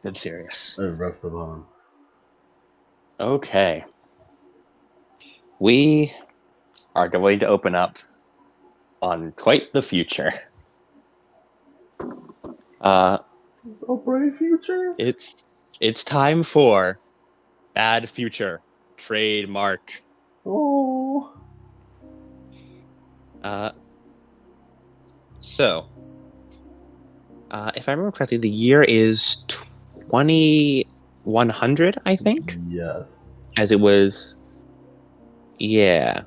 I'm serious. Rest upon. Okay. We are going to open up on quite the future. A bright future? It's time for Bad Future trademark. Oh. So, if I remember correctly, the year is 2100, I think? Yes. As it was, yeah.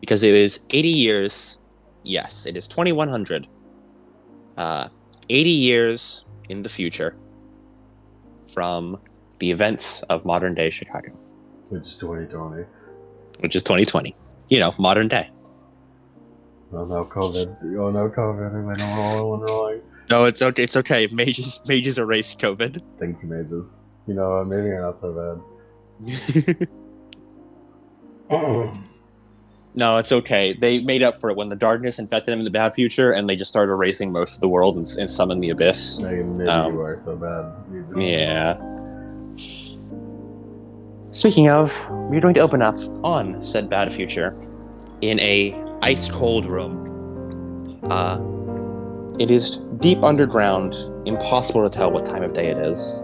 Because it was 80 years. Yes, it is 2100. 80 years in the future from the events of modern day Chicago. Which is 2020. Which is 2020. Modern day. Oh no, COVID. Oh no, COVID. I went wrong. No, it's okay. It's okay. Mages erased COVID. Thanks, mages. You know, maybe you're not so bad. No, it's okay. They made up for it when the darkness infected them in the bad future, and they just started erasing most of the world and summoned the abyss. Maybe you are so bad. Yeah. Speaking of, we're going to open up on said bad future in a ice cold room. It is deep underground, impossible to tell what time of day it is.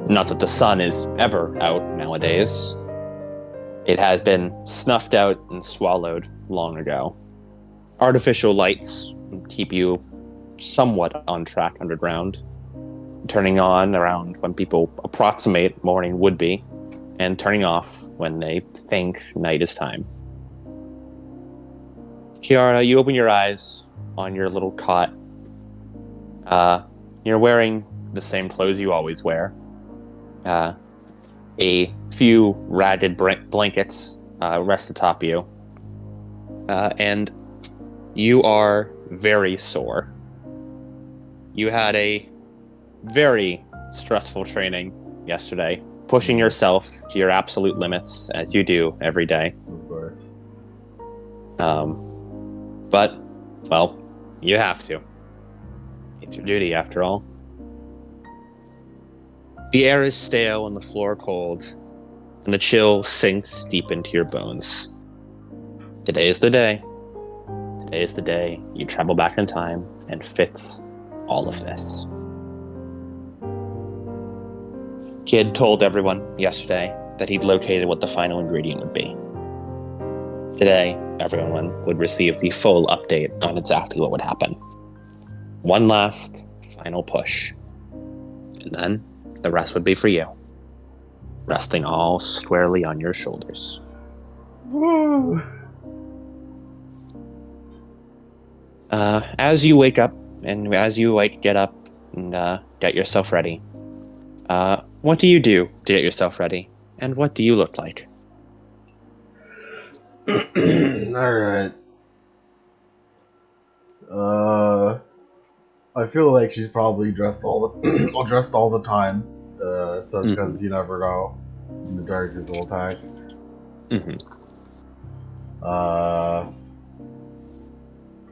Not that the sun is ever out nowadays. It has been snuffed out and swallowed long ago. Artificial lights keep you somewhat on track underground, turning on around when people approximate morning would be, and turning off when they think night is time. Ciara, you open your eyes on your little cot. You're wearing the same clothes you always wear. A few ragged blankets rest atop you. And you are very sore. You had a very stressful training yesterday, pushing yourself to your absolute limits, as you do every day. Of course. But, well, you have to. It's your duty, after all. The air is stale and the floor cold, and the chill sinks deep into your bones. Today is the day. Today is the day you travel back in time and fix all of this. Kid told everyone yesterday that he'd located what the final ingredient would be. Today, everyone would receive the full update on exactly what would happen. One last, final push. And then the rest would be for you. Resting all squarely on your shoulders. Woo! As you wake up, and as you get up and get yourself ready, what do you do to get yourself ready? And what do you look like? Alright. I feel like she's probably dressed all the time. So because you never know, in the dark is all time.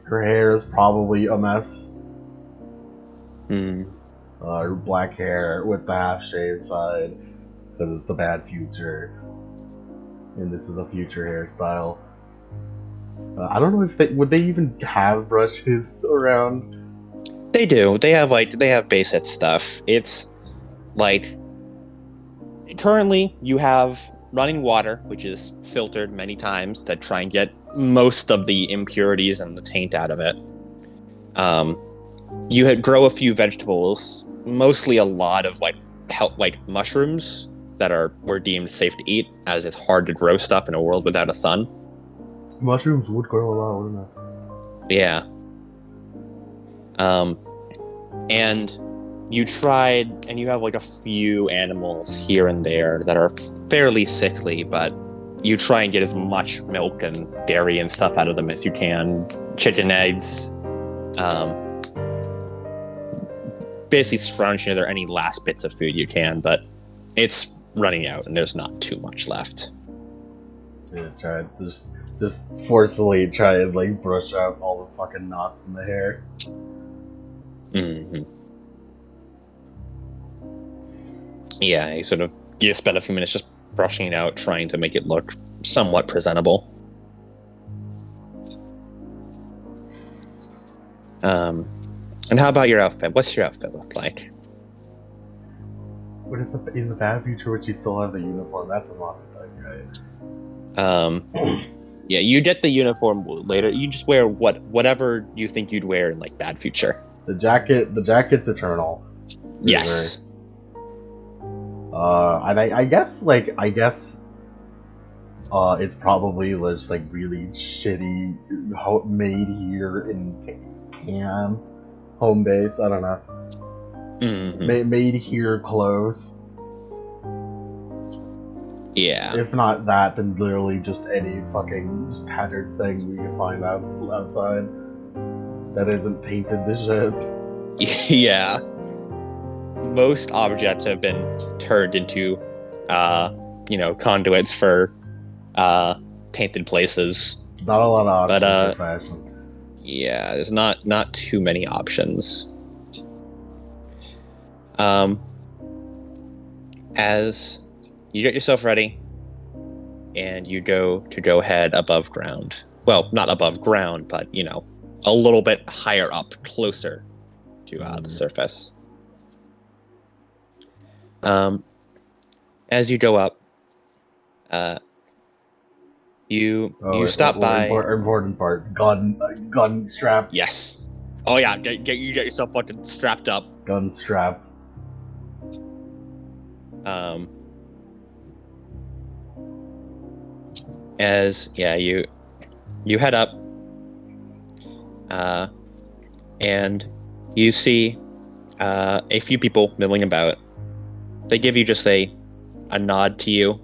Her hair is probably a mess. Her black hair with the half-shaved side, because it's the bad future, and this is a future hairstyle. I don't know if they even have brushes around. They do. They have basic stuff. It's like currently you have running water, which is filtered many times to try and get most of the impurities and the taint out of it. You grow a few vegetables, mostly a lot of like mushrooms that were deemed safe to eat, as it's hard to grow stuff in a world without a sun. Mushrooms would grow a lot, wouldn't they? Yeah. And you tried, and you have like a few animals here and there that are fairly sickly, but you try and get as much milk and dairy and stuff out of them as you can. Chicken eggs. Basically scrounging together any last bits of food you can, but it's running out and there's not too much left. Yeah, try just forcefully try and like brush out all the fucking knots in the hair. Yeah, you spend a few minutes just brushing it out, trying to make it look somewhat presentable. And how about your outfit? What's your outfit look like? But in the bad future, would she still have the uniform? That's a modern thing, right? Yeah, you get the uniform later. You just wear whatever you think you'd wear in like bad future. The jacket's eternal. Yes. And I guess it's probably just like really shitty made here in Can home base. I don't know. Mm-hmm. Made here clothes. Yeah. If not that, then literally just any fucking just tattered thing we can find outside that isn't tainted to shit. Yeah. Most objects have been turned into, conduits for tainted places. Not a lot of options for fashion. Yeah, there's not too many options. As you get yourself ready, and you go head above ground. Well, not above ground, but a little bit higher up, closer to the surface. As you go up, you stop by. Important part. Gun strapped. Yes. Oh yeah, get yourself fucking strapped up. Gun strapped. You head up, and you see a few people milling about. They give you just a nod to you.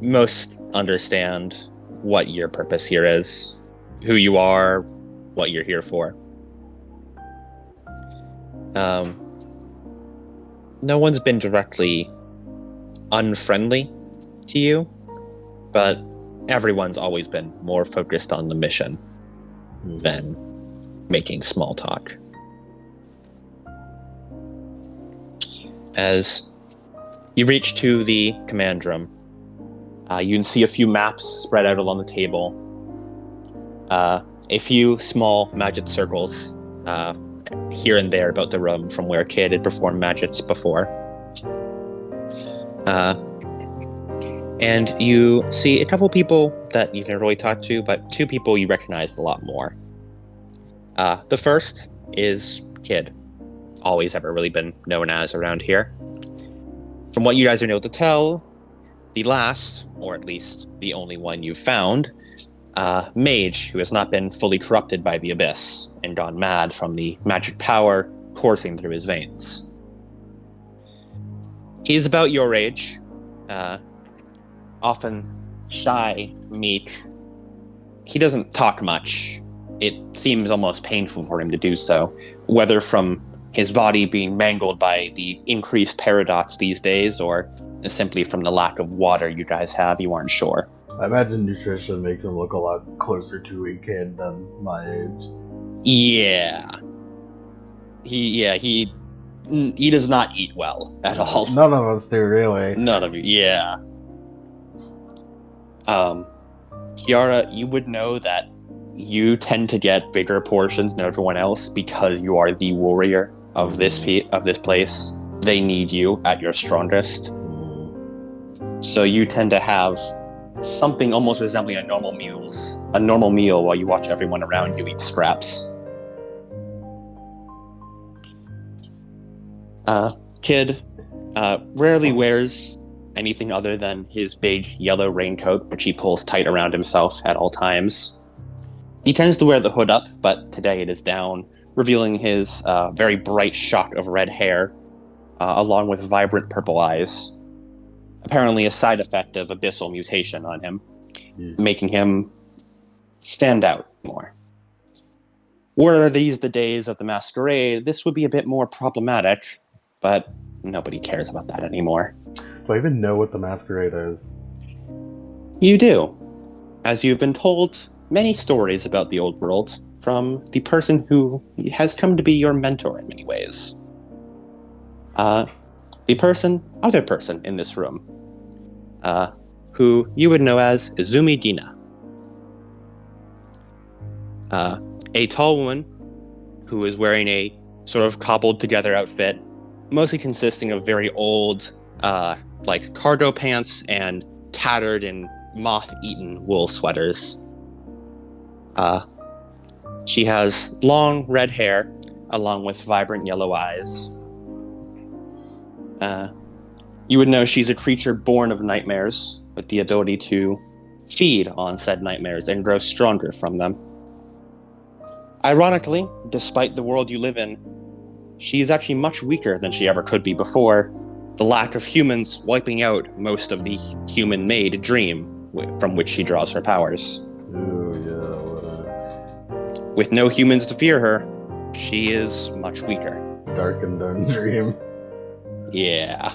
Most understand what your purpose here is, who you are, what you're here for. No one's been directly unfriendly to you, but everyone's always been more focused on the mission than making small talk. As you reach to the command room, you can see a few maps spread out along the table. A few small magic circles here and there about the room from where a kid had performed magics before. And you see a couple people that you can really talk to, but two people you recognize a lot more. The first is Kid. Always ever really been known as around here. From what you guys are able to tell, the last, or at least the only one you've found, mage who has not been fully corrupted by the abyss and gone mad from the magic power coursing through his veins. He's about your age, often shy, meek. He doesn't talk much. It seems almost painful for him to do so, whether from his body being mangled by the increased paradox these days, or simply from the lack of water you guys have, you aren't sure. I imagine nutrition makes him look a lot closer to a kid than my age. Yeah. He does not eat well at all. None of us do, really. None of you, yeah. Ciara, you would know that you tend to get bigger portions than everyone else because you are the warrior of this place. They need you at your strongest. So you tend to have something almost resembling a normal meal while you watch everyone around you eat scraps. Kid rarely wears anything other than his big yellow raincoat, which he pulls tight around himself at all times. He tends to wear the hood up, but today it is down, revealing his very bright shock of red hair, along with vibrant purple eyes. Apparently a side effect of abyssal mutation on him, making him stand out more. Were these the days of the masquerade, this would be a bit more problematic, but nobody cares about that anymore. Do I even know what the masquerade is? You do, as you've been told many stories about the old world from the person who has come to be your mentor in many ways. the other person in this room, who you would know as Izumi Dina. A tall woman who is wearing a sort of cobbled together outfit, mostly consisting of very old, cargo pants and tattered and moth-eaten wool sweaters. She has long red hair, along with vibrant yellow eyes. You would know she's a creature born of nightmares, with the ability to feed on said nightmares and grow stronger from them. Ironically, despite the world you live in, she is actually much weaker than she ever could be before, the lack of humans wiping out most of the human-made dream from which she draws her powers. With no humans to fear her, she is much weaker. Dark and done dream. Yeah.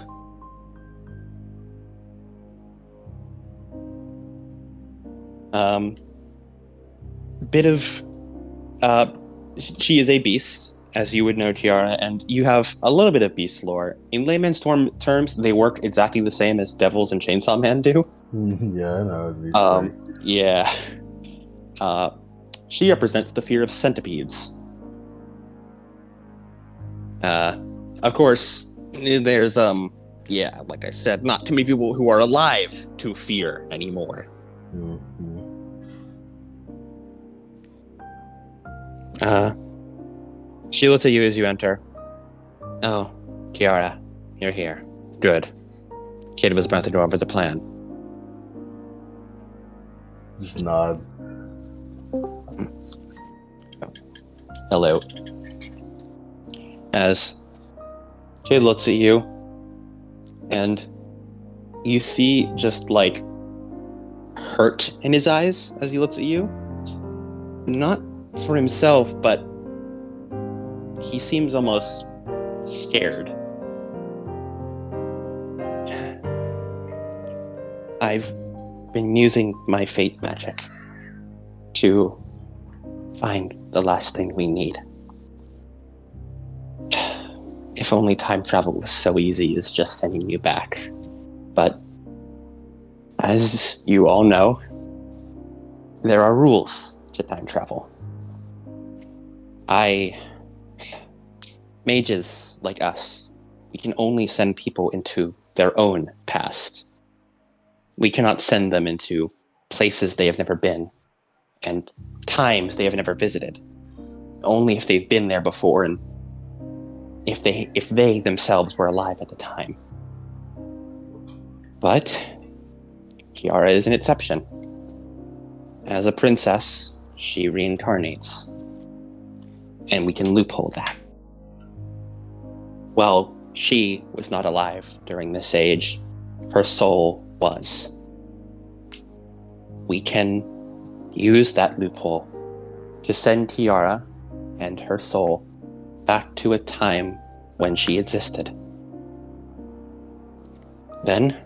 She is a beast, as you would know, Ciara, and you have a little bit of beast lore. In layman's terms, they work exactly the same as Devils and Chainsaw Man do. Yeah, I know. Yeah. She represents the fear of centipedes. Of course, there's, like I said, not too many people who are alive to fear anymore. Mm-hmm. She looks at you as you enter. Oh, Ciara, you're here. Good. Kid was about to go over the plan. Just nod. Hello. As Kid looks at you, and you see just, hurt in his eyes as he looks at you. Not for himself, but he seems almost scared. I've been using my fate magic to find the last thing we need. If only time travel was so easy as just sending you back. But as you all know, there are rules to time travel. Mages like us, we can only send people into their own past. We cannot send them into places they have never been and times they have never visited. Only if they've been there before and if they themselves were alive at the time. But Ciara is an exception. As a princess, she reincarnates. And we can loophole that. Well, she was not alive during this age. Her soul was. We can use that loophole to send Ciara and her soul back to a time when she existed. Then,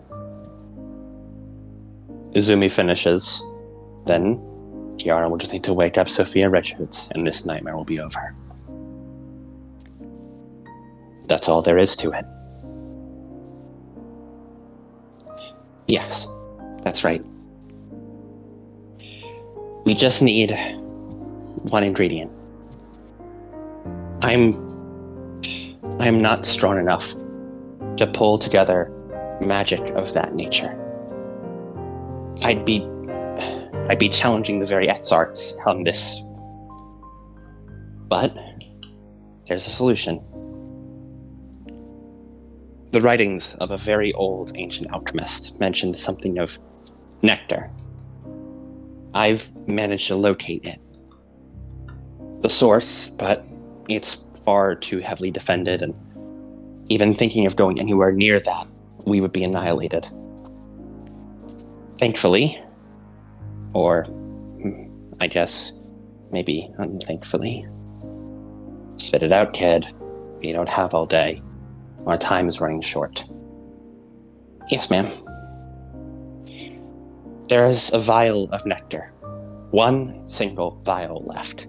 Izumi finishes. Then, Ciara will just need to wake up Sophia Richards, and this nightmare will be over. That's all there is to it. Yes, that's right. We just need one ingredient. I'm not strong enough to pull together magic of that nature. I'd be challenging the very Edzarts on this. But there's a solution. The writings of a very old ancient alchemist mentioned something of nectar. I've managed to locate it. The source, but it's far too heavily defended, and even thinking of going anywhere near that, we would be annihilated. Thankfully, or I guess maybe unthankfully, spit it out, kid. You don't have all day. Our time is running short. Yes, ma'am. There is a vial of nectar. One single vial left.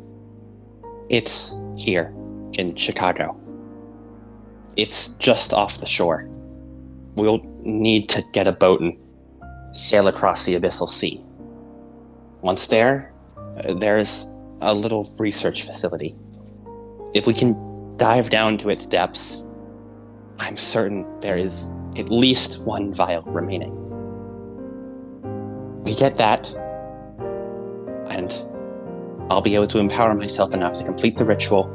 It's here in Chicago. It's just off the shore. we'll need to get a boat and sail across the abyssal sea. Once there, there's a little research facility. If we can dive down to its depths, I'm certain there is at least one vial remaining. We get that, and I'll be able to empower myself enough to complete the ritual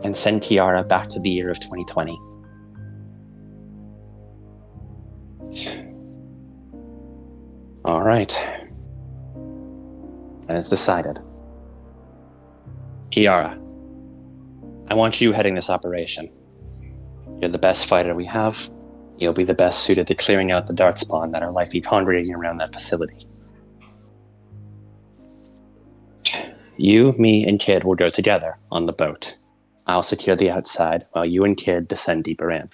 and send Ciara back to the year of 2020. All right. And it's decided. Ciara, I want you heading this operation. You're the best fighter we have. You'll be the best suited to clearing out the darkspawn that are likely congregating around that facility. You, me, and Kid will go together on the boat. I'll secure the outside while you and Kid descend deeper in.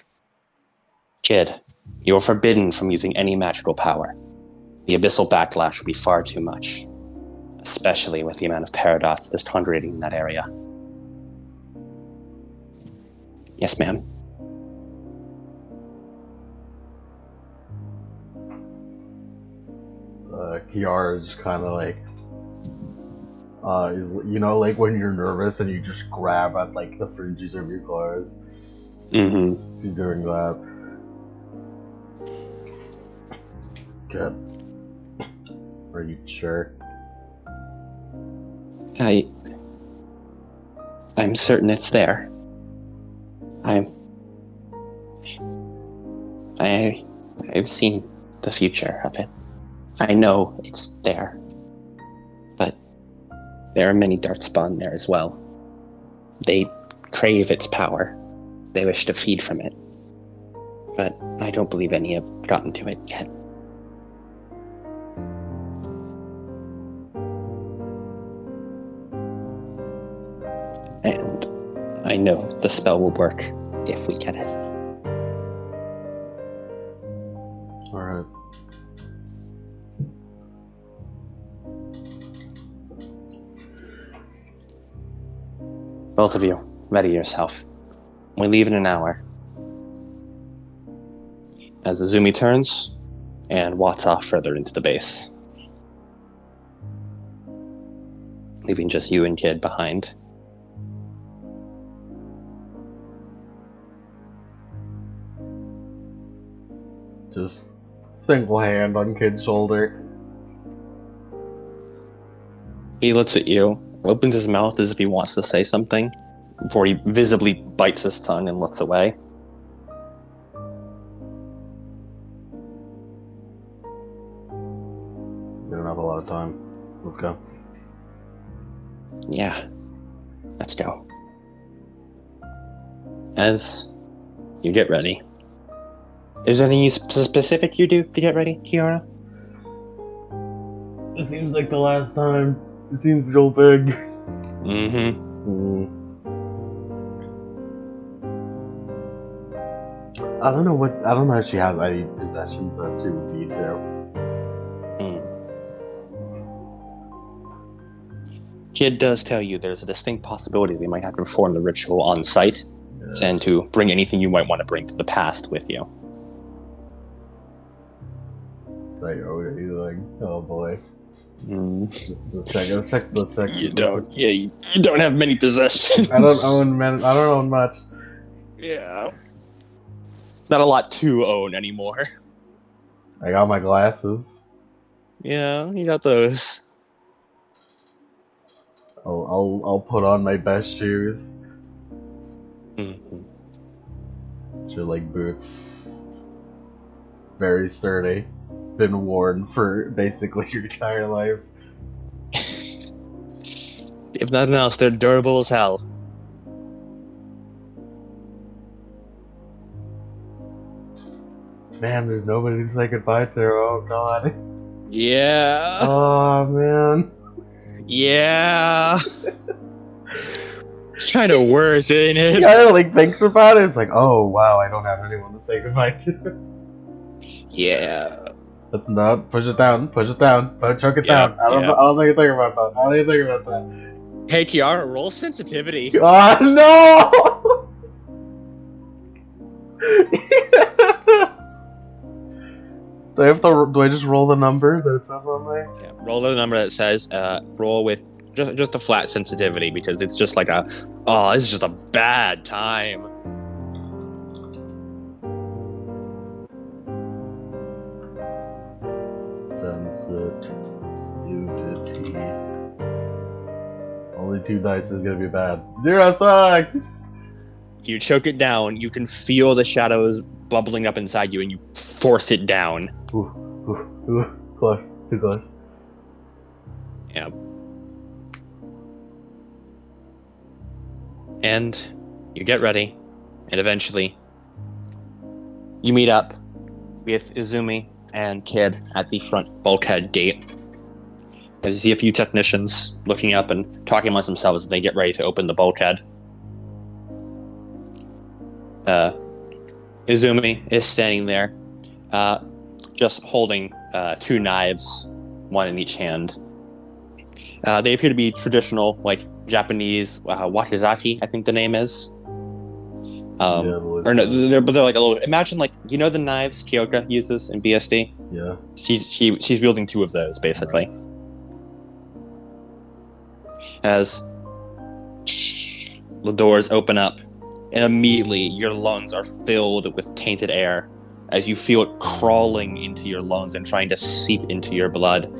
Kid, you're forbidden from using any magical power. The abyssal backlash will be far too much, especially with the amount of paradox that's congregating in that area. Yes, ma'am. Kiara's kind of like, like when you're nervous and you just grab at like the fringes of your clothes. Mm-hmm. She's doing that. Good. Are you sure? I'm certain it's there. I've seen the future of it. I know it's there. But there are many darkspawn there as well. They crave its power. They wish to feed from it. But I don't believe any have gotten to it yet. And I know the spell will work if we get it. Alright. Both of you, ready yourself. We leave in an hour. As the Zumi turns and wats off further into the base, leaving just you and Kid behind. Just single hand on Kid's shoulder. He looks at you, opens his mouth as if he wants to say something, before he visibly bites his tongue and looks away. We don't have a lot of time. Let's go. Yeah, let's go. As you get ready, is there anything specific you do to get ready, Ciara? It seems like the last time. It seems real big. Mm-hmm. I don't know if she has any possessions that she would need to. Kid does tell you there's a distinct possibility they might have to perform the ritual on site, and to bring anything you might want to bring to the past with you. Like, okay, oh boy. Let's check. You don't. Yeah, you don't have many possessions. I don't own much. Yeah. Not a lot to own anymore. I got my glasses. Yeah, you got those. I'll put on my best shoes. Mm-hmm. Which are like boots. Very sturdy. Been worn for basically your entire life. If nothing else, they're durable as hell. Man, there's nobody to say goodbye to. Oh god. Yeah. Oh man. Yeah. It's kind of worse, ain't it? Kind of like thinks about it. It's like, oh wow, I don't have anyone to say goodbye to. Yeah. That's not. Push it down. Choke it down. I don't think think about that. Hey, Ciara, roll sensitivity. Oh no! Do I just roll the number that it says on there? Yeah, roll the number that says. Roll with just a flat sensitivity because it's just like this is just a bad time. Sensitivity. Only 2 dice is gonna be bad. 0 sucks! You choke it down, you can feel the shadows bubbling up inside you, and you force it down. Ooh. Close. Too close. Yeah. And you get ready, and eventually you meet up with Izumi and Kid at the front bulkhead gate. You see a few technicians looking up and talking amongst themselves as they get ready to open the bulkhead. Izumi is standing there, just holding 2 knives, one in each hand. They appear to be traditional, like Japanese wakizaki, I think the name is. Or no, they're like a little. Imagine like the knives Kyoka uses in BSD. Yeah. She's wielding 2 of those basically. Nice. As the doors open up, and immediately your lungs are filled with tainted air as you feel it crawling into your lungs and trying to seep into your blood.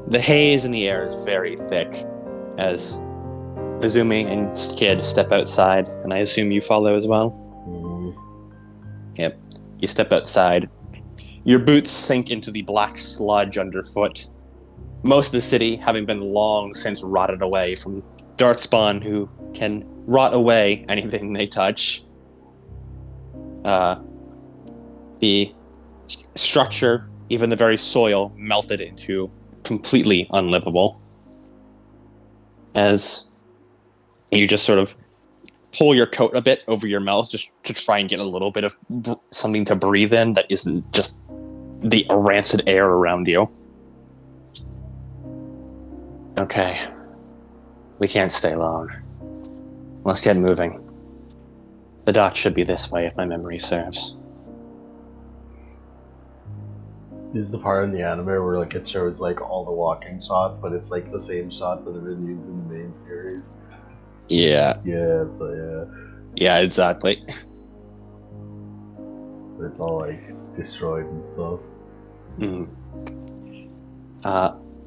The haze in the air is very thick as Izumi and Kid step outside, and I assume you follow as well? Yep. You step outside. Your boots sink into the black sludge underfoot. Most of the city having been long since rotted away from Darkspawn, who can rot away anything they touch. The structure, even the very soil, melted into completely unlivable. As you just sort of pull your coat a bit over your mouth just to try and get a little bit of something to breathe in that isn't just the rancid air around you. Okay. We can't stay long. Let's get moving. The dock should be this way if my memory serves. This is the part in the anime where like it shows like all the walking shots, but it's like the same shots that have been used in the main series. Yeah. Yeah, Yeah, exactly. But it's all like destroyed and stuff.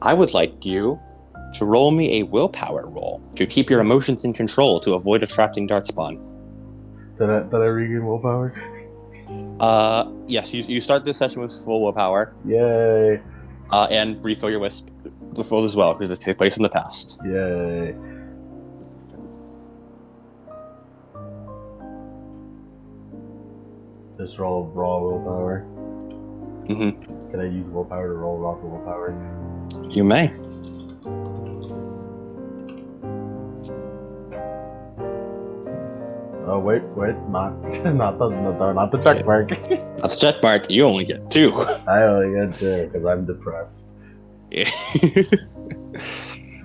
I would like you to roll me a willpower roll to keep your emotions in control to avoid attracting Darkspawn. Did I regain willpower? Yes, you start this session with full willpower. Yay! And refill your wisp full as well, because it takes place in the past. Yay! Just roll raw willpower. Mm-hmm. Can I use willpower to roll raw willpower? You may. Oh wait, not the check mark. That's a check mark. You only get 2. I only get 2 because I'm depressed. Yeah.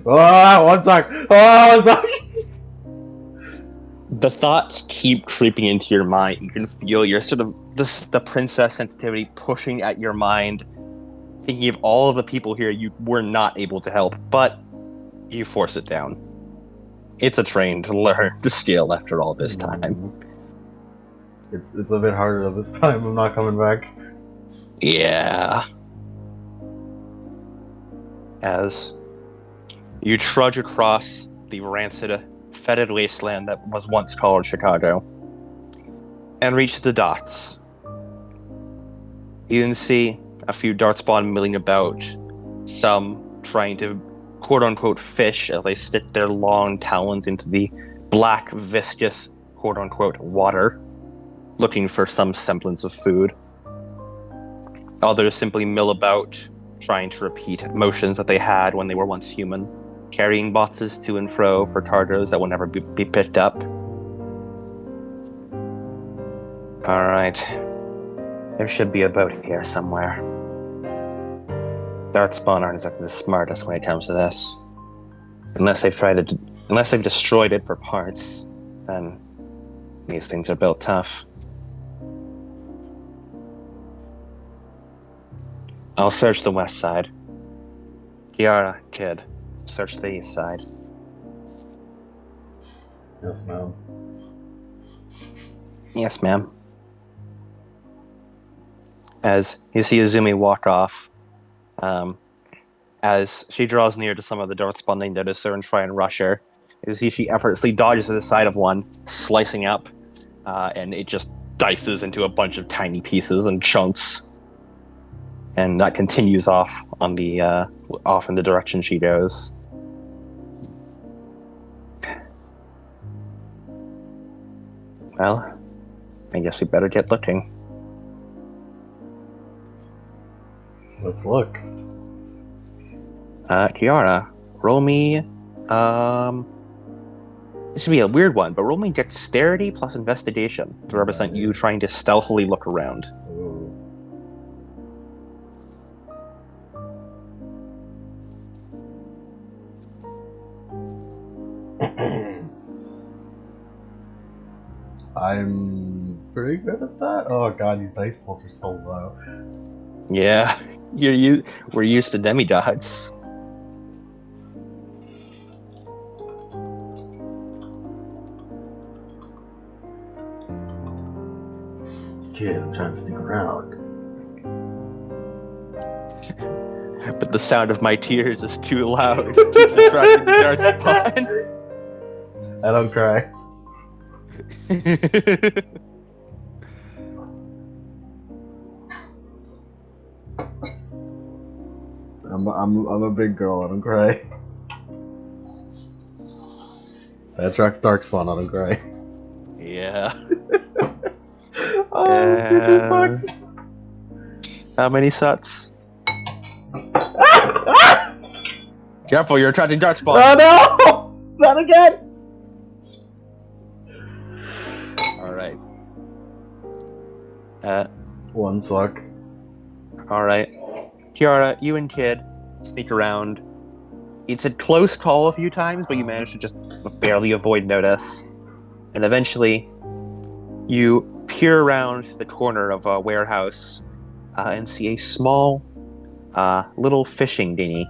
Oh, one sec. The thoughts keep creeping into your mind. You can feel your sort of the princess sensitivity pushing at your mind, thinking of all of the people here you were not able to help, but you force it down. It's a train to learn to scale after all this time. It's a bit harder this time. I'm not coming back. Yeah. As you trudge across the rancid, fetid wasteland that was once called Chicago, and reach the docks. You can see a few Darkspawn milling about, some trying to quote-unquote fish as they stick their long talons into the black, viscous, quote-unquote water, looking for some semblance of food. Others simply mill about, trying to repeat motions that they had when they were once human, carrying boxes to and fro for cargoes that will never be picked up. Alright. There should be a boat here somewhere. Darkspawn aren't exactly the smartest when it comes to this. Unless they've destroyed it for parts, then these things are built tough. I'll search the west side. Ciara, kid, search the east side. Yes, ma'am. Yes, ma'am. As you see Izumi walk off, as she draws near to some of the Darkspawn they notice her and try and rush her, you see she effortlessly dodges to the side of one, slicing up, and it just dices into a bunch of tiny pieces and chunks. And that continues off in the direction she goes. Well, I guess we better get looking. Let's look. Ciara, roll me. This should be a weird one, but roll me dexterity plus investigation to represent you trying to stealthily look around. Ooh. I'm pretty good at that. Oh god, these dice rolls are so low. Yeah, we're used to demigods. Kid, I'm trying to stick around. But the sound of my tears is too loud. It keeps attracting the Darkspawn. I don't cry. I'm a big girl. I don't cry. That attracts Darkspawn. I don't cry. Yeah. Oh, sucks. How many suts? Careful, you're attracting Darkspawn. Oh no! Not again! Alright. One suck. Alright. Ciara, you and Kid sneak around. It's a close call a few times, but you manage to just barely avoid notice. And eventually, you peer around the corner of a warehouse and see a small little fishing dinghy.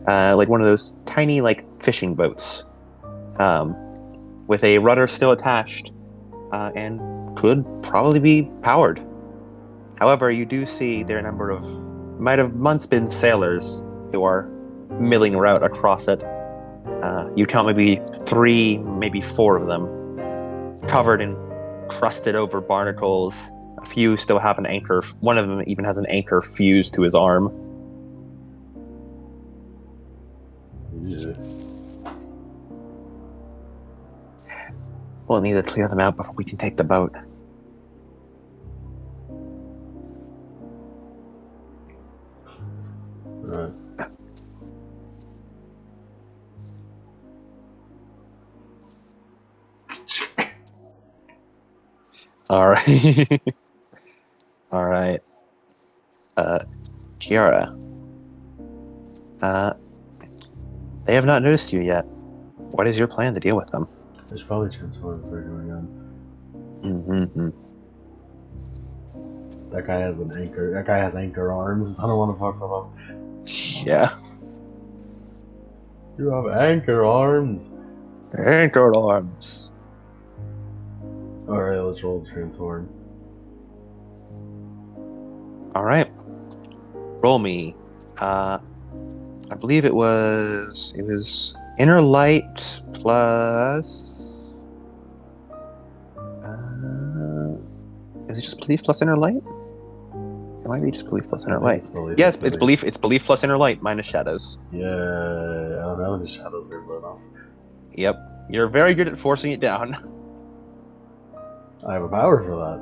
Like one of those tiny, fishing boats. With a rudder still attached. And could probably be powered. However, you do see there are a number of might have once been sailors who are milling about across it. You count maybe 3, maybe 4 of them, covered in crusted over barnacles. A few still have an anchor. One of them even has an anchor fused to his arm. Yeah. We'll need to clear them out before we can take the boat. Alright. Alright. Alright. Ciara. They have not noticed you yet. What is your plan to deal with them? There's probably transform if they're going on. Mm-hmm. That guy has an anchor. That guy has anchor arms. I don't want to fuck with him. Yeah. You have anchor arms. Anchor arms. Alright, let's roll the transform. Alright. Roll me. I believe it was inner light plus is it just belief plus inner light? It might be just belief plus inner light. Yes, it's belief plus inner light minus shadows. Yeah, I don't know when the shadows are blown off. Yep. You're very good at forcing it down. I have a power for that.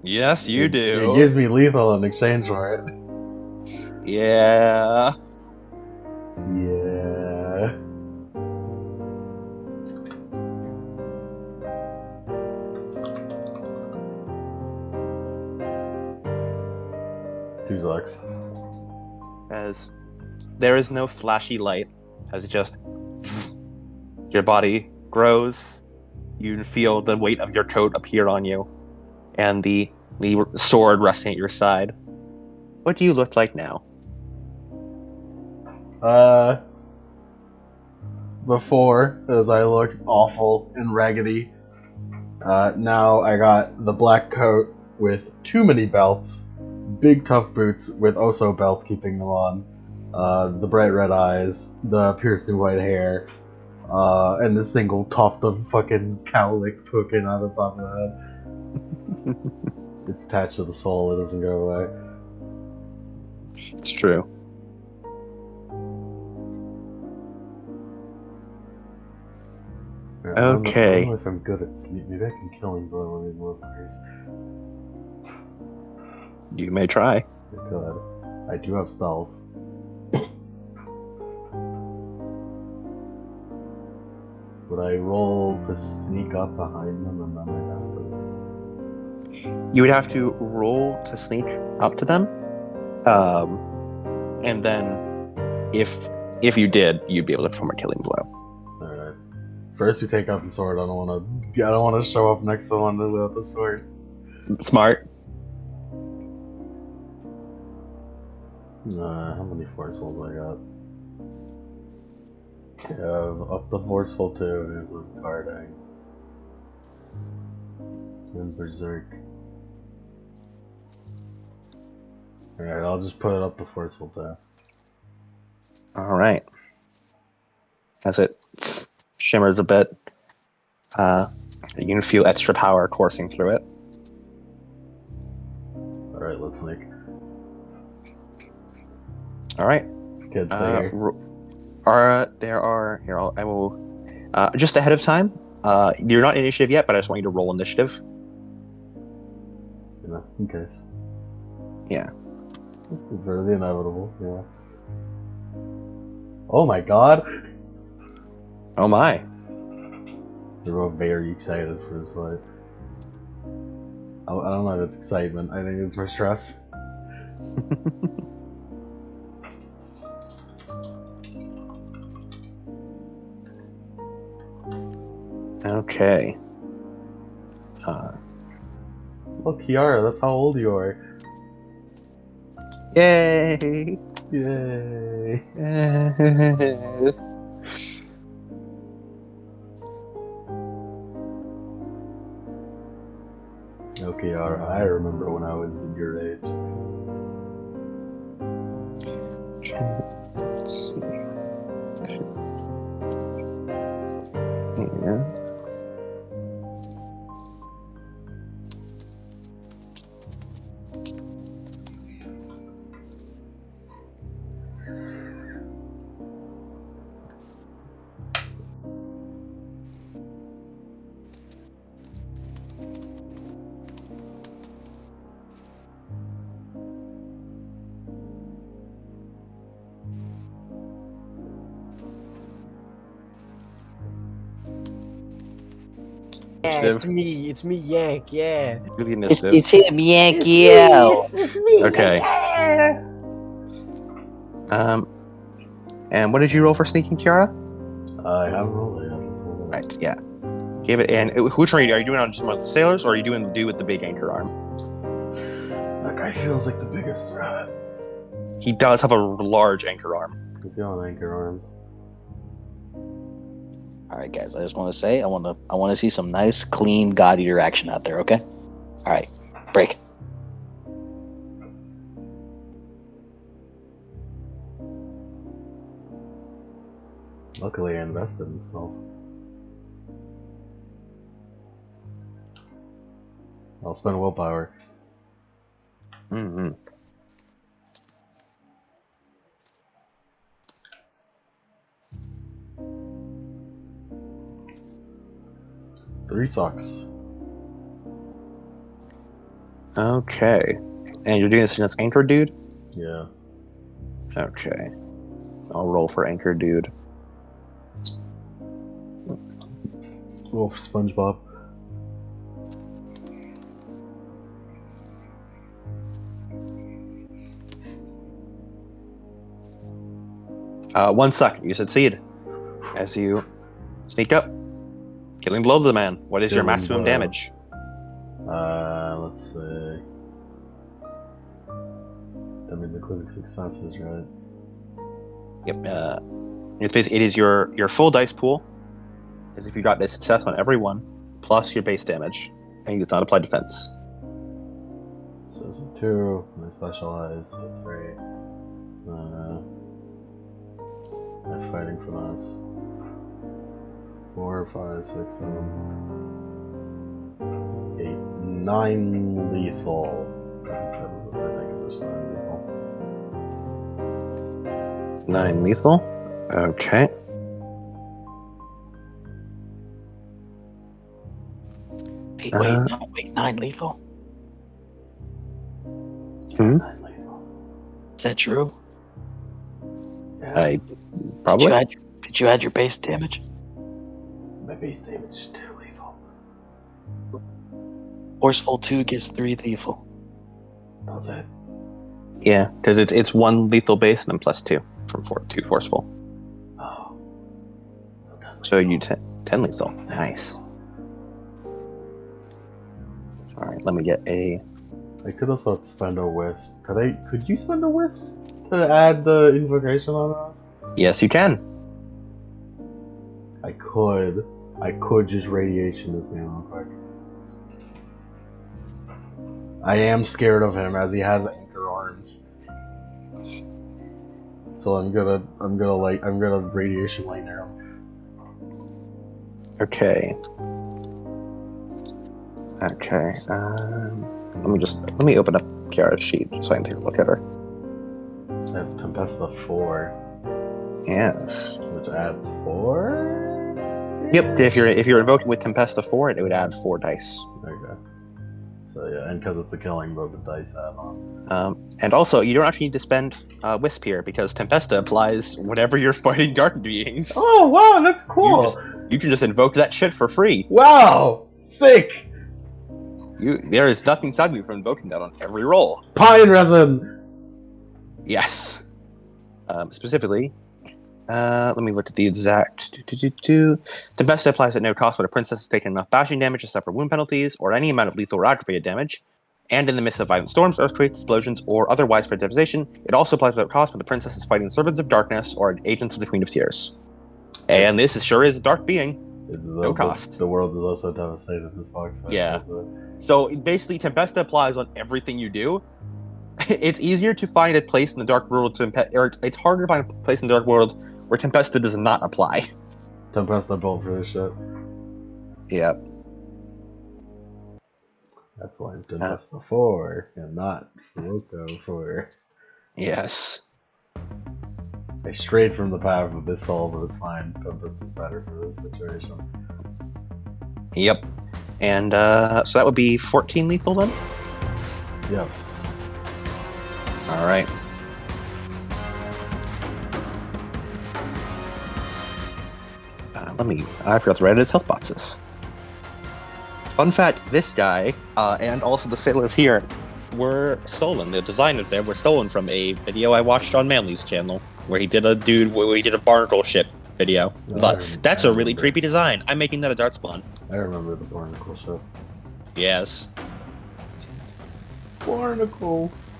Yes, you do. It gives me lethal in exchange for it. Yeah. Yeah. Two sucks. As there is no flashy light, as it just your body grows, you feel the weight of your coat appear on you, and the sword resting at your side. What do you look like now? Before, as I looked awful and raggedy. Now I got the black coat with too many belts, big tough boots with also belts keeping them on, the bright red eyes, the piercing white hair, and the single tuft of fucking cowlick poking on the top of the head. It's attached to the soul, it doesn't go away. It's true. I don't Okay. know if I'm good at sleep. Maybe I can kill him one of these motherfuckers. You may try. I could. I do have stealth. Would I roll to sneak up behind them and then I'd have to? You would have to roll to sneak up to them, and then if you did, you'd be able to perform a killing blow. All right. First, you take out the sword. I don't want to show up next to one without the sword. Smart. How many forcefuls I got? Yeah, up the forceful too, and with guarding. And berserk. Alright, I'll just put it up the forceful too. All right. As it shimmers a bit, you can feel extra power coursing through it. Alright, let's make. All right. Kids, stay here. I will. Just ahead of time. You're not initiative yet, but I just want you to roll initiative. You know, in case. Yeah. For the inevitable, yeah. Oh my god! Oh my. They're both very excited for this fight. I don't know if it's excitement, I think it's for stress. Okay. Oh, Ciara, that's how old you are. Yay! Yay! Oh, Ciara, I remember when I was your age. Let's see. Yeah. Yeah, it's me, Yank, yeah. Do the initiative. It's him, Yankee L. Okay. And what did you roll for sneaking, Ciara? I haven't rolled it yet. Right. Yeah. Give it. And which one are you doing on just one of the sailors, or are you doing the dude with the big anchor arm? That guy feels like the biggest threat. He does have a large anchor arm. He's got anchor arms. All right, guys. I just want to say, I want to see some nice, clean God Eater action out there. Okay. All right. Break. Luckily, I invested in self. I'll spend willpower. Mm-hmm. Three socks. Okay. And you're doing this against anchor dude? Yeah. Okay. I'll roll for anchor dude. Roll for SpongeBob. One second. You succeed. As you sneak up. Killing blow to the man. What is your Killing maximum blow. damage? Let's see. including successes, right? Yep. It is your full dice pool, as if you got a success on every one, plus your base damage, and you does not apply defense. So it's a 2, and I specialize, so 3. I'm fighting for this. 4, 5, 6, 7, 8, 9 lethal. I think it's just 9 lethal. 9 lethal. Okay. Wait, 9 lethal? Hmm? 9 lethal. Is that true? I probably. Did you add your base damage? My base damage is 2 lethal. Forceful 2 gets 3 lethal. That's it. Yeah, because it's 1 lethal base and then plus 2 from 2 forceful. Oh. So 10 lethal. So you 10 lethal. Nice. All right, let me get a. I could also spend a wisp. Could you spend a wisp to add the invocation on us? Yes, you can. I could just radiation this man real quick. I am scared of him as he has anchor arms. So I'm gonna radiation lightning him. Okay. Let me open up Ciara's sheet so I can take a look at her. I have Tempesta 4, Yes. which adds 4. Yep. If you're invoking with Tempesta 4, it would add 4 dice. Okay. So yeah, and because it's a killing blow, the dice add on. And also, you don't actually need to spend Wisp here because Tempesta applies whenever you're fighting dark beings. Oh wow, that's cool. You can just invoke that shit for free. Wow, sick. There is nothing stopping you from invoking that on every roll. Pine resin. Yes. Specifically, let me look at the exact. Tempesta applies at no cost when a princess has taken enough bashing damage to suffer wound penalties or any amount of lethal or aggravated damage, and in the midst of violent storms, earthquakes, explosions, or other widespread devastation. It also applies without cost when the princess is fighting servants of darkness or agents of the Queen of Tears. And this sure is a dark being. No cost. The world is also devastated in this box. Yeah. So basically, Tempesta applies on everything you do. It's easier to find a place in the dark world it's harder to find a place in the dark world where Tempesta does not apply. Tempesta built for this shit. Yeah. That's why I'm Tempesta 4 and not Fuoco 4. Yes. I strayed from the path of this soul, but it's fine. Tempesta's better for this situation. Yep. And so that would be 14 lethal then? Yes. All right. I forgot to write his health boxes. Fun fact, this guy, and also the sailors here, were stolen. The design of them were stolen from a video I watched on Manly's channel, where he did a barnacle ship video. That's a really creepy design. I'm making that a dart spawn. I remember the barnacle ship. Yes. Barnacles.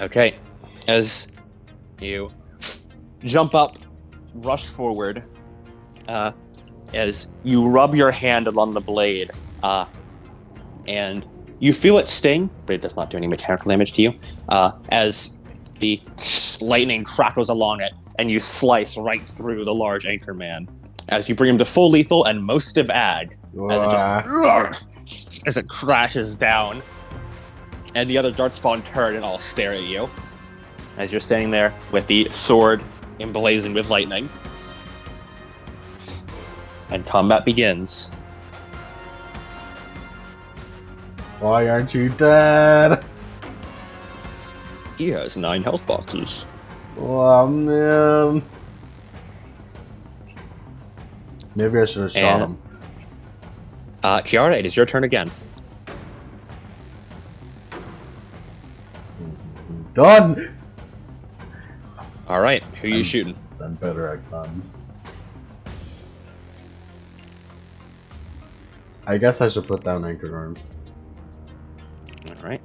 Okay. As you jump up, rush forward, as you rub your hand along the blade, and you feel it sting, but it does not do any mechanical damage to you, as the lightning crackles along it, and you slice right through the large anchor man. As you bring him to full lethal and most of ag, as it crashes down, and the other dart spawn turn and all stare at you, as you're standing there with the sword emblazoned with lightning. And combat begins. Why aren't you dead? He has 9 health boxes. Oh man. Maybe I should have shot him. Ciara, it is your turn again. Done! Alright, who are you shooting? Then better at guns. I guess I should put down anchored arms. All right.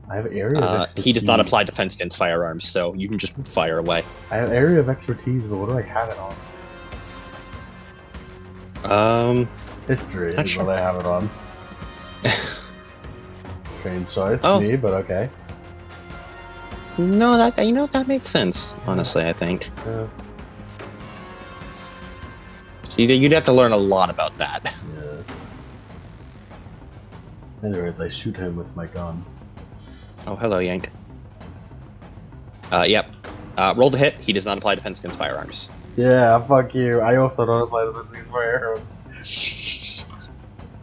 I have area of expertise. He does not apply defense against firearms, so you can just fire away. I have area of expertise, but what do I have it on? History not is sure. what I have it on. Strange choice, Oh. me, but okay. No, that makes sense. Honestly, I think you'd have to learn a lot about that. Yeah. Anyways, I shoot him with my gun. Oh, hello, Yank. Yep. Roll to hit. He does not apply defense against firearms. Yeah, fuck you. I also don't apply defense against firearms.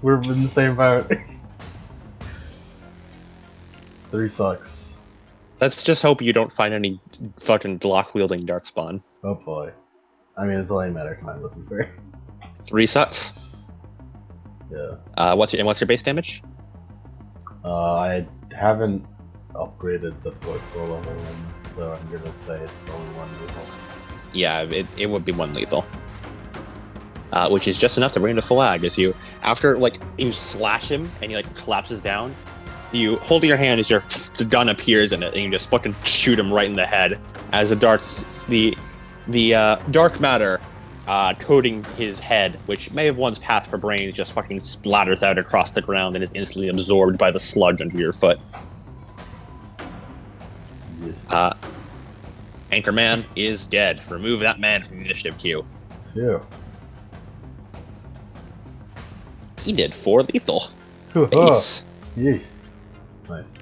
We're in the same boat. 3 sucks. Let's just hope you don't find any fucking block-wielding darkspawn. Hopefully. I mean, it's only a matter of time, let's be fair. 3 sucks. Yeah. What's your base damage? I haven't upgraded the force level ones, so I'm gonna say it's only 1 lethal. Yeah, it would be 1 lethal. Which is just enough to bring him to full ag. As you, after you slash him and he collapses down, you hold your hand as the gun appears in it, and you just fucking shoot him right in the head as the dark matter coating his head, which may have once passed for brains, just fucking splatters out across the ground and is instantly absorbed by the sludge under your foot. Anchorman is dead. Remove that man from the initiative queue. Yeah. He did 4 lethal. Huh. Base. Yee. Nice.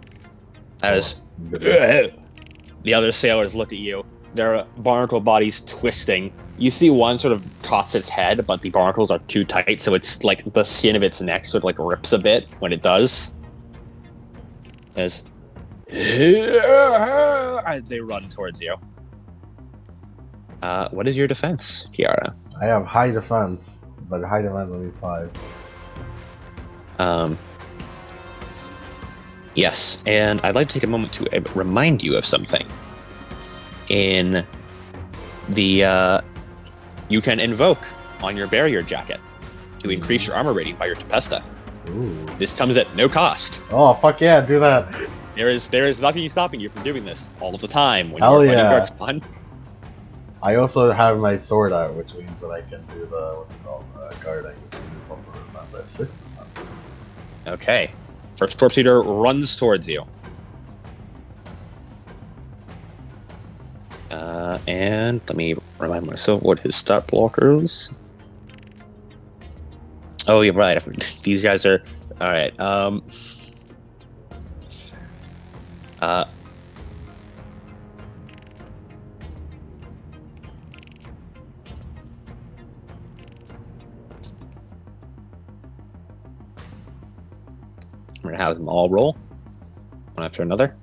As the other sailors look at you, their barnacle bodies twisting. You see one sort of toss its head, but the barnacles are too tight, so it's like the skin of its neck sort of rips a bit when it does. As they run towards you. What is your defense, Ciara? I have high defense, but high defense only 5. Yes, and I'd like to take a moment to remind you of something. In the, you can invoke on your barrier jacket to increase your armor rating by your Tempesta. Ooh. This comes at no cost. Oh, fuck yeah, do that. There is nothing stopping you from doing this all of the time when Hell you're fighting yeah. Darkspawn. I also have my sword out, which means that I can do the, what's it called, guarding, which means also defense. I have 6 defense. Okay. First Corpse Eater runs towards you. And let me remind myself what his stat blocker is. Oh, you're right. These guys are... Alright, I'm gonna have them all roll, one after another.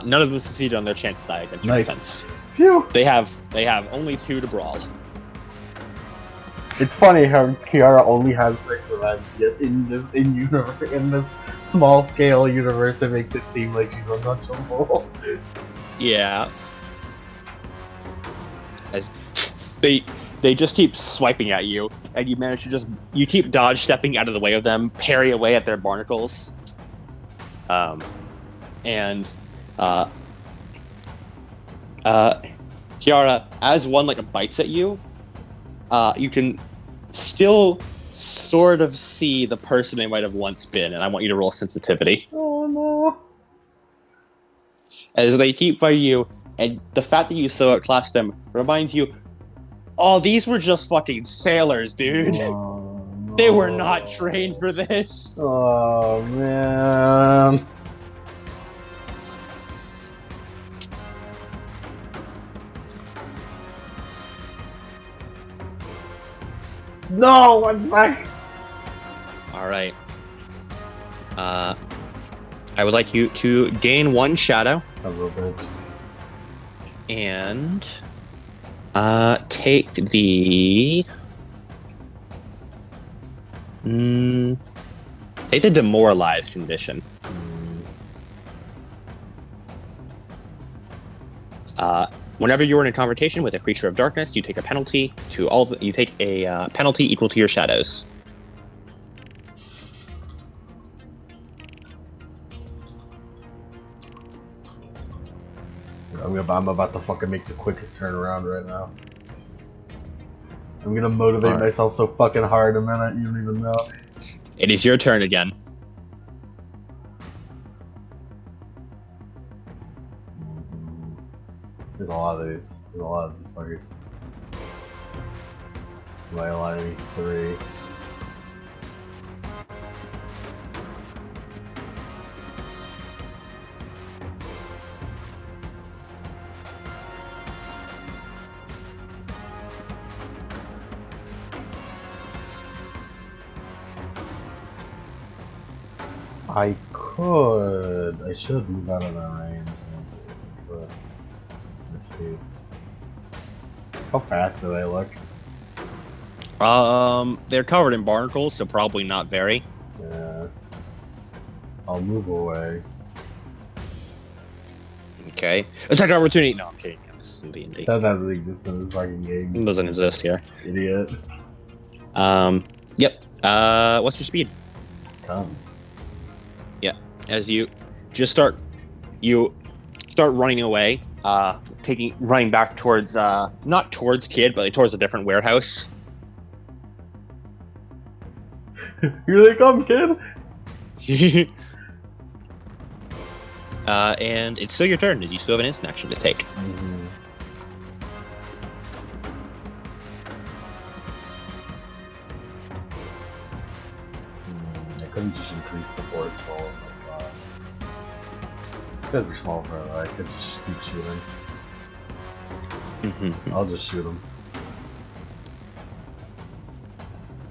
None of them succeeded on their chance die against your Nice. defense. Phew! They have only 2 to brawl. It's funny how Ciara only has 6 events, yet in this small scale universe, it makes it seem like she's untouchable. Yeah. As they just keep swiping at you, and you manage to you keep dodge stepping out of the way of them, parry away at their barnacles. Ciara, as one bites at you, you can still sort of see the person they might have once been, and I want you to roll sensitivity. Oh no. As they keep fighting you, and the fact that you so outclassed them reminds you, oh, these were just fucking sailors, dude. Oh, no. They were not trained for this. Oh man. No, what's that? Alright. I would like you to gain 1 shadow, A little bit. And take the take the demoralized condition. Whenever you are in a confrontation with a creature of darkness, you take a penalty to you take a penalty equal to your shadows. I'm about to fucking make the quickest turnaround right now. I'm gonna motivate myself so fucking hard in a minute, you don't even know. It is your turn again. There's a lot of these. There's a lot of these fuckers. Violin 3. I should move out of that range, but it's misfeed. How fast do they look? They're covered in barnacles, so probably not very. Yeah. I'll move away. Okay. Attack opportunity! No, I'm kidding. This is D&D. That doesn't exist in this fucking game. It doesn't exist here. Idiot. Yep. What's your speed? Come. Yeah. As you start running away, running back towards, not towards Kid, but towards a different warehouse. Here they come, Kid! And it's still your turn. You still have an instant action to take. I couldn't just increase the board small. Oh my god. These guys are small for that. I could just keep shooting. I'll just shoot them.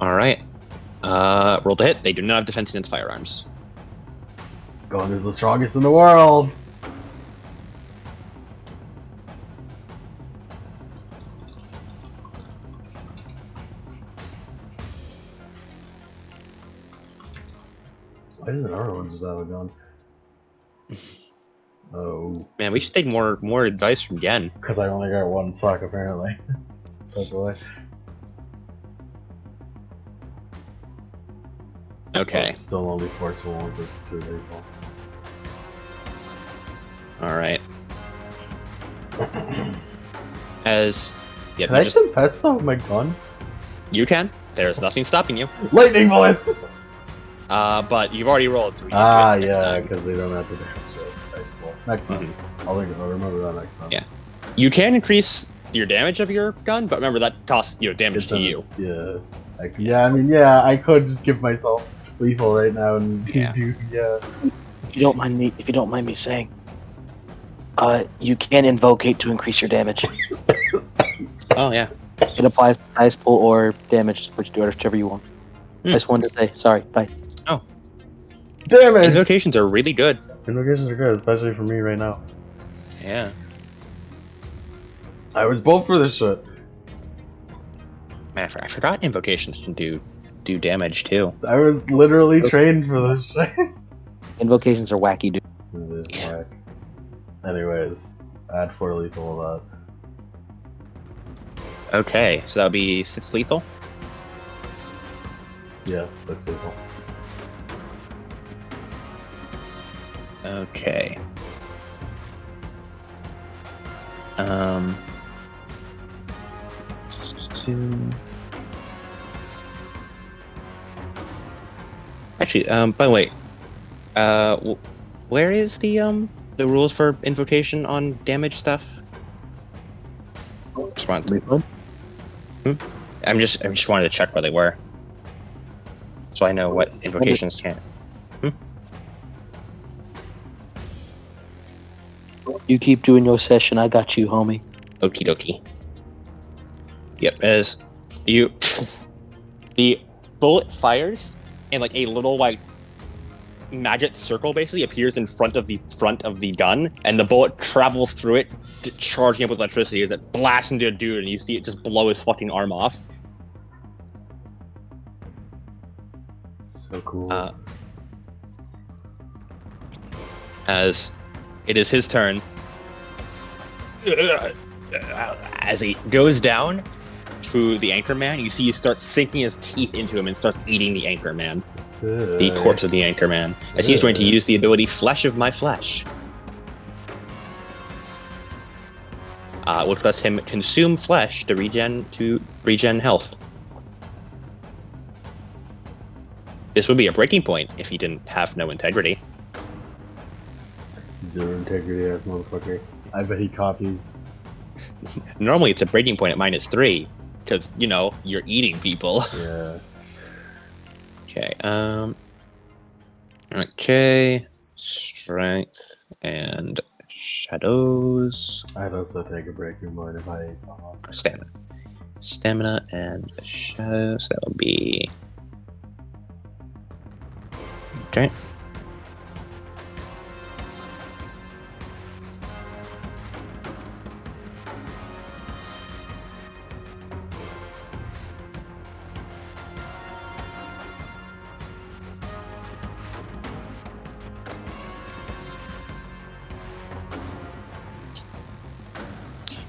Alright. Roll to hit. They do not have defense against firearms. Gun is the strongest in the world! Why doesn't everyone just have a gun? Oh. Man, we should take more advice from Gen. Because I only got one sock, apparently. That's why. Okay. Still only forceful ones, it's too lethal. Alright. As... Yep, Can I just test out my gun? You can. There's nothing stopping you. Lightning bullets! But you've already rolled, so we Ah, can do it next yeah, time. because they don't have to damage it. Next time. I'll remember that next time. Yeah. You can increase your damage of your gun, but remember that costs damage to you. Yeah. I could just give myself lethal right now and do. If you don't mind me saying, you can invocate to increase your damage. Oh yeah. It applies to dice pool or damage, whichever you want. I just wanted to say sorry. Bye. Oh. Damage. Invocations are really good. Invocations are good, especially for me right now. Yeah. I was built for this shit. Man, I forgot invocations can do damage too. I was literally trained for this shit. Invocations are wacky, dude. It is whack. Anyways, add 4 lethal to that. Okay, so that'll be 6 lethal. Yeah, 6 lethal. Okay. Actually, by the way, where is the rules for invocation on damage stuff? Just wanted to, I'm just wanted to check where they were, so I know what invocations can. You keep doing your session. I got you, homie. Okie dokie. Yep, as the bullet fires, and like a little magic circle basically appears in front of the gun, and the bullet travels through it charging up with electricity as it blasts into a dude, and you see it just blow his fucking arm off. So cool. As it is his turn. As he goes down to the Anchorman, you see he starts sinking his teeth into him and starts eating the Anchorman. The corpse of the Anchorman. As he's going to use the ability Flesh of My Flesh. Which lets him consume flesh to regen health. This would be a breaking point if he didn't have no integrity. Zero integrity ass motherfucker. I bet he copies. Normally it's a breaking point at -3, because, you know, you're eating people. Yeah. Okay, okay. Strength and shadows. I'd also take a breaking point if I ate someone. Stamina and shadows. That would be... Okay.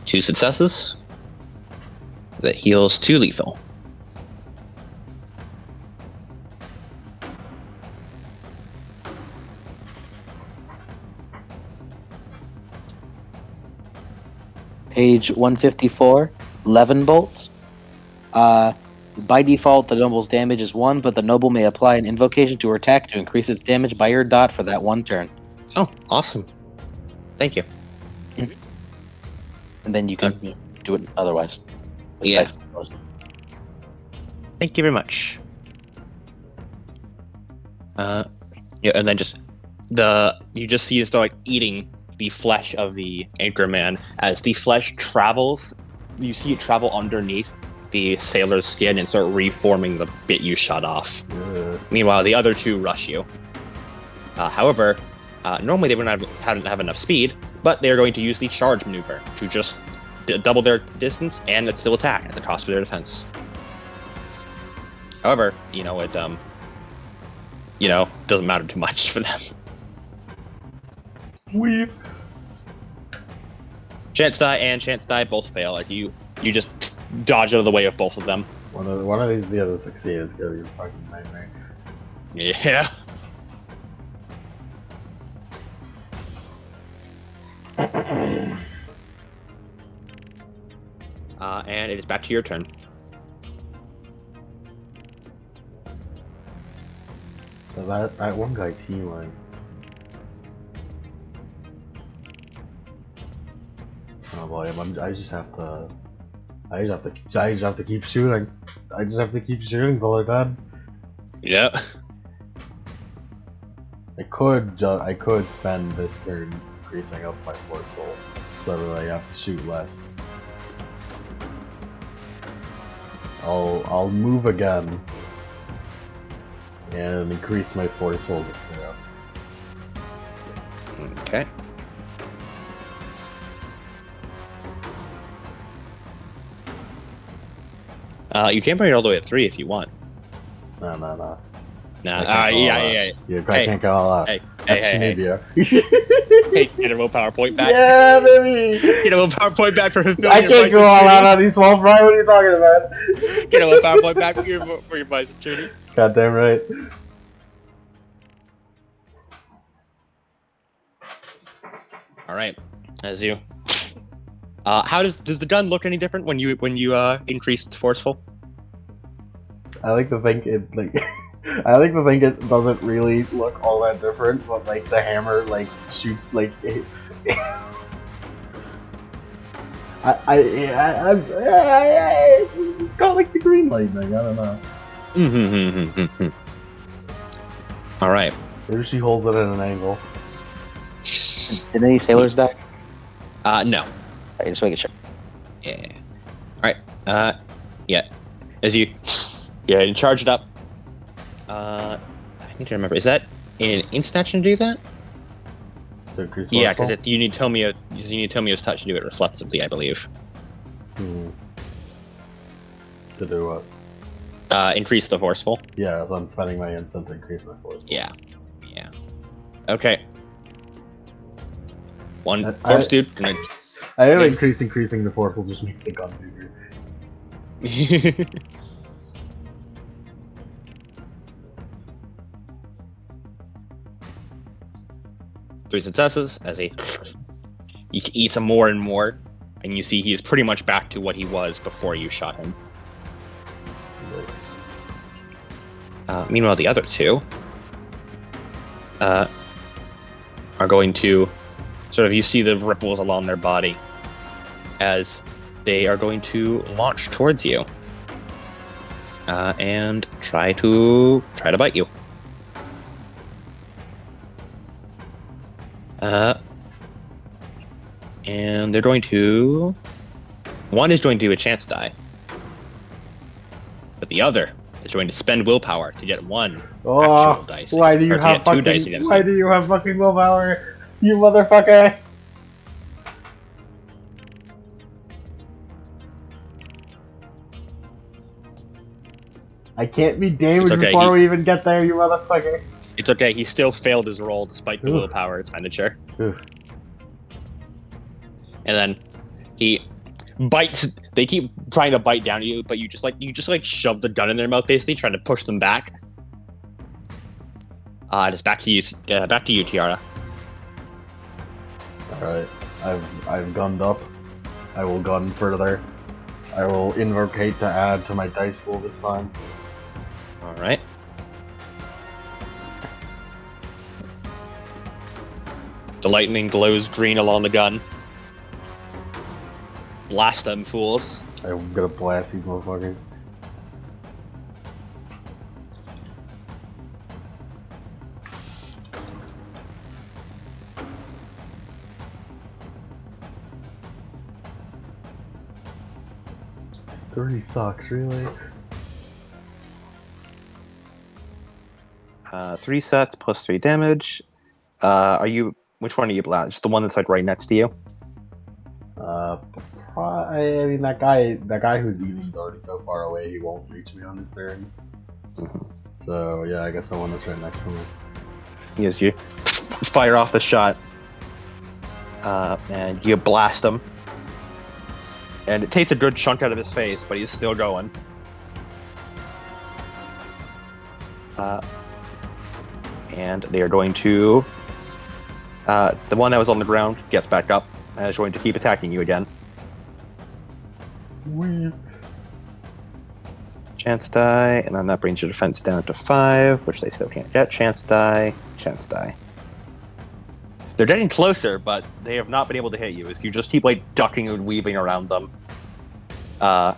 Two successes. That heals 2 lethal. Page 154, 11 bolts. By default, the noble's damage is 1, but the noble may apply an invocation to her attack to increase its damage by your dot for that 1 turn. Oh, awesome. Thank you. And then you can do it otherwise. Yeah. Thank you very much. Yeah, and then you just see it start like eating the flesh of the Anchorman. As the flesh travels, you see it travel underneath the sailor's skin and start reforming the bit you shut off. Yeah. Meanwhile, the other 2 rush you. However, normally they wouldn't have enough speed, but they are going to use the charge maneuver to just double their distance and still attack at the cost of their defense. However, it doesn't matter too much for them. Weep. Chance die and chance die both fail as you just dodge out of the way of both of them. One of these the other succeed. It's gonna be a fucking nightmare. Yeah. And it is back to your turn. So that one guy's healing. Oh boy, I just have to keep shooting. I just have to keep shooting till they're dead. Yeah. I could spend this turn increasing up my forceful, so that I have to shoot less. I'll move again and increase my forceful. Okay. You can bring it all the way at 3 if you want. No. Nah. Yeah, I can't go all out. Hey. Hey, get a willpower point back. Yeah, baby. Get a willpower point back for his I can't go all out on these small fry. What are you talking about? Get a willpower point back for your bison treaty. Goddamn right. All right, as you. How does the gun look any different when you increased forceful? I like to think it doesn't really look all that different, but like the hammer shoot I got like the green lightning. I don't know. All right. Maybe she holds it at an angle. Did any sailors die? No. I just making sure. Yeah. All right. Yeah. As you charge it up. I need to remember. Is that an instant action to do that? To increase Yeah, force because you need to tell me his touch to do it reflexively, I believe. Hmm. To do what? Increase the forceful. Yeah, so I'm spending my instant to increase my force. Yeah. Okay. One I- corpse dude. Gonna... I am Yeah. increasing the force will just makes the gun bigger. 3 successes as he eats him more and more, and you see he is pretty much back to what he was before you shot him. Meanwhile, the other two are going to sort of, you see the ripples along their body as they are going to launch towards you and try to bite you. And they're going to... One is going to do a chance die, but the other is going to spend willpower to get one actual dice. Why do you or to have get two fucking? dice against Why you. do you have fucking willpower? You motherfucker! I can't be damaged okay, before we even get there, you motherfucker. It's okay, he still failed his roll despite the Oof. willpower expenditure. Oof. And then he bites. They keep trying to bite down at you, but you just shove the gun in their mouth, basically trying to push them back. Just back to you, Ciara. Alright, I've gunned up. I will gun further. I will invocate to add to my dice pool this time. All right. The lightning glows green along the gun. Blast them fools. I'm gonna blast these motherfuckers. Three sucks, really? 3 sets plus 3 damage. Which one are you blast? Just the one that's like right next to you? I mean that guy who's eating is already so far away he won't reach me on his turn. Mhm. So yeah, I guess the one that's right next to me. Yes, you fire off the shot. And you blast him. And it takes a good chunk out of his face, but he's still going. And they are going to... the one that was on the ground gets back up and is going to keep attacking you again. Chance die, and then that brings your defense down to 5, which they still can't get. Chance die, chance die. They're getting closer, but they have not been able to hit you. As you just keep like ducking and weaving around them. The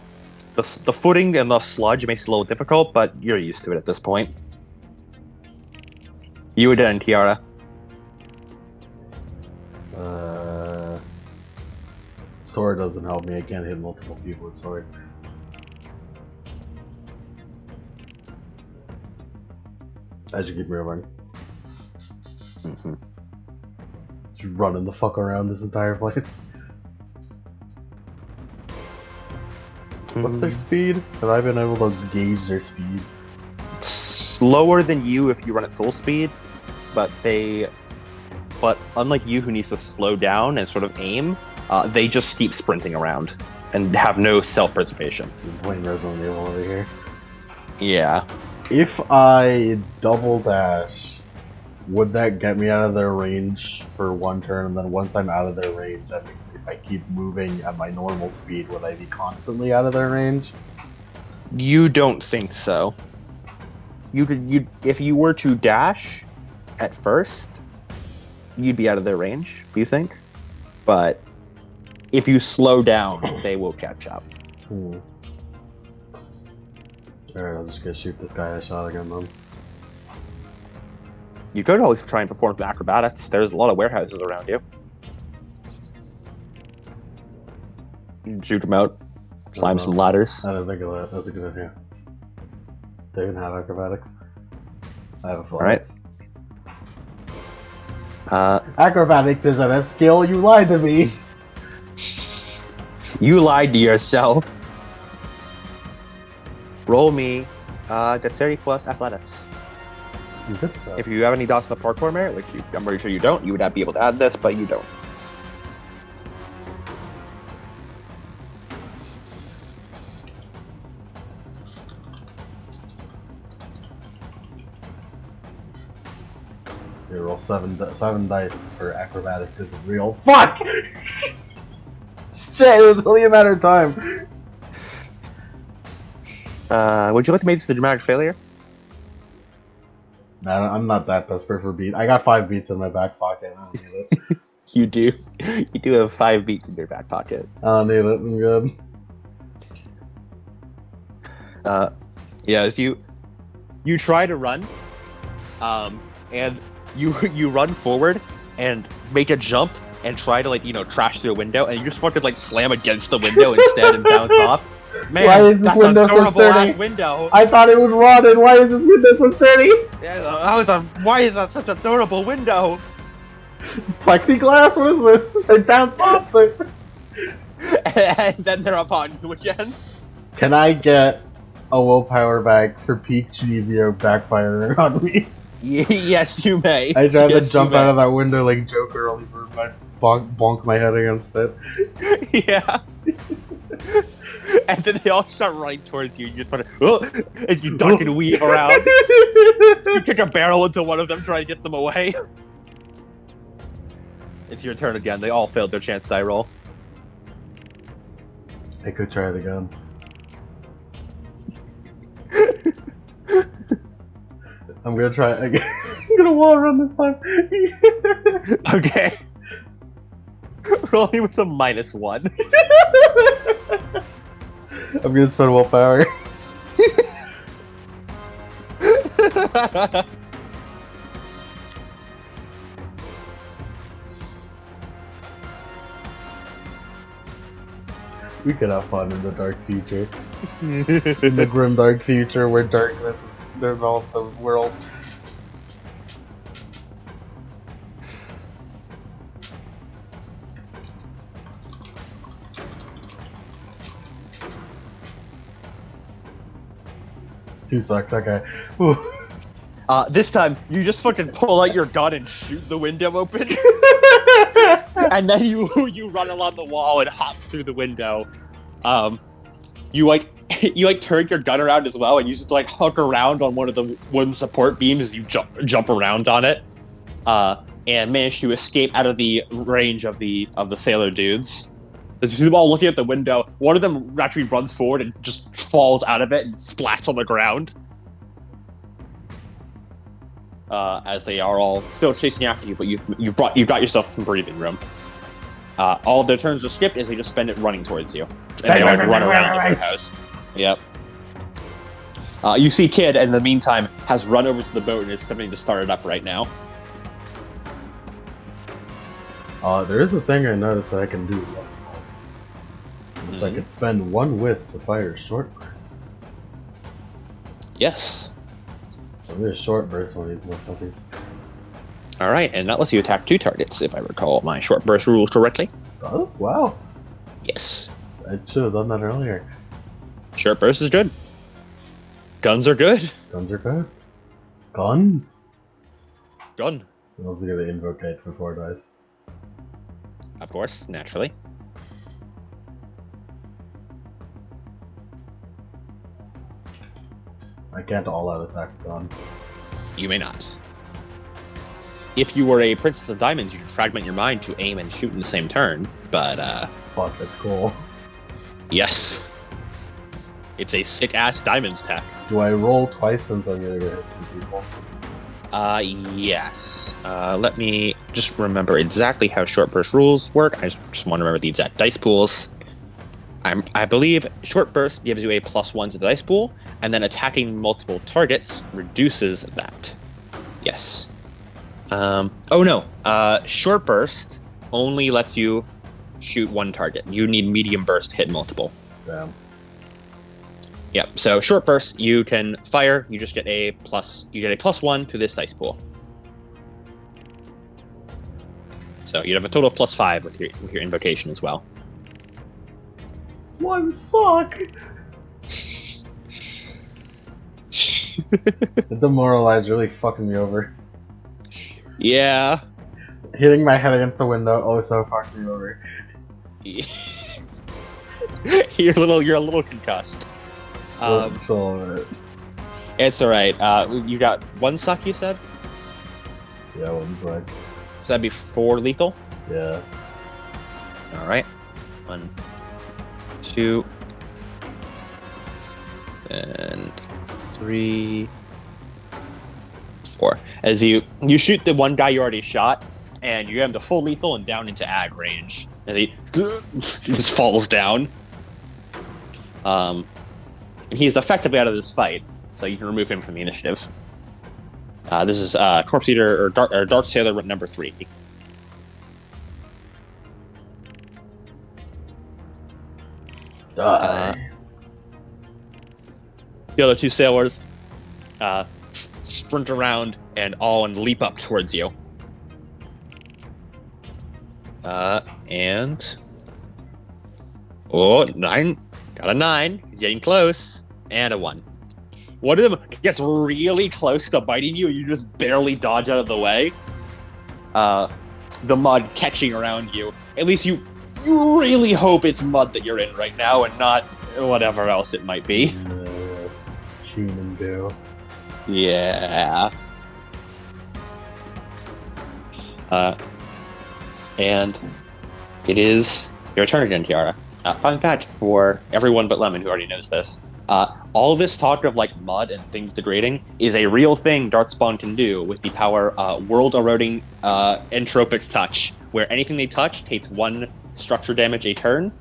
footing and the sludge makes it a little difficult, but you're used to it at this point. You again, Ciara. Sword doesn't help me. I can't hit multiple people with sword. I should keep moving. Mm-hmm. Just running the fuck around this entire place. What's their speed? Have I been able to gauge their speed? Slower than you if you run at full speed, but unlike you who needs to slow down and sort of aim, they just keep sprinting around and have no self-preservation. I'm playing Resident Evil over here. Yeah. If I double dash, would that get me out of their range for one turn? And then once I'm out of their range, that means if I keep moving at my normal speed, would I be constantly out of their range? You don't think so. You if you were to dash at first, you'd be out of their range, do you think? But if you slow down, they will catch up. Alright, I'll just go shoot this guy I shot again then. You could always try and perform some acrobatics. There's a lot of warehouses around you. You can shoot them out, climb some ladders. I didn't think of that. That's a good idea. They even have acrobatics. I have a flex. Alright. Acrobatics isn't a skill. You lied to me. You lied to yourself. Roll me dexterity plus athletics. If you have any dots in the parkour merit, which I'm pretty sure you don't, you would not be able to add this, but you don't. You roll seven dice for acrobatics isn't real. Fuck! Shit, it was only a matter of time. Would you like to make this a dramatic failure? No, I'm not that desperate for beat. I got 5 beats in my back pocket. I don't need it. You do. You do have 5 beats in your back pocket. I don't need it. I'm good. Yeah, if you try to run, and you run forward and make a jump and try to trash through a window, and you just fucking slam against the window instead and bounce off. Man, why is this that's window a so durable sturdy? ass window. I thought it was rotted. Why is this window so sturdy? Why is that such a durable window? Plexiglass? What is this? They bounced off it. And then they're upon you again. Can I get a willpower back for peak GVO backfiring on me? Yes, you may. I tried Yes, to jump you may. out of that window like Joker, only for my bonk my head against it. Yeah. And then they all start running towards you. You just as you duck and weave around. You kick a barrel into one of them, try to get them away. It's your turn again. They all failed their chance die roll. I could try it again. I'm gonna try it again. I'm gonna wall run this time. Okay. Roll me with a -1. I'm gonna spend willpower. We could have fun in the dark future. In the grim dark future where darkness is developed the world. Two sucks, okay. Ooh. This time, you just fucking pull out your gun and shoot the window open. And then you run along the wall and hop through the window. You turn your gun around as well, and you just hook around on one of the wooden support beams as you jump around on it, and manage to escape out of the range of the sailor dudes. As you're all looking at the window, one of them actually runs forward and just falls out of it and splats on the ground. As they are all still chasing after you, but you've got yourself some breathing room. All of their turns are skipped as they just spend it running towards you, and they run around your house. Yep. You see, Kid, in the meantime, has run over to the boat and is attempting to start it up right now. There is a thing I noticed that I can do. I could spend 1 wisp to fire a short burst. Yes. So I'm gonna short burst one of these motherfuckers. All right, and that lets you attack 2 targets, if I recall my short burst rules correctly. Oh, wow. Yes. I should have done that earlier. Short burst is good. Guns are good. Guns are good. Gun? Gun. I'm also gonna invoke it for 4 dice. Of course, naturally. I can't all-out attack gun. You may not. If you were a Princess of Diamonds, you could fragment your mind to aim and shoot in the same turn, but, Fuck, that's cool. yes. It's a sick-ass Diamonds tech. Do I roll twice since I'm gonna hit 2 people? Yes. Let me just remember exactly how short burst rules work. I just want to remember the exact dice pools. I believe short burst gives you a +1 to the dice pool, and then attacking multiple targets reduces that. Yes. Oh no. Short burst only lets you shoot 1 target. You need medium burst to hit multiple. Damn. Yep. So short burst, you can fire. You just get a +1 to this dice pool. So you'd have a total of +5 with your invocation as well. One suck. The demoralize really fucking me over. Yeah. Hitting my head against the window also fucked me over. You're a little concussed. So, It's alright. You got 1 suck, you said? yeah, one suck. So that'd be 4 lethal? Yeah. Alright. 1, 2, and 3, 4. As you shoot the one guy you already shot, and you get him to full lethal and down into ag range. As he just falls down. And he's effectively out of this fight, so you can remove him from the initiative. This is Corpse Eater or Dark Sailor number 3. Die. The other 2 sailors sprint around and leap up towards you. And 9. Got a 9. He's getting close. And a 1. One of them gets really close to biting you, and you just barely dodge out of the way. The mud catching around you. At least you really hope it's mud that you're in right now, and not whatever else it might be. Human goo. Yeah. And it is your turn again, Ciara. Fun fact for everyone but Lemon, who already knows this. All this talk of like mud and things degrading is a real thing Darkspawn can do with the power world-eroding entropic touch, where anything they touch takes 1 structure damage a turn,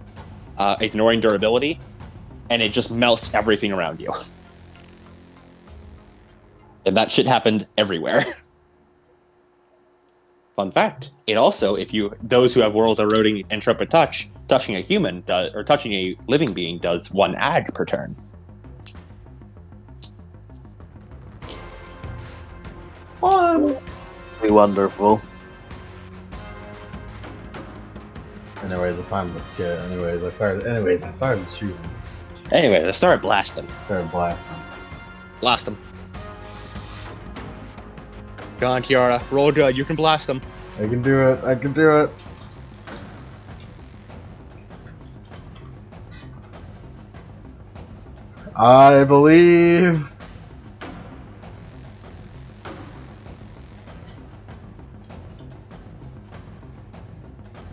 ignoring durability, and it just melts everything around you. And that shit happened everywhere. Fun fact. It also, those who have world-eroding entropic touch, touching a human or touching a living being does 1 ag per turn. Fun. Be wonderful. Anyways, it's time to get. I started shooting. Anyway, let's start blasting. Started blasting. Blast them. Go on, Ciara. Roll good. You can blast them. I can do it. I can do it. I believe.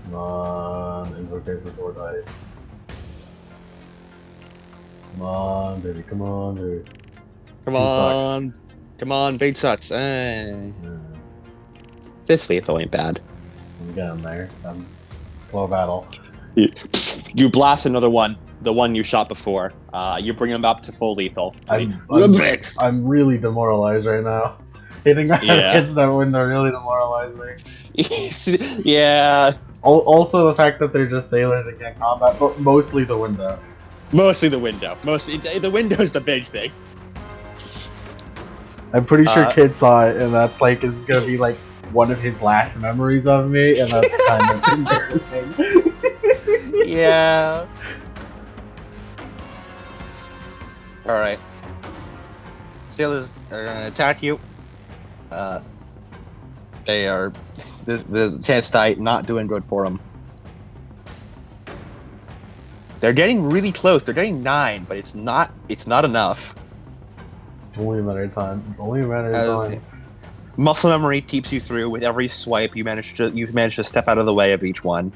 Come on, invocate for 4 dice. Come on, baby. Come on, baby. Come on. Come on, big sucks. This lethal ain't bad. I'm getting there. I'm slow battle. You blast another one. The one you shot before. You bring him up to full lethal. I'm really demoralized right now. Hitting my head against that window really demoralized me. Yeah. Also, the fact that they're just sailors and can't combat, but mostly the window. Mostly the window. The window's the big thing. I'm pretty sure Kid saw it, and that's like is gonna be like one of his last memories of me, and that's kind of embarrassing. Yeah. All right. Sailors are gonna attack you. They are. The chance die not doing good for them. They're getting really close. They're getting 9, but it's not enough. It's only a matter of time. It's only a matter of time. Muscle memory keeps you through. With every swipe, you manage to step out of the way of each one.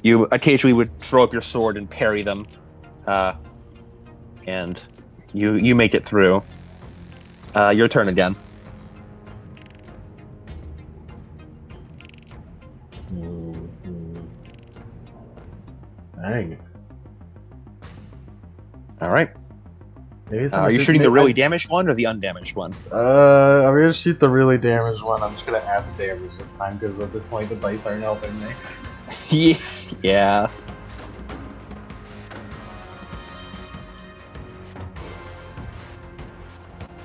You occasionally would throw up your sword and parry them, and you make it through. Your turn again. Dang. All right. Are you shooting the really damaged one or the undamaged one? I'm gonna shoot the really damaged one. I'm just gonna add the damage this time because at this point the dice aren't helping me. Yeah.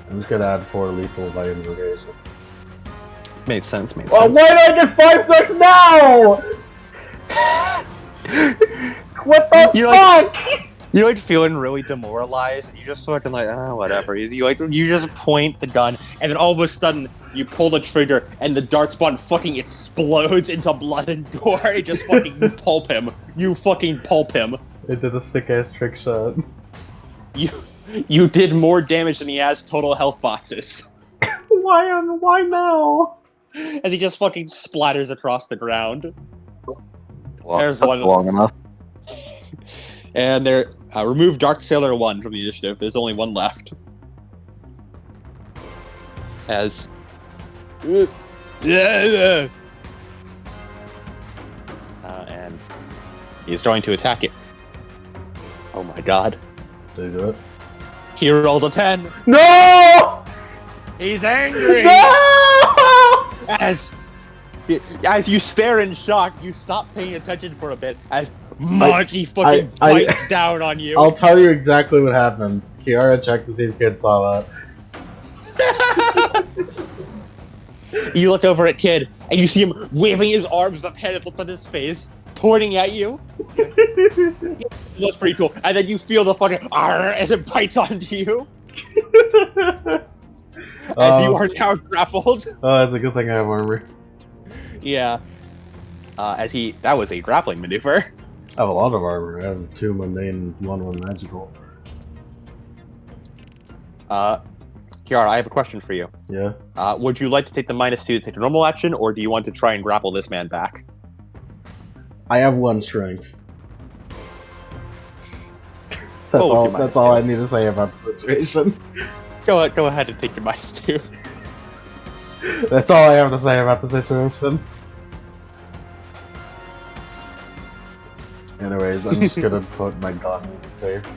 I'm just gonna add 4 lethal by invocation. Made sense. Made Oh, sense. why did I get 5 seconds now? What the You fuck? You're like feeling really demoralized, and you just fucking like, whatever. You just point the gun, and then all of a sudden you pull the trigger, and the dart spawn fucking explodes into blood and gore. It just fucking pulp him. You fucking pulp him. It did a sick ass trick shot. You did more damage than he has total health boxes. Why now? As he just fucking splatters across the ground. Well, There's took one. long enough. And there, remove Dark Sailor 1 from the initiative. There's only one left. As... and he's trying to attack it. Oh my god. Did he do it? He rolled a 10. No! He's angry! No! As you stare in shock, you stop paying attention for a bit as Margie fucking bites down on you. I'll tell you exactly what happened. Ciara checked to see if Kid saw that. You look over at Kid, and you see him waving his arms up head on his face, pointing at you. That's pretty cool. And then you feel the fucking arr as it bites onto you. As you are now grappled. Oh, it's a good thing I have armor. Yeah. That was a grappling maneuver. I have a lot of armor. I have 2 mundane and 1 magical. Ciara, I have a question for you. Yeah? Would you like to take the -2 to take a normal action, or do you want to try and grapple this man back? I have 1 strength. Oh, That's all I need to say about the situation. Go ahead and take your -2. That's all I have to say about the situation. Anyways, I'm just gonna put my gun in his face.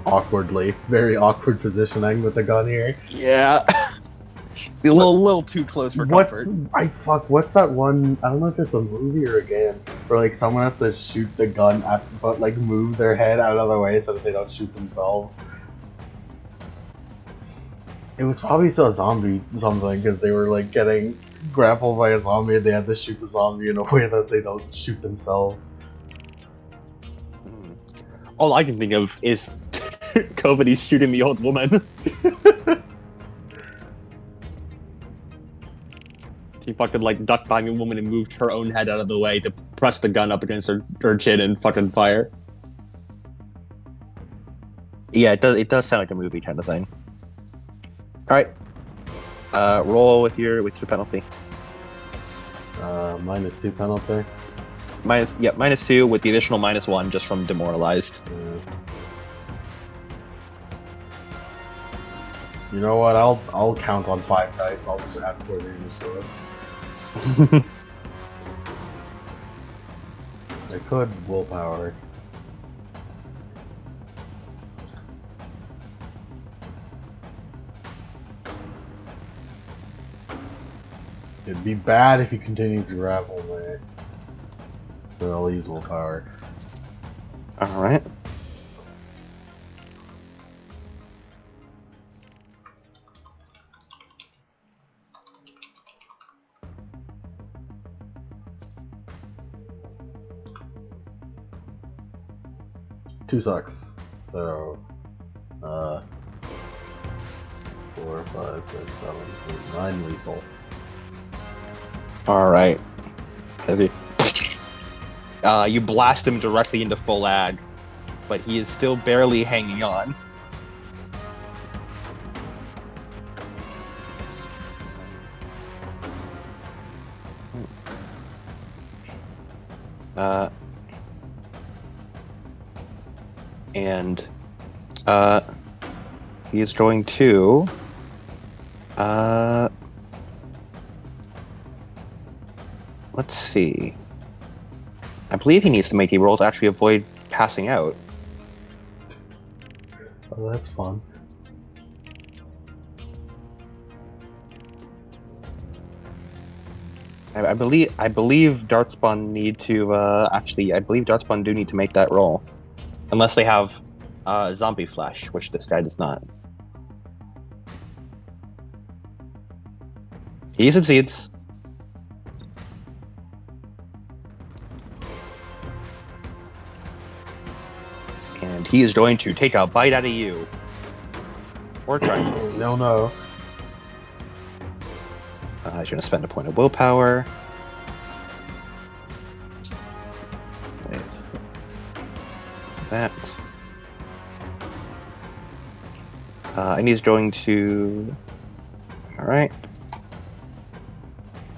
Awkwardly. Very awkward positioning with the gun here. Yeah. A little too close for comfort. What's that one, I don't know if it's a movie or a game, where like someone has to shoot the gun at, but like move their head out of the way so that they don't shoot themselves. It was probably a zombie something, because they were like getting grappled by a zombie and they had to shoot the zombie in a way that they don't shoot themselves. All I can think of is Kovity shooting the old woman. She fucking like ducked behind the woman and moved her own head out of the way to press the gun up against her chin and fucking fire. Yeah, it does sound like a movie kind of thing. Alright. Roll with your penalty. -2 penalty. -2 with the additional -1 just from demoralized. You know what? I'll count on 5 dice. I'll just add 4 damage to this. I could willpower. It'd be bad if he continues to grapple me. So I'll use willpower. Alright. Two sucks. So, 4, 5, 6, 7, 8, 9 lethal. Alright. You blast him directly into full ag, but he is still barely hanging on. And he is going to let's see. I believe he needs to make a roll to actually avoid passing out. Oh, that's fun. I believe Dartspawn need to I believe Dartspawn do need to make that roll. Unless they have zombie flesh, which this guy does not. He succeeds. And he is going to take a bite out of you. Or try to. No. He's going to spend a point of willpower. With that. And he's going to... Alright.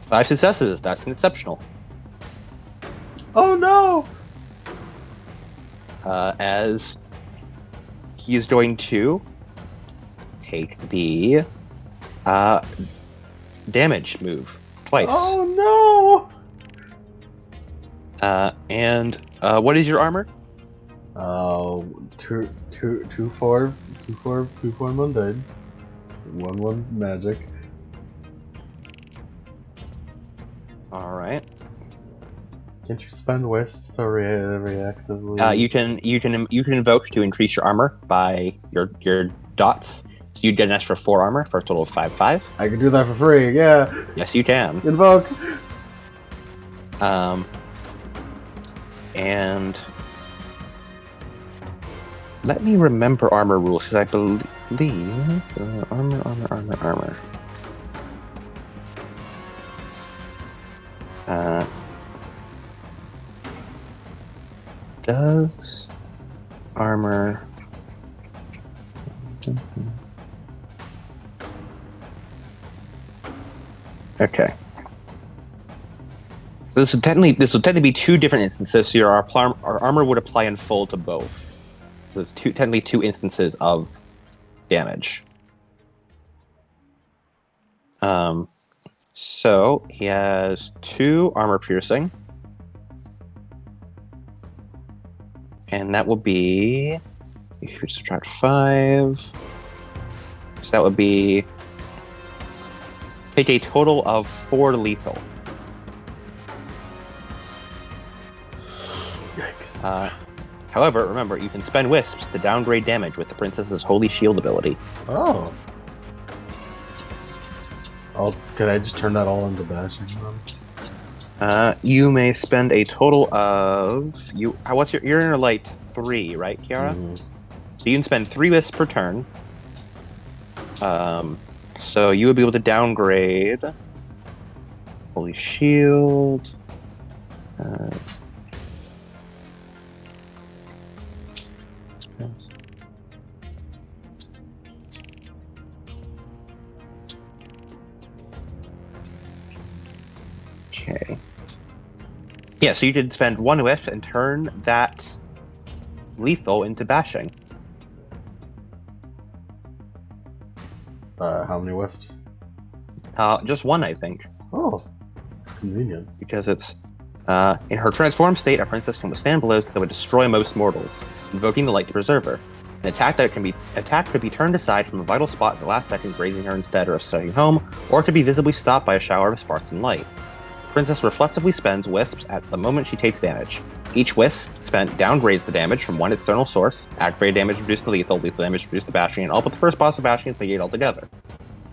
5 successes. That's an exceptional. Oh no! As he is going to take the damage move twice. Oh no! And what is your armor? 2/4 mundane. 1/1 magic. All right. Can't you spend wisps to reactively? You can invoke to increase your armor by your dots. So you'd get an extra 4 armor for a total of 5/5. I can do that for free. Yeah. Yes, you can. Invoke. And let me remember armor rules because I believe armor. Does armor okay. So this would technically be 2 different instances. So our armor would apply in full to both. So it's technically 2 instances of damage. So he has 2 armor piercing. And that will be, if you subtract 5, so that would be, take a total of 4 lethal. Yikes. However, remember, you can spend wisps to downgrade damage with the princess's Holy Shield ability. Oh. Could I just turn that all into bashing then? You may spend a total of you're in a light 3, right, Ciara? Mm-hmm. So you can spend 3 wisps per turn. So you would be able to downgrade Holy Shield. Okay. Yeah, so you could spend 1 wisp and turn that lethal into bashing. How many wisps? Just 1, I think. Oh, convenient. Because it's in her transformed state, a princess can withstand blows that would destroy most mortals, invoking the light to preserve her. An attack could be turned aside from a vital spot at the last second, grazing her instead or staying home, or could be visibly stopped by a shower of sparks and light. The princess reflexively spends wisps at the moment she takes damage. Each wisp spent downgrades the damage from one external source, activated damage reduced to lethal damage reduced to bashing, and all but the first boss of bashing is negated altogether.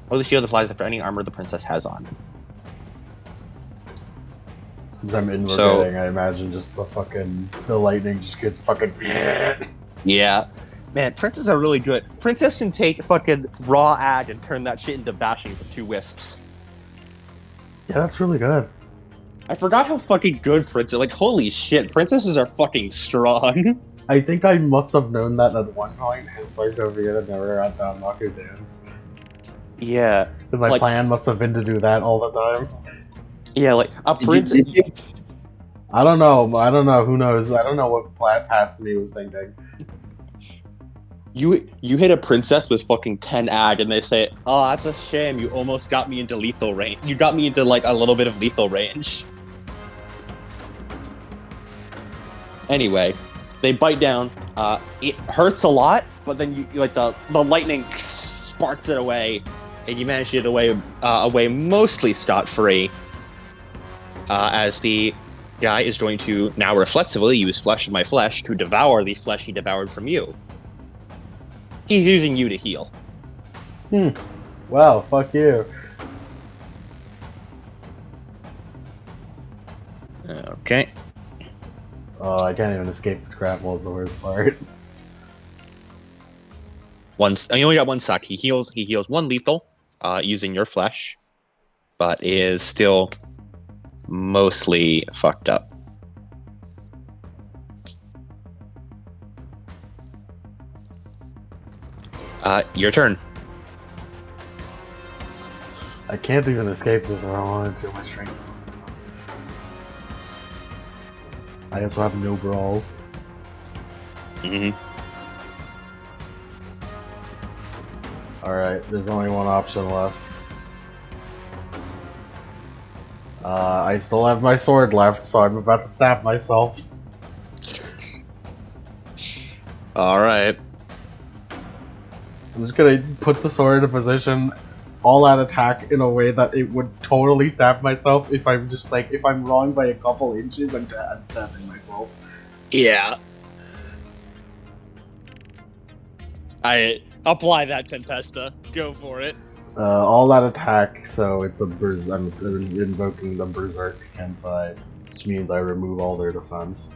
Holy Shield applies after any armor the princess has on. Since I'm inverting, I imagine just the lightning just gets fucking... Yeah. Man, princesses are really good. Princess can take fucking raw ag and turn that shit into bashing for 2 wisps. Yeah, that's really good. I forgot how fucking good princess. Like, holy shit, princesses are fucking strong. I think I must have known that at one point, hence why Sophia never had to unlock her dance. Yeah. Because my plan must have been to do that all the time. Yeah, like, a princess... I don't know, who knows? I don't know what past me was thinking. You hit a princess with fucking 10 ag and they say, oh, that's a shame, you almost got me into lethal range. You got me into, like, a little bit of lethal range. Anyway, they bite down. It hurts a lot, but then you like the lightning sparks it away, and you manage to get away mostly scot-free. As the guy is going to now reflexively use Flesh of My Flesh to devour the flesh he devoured from you. He's using you to heal. Wow, fuck you. Okay. Oh, I can't even escape this grapple. Is the worst part. You only got one suck. He heals 1 lethal, using your flesh, but is still mostly fucked up. Your turn. I can't even escape this if I wanted to. My strength. I also have no brawl. Mm-hmm. Alright, there's only one option left. I still have my sword left, so I'm about to stab myself. Alright. I'm just gonna put the sword in a position, all out attack in a way that it would totally stab myself if I'm just like, if I'm wrong by a couple inches, I'm stabbing myself. Yeah. I apply that Tempesta. Go for it. All out attack, so it's I'm invoking the Berserk Kensai, which means I remove all their defense.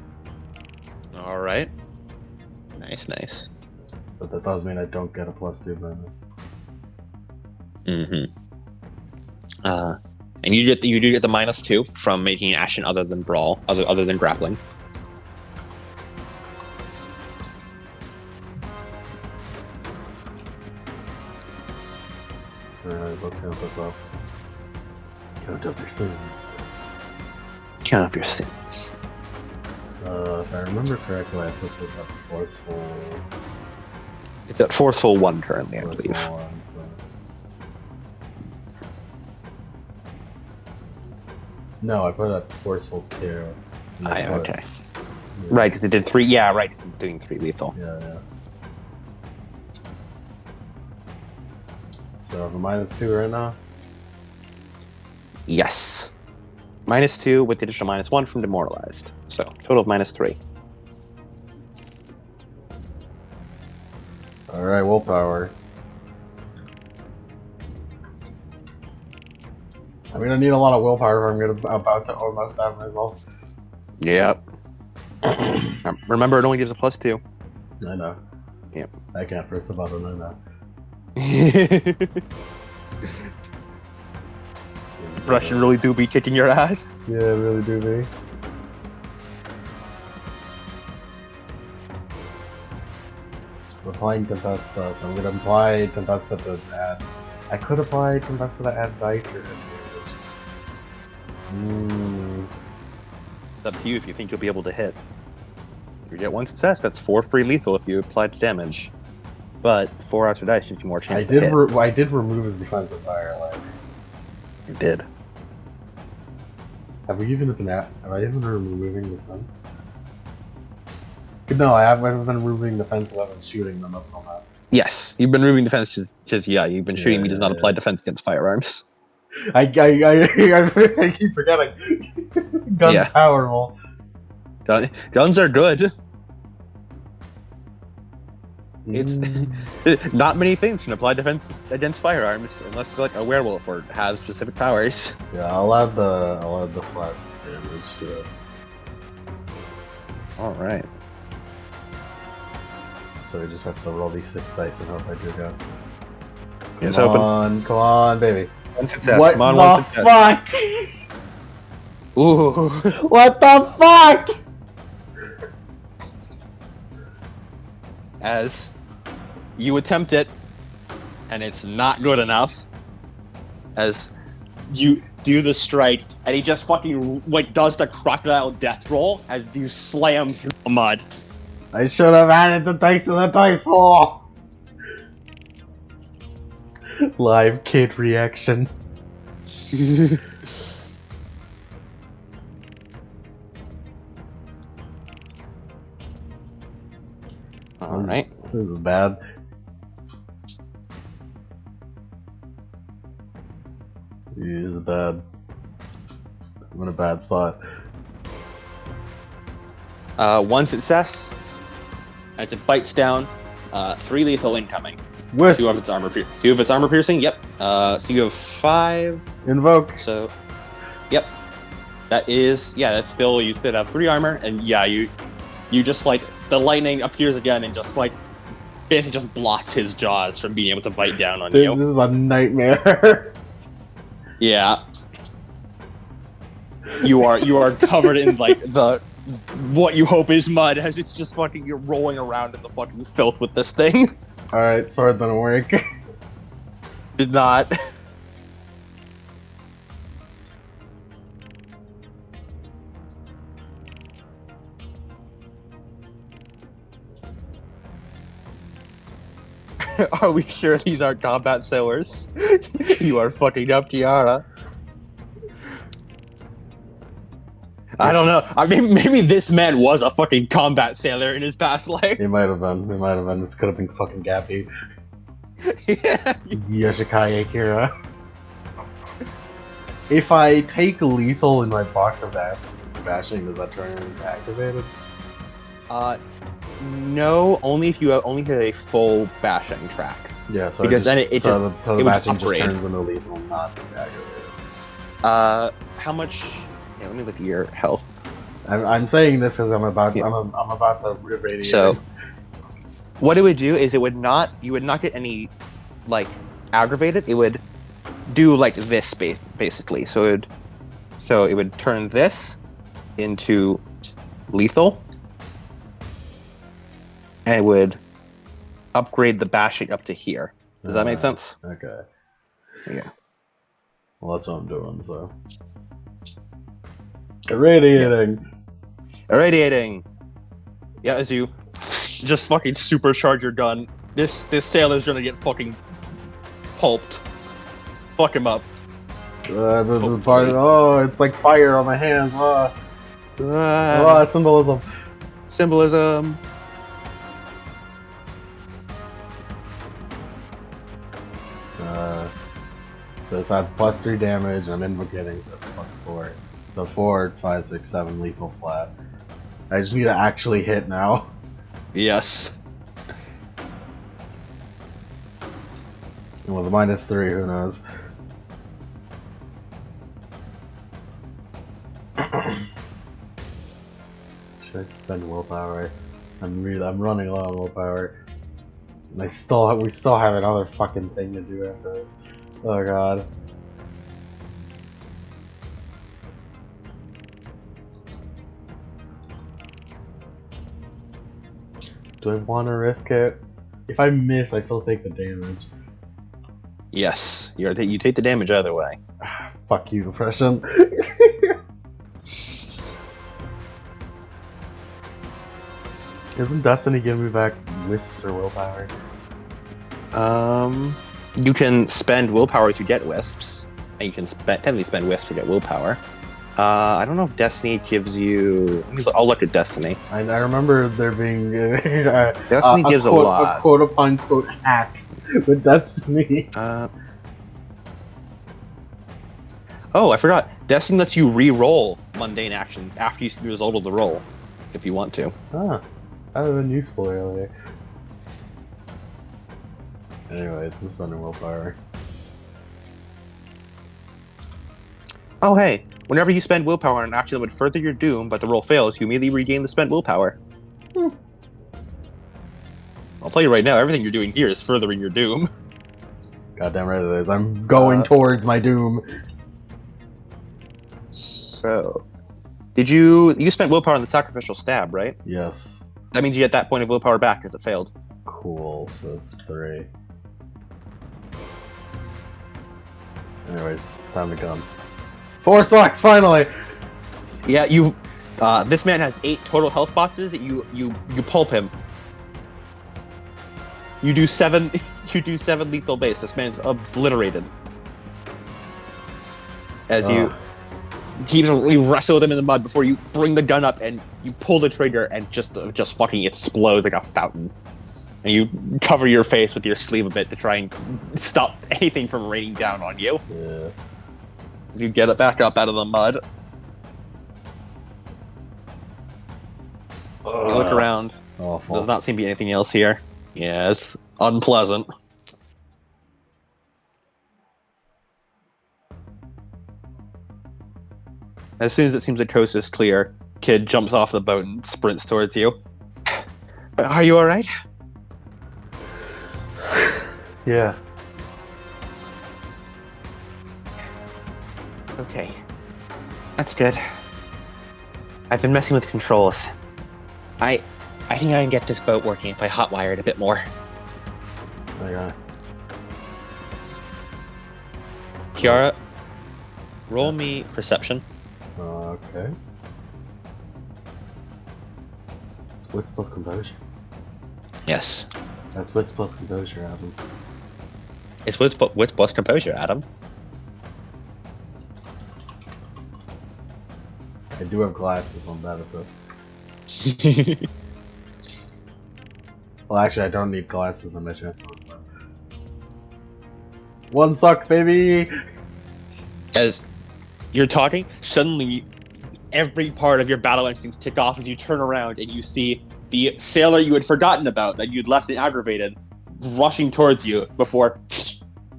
Alright. Nice. But that does mean I don't get a +2 bonus. Mm-hmm. And you do get the -2 from making an action other than brawl, other than grappling. Alright, let's count this up. Count up your sins. Count up your sins. If I remember correctly, I put this at forceful. It's at forceful 1 currently, I believe. Forceful 1, so. No, I put it at forceful 2. Okay. Right, because it did 3. Yeah, right, it's doing 3 lethal. Yeah. So I have a -2 right now? Yes. -2 with the additional -1 from demoralized. So, total of -3. Alright, willpower. I'm gonna need a lot of willpower if I'm about to almost stab myself. Yep. Remember, it only gives a +2. I know. Yep. I can't press the button, I know. Russian really do be kicking your ass. Yeah, it really do be. We're applying Tempesta, so I'm gonna apply Tempesta to add. I could apply Tempesta to add dice or It's up to you if you think you'll be able to hit. If you get 1 success, that's 4 free lethal if you apply damage. But 4 extra dice gives you more chance to hit. I did remove his defensive fire line. You did. Have I even been removing defense? No, I haven't been removing defense without shooting them up on that. Yes, you've been removing defense. Just you've been shooting me does not apply defense against firearms. I keep forgetting. Guns powerful. Guns are good. It's not many things can apply defense against firearms unless you're like a werewolf or have specific powers. Yeah, I'll add the flat damage to it. All right. So we just have to roll these 6 dice and hope I do good. Yes, Come on, baby. 1 success. What Come on, the 1 success. fuck? Ooh. What the fuck? As you attempt it, and it's not good enough. As you do the strike, and he just fucking does the crocodile death roll as you slam through the mud. I should have added the dice to the dice pool. Live kid reaction. All right. This is bad. This is bad. I'm in a bad spot. 1 success. As it bites down, 3 lethal incoming. With 2 of its armor piercing. Yep. So you have 5. invoke. So, yep. That's still, you still have 3 armor, and yeah, you just like, the lightning appears again and just like, basically just blots his jaws from being able to bite down on This you. is a nightmare. Yeah. You are covered in like what you hope is mud, as it's just fucking, you're rolling around in the fucking filth with this thing. Alright, sword didn't work. Did not. Are we sure these aren't combat sailors? You are fucking up, Ciara. I don't know. I mean, maybe this man was a fucking combat sailor in his past life. It might have been. This could have been fucking Gappy. Yeah. Yoshikawa Akira. If I take lethal in my box of bashing, does that turn into activated? No, only if you only hit a full bashing track. Yeah, so because then the it would bashing upgrade. just turns into lethal, not activated. How much? Yeah, let me look at your health. I'm saying this because I'm about to irradiate. So, what it would do is you would not get any like aggravated. It would do like this basically. So it would turn this into lethal, and it would upgrade the bashing up to here. Does that make sense? Okay. Yeah. Well, that's what I'm doing. So irradiating. Irradiating. Yeah, as you just fucking supercharge your gun, this sailor's gonna get fucking pulped. Fuck him up. This is part of, oh, it's like fire on my hands. Symbolism. Symbolism. So it's at +3 damage. I'm invocating, so it's +4. So 4, 5, 6, 7 lethal flat. I just need to actually hit now. Yes. And with a -3, who knows? Should I spend willpower? I'm running low on willpower. And we still have another fucking thing to do after this. Oh god. Do I want to risk it? If I miss, I still take the damage. Yes. You take the damage either way. Fuck you, depression. Isn't Destiny giving me back wisps or willpower? You can spend willpower to get wisps, and you can technically spend wisps to get willpower. I don't know if Destiny gives you. I'll look at Destiny. I remember there being Destiny gives a lot. A quote-unquote hack with Destiny. Oh, I forgot. Destiny lets you re-roll mundane actions after you see the result of the roll, if you want to. Ah, that would have been useful earlier. Anyways, I'm spending willpower. Oh, hey. Whenever you spend willpower on an action that would further your doom, but the roll fails, you immediately regain the spent willpower. I'll tell you right now, everything you're doing here is furthering your doom. Goddamn right it is. I'm going towards my doom. So, you spent willpower on the sacrificial stab, right? Yes. That means you get that point of willpower back because it failed. Cool, so it's 3. Anyways, time to gun. 4 sucks, finally! Yeah, this man has 8 total health boxes. You pulp him. You do 7 lethal base. This man's obliterated. As you wrestle with him in the mud before you bring the gun up and you pull the trigger and just fucking explodes like a fountain. And you cover your face with your sleeve a bit to try and stop anything from raining down on you. Yeah. You get it back up out of the mud. You look around. Awful. Does not seem to be anything else here. Yeah, it's unpleasant. As soon as it seems the coast is clear, Kid jumps off the boat and sprints towards you. Are you alright? Yeah. Okay. That's good. I've been messing with controls. I think I can get this boat working if I hotwire it a bit more. Okay. Ciara, roll me perception. Okay. It's wits plus composure. Yes. That's wits plus composure, Adam. It's wits plus composure, Adam. I do have glasses, I'm bad at this. Well, actually, I don't need glasses on my chance. One suck, baby! As you're talking, suddenly every part of your battle instincts tick off as you turn around and you see the sailor you had forgotten about, that you'd left aggravated, rushing towards you before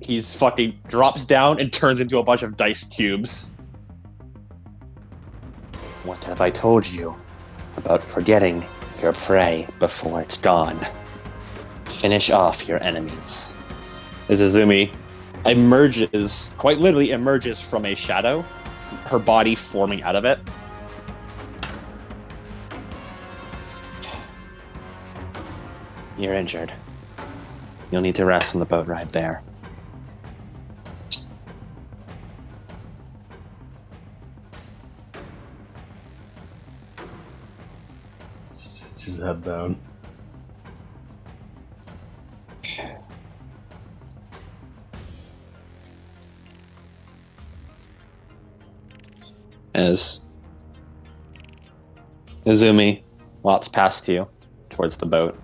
he's fucking drops down and turns into a bunch of dice cubes. What have I told you about forgetting your prey before it's gone? Finish off your enemies. As Izumi emerges, quite literally emerges from a shadow, her body forming out of it. You're injured. You'll need to rest on the boat right there. Just head down. As Izumi walks past you towards the boat.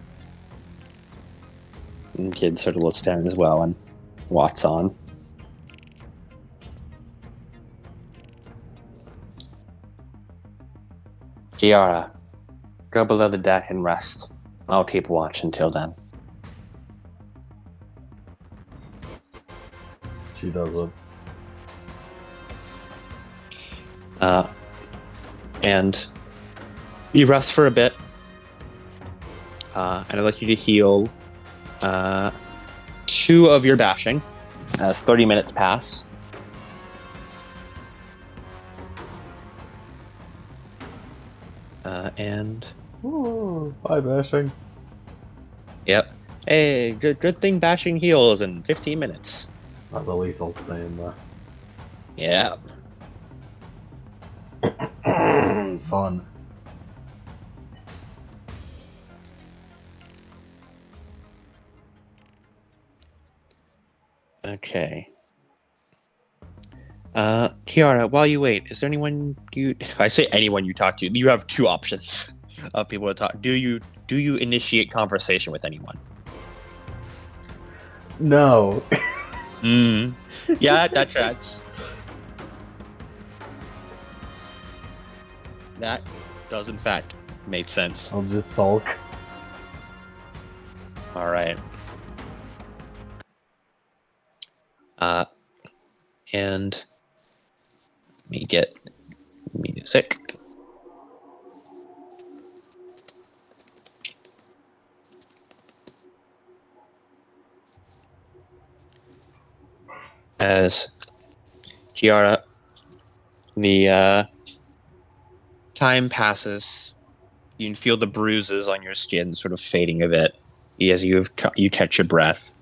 And Kid sort of looks down as well and walks on. Ciara, go below the deck and rest. I'll keep watch until then. She does it. And you rest for a bit. And I'd like you to heal 2 of your bashing as 30 minutes pass. And Ooh, bye, bashing. yep. Hey, good thing bashing heals in 15 minutes. Not the lethal staying there. Yeah. Fun. Okay. Ciara, while you wait, is there anyone I say anyone you talk to, you have 2 options of people to talk. Do you initiate conversation with anyone? No. Yeah, that tracks. That does in fact make sense. I'll just sulk. Alright. And let me get music. As Ciara, the time passes, you can feel the bruises on your skin sort of fading a bit as you catch your breath.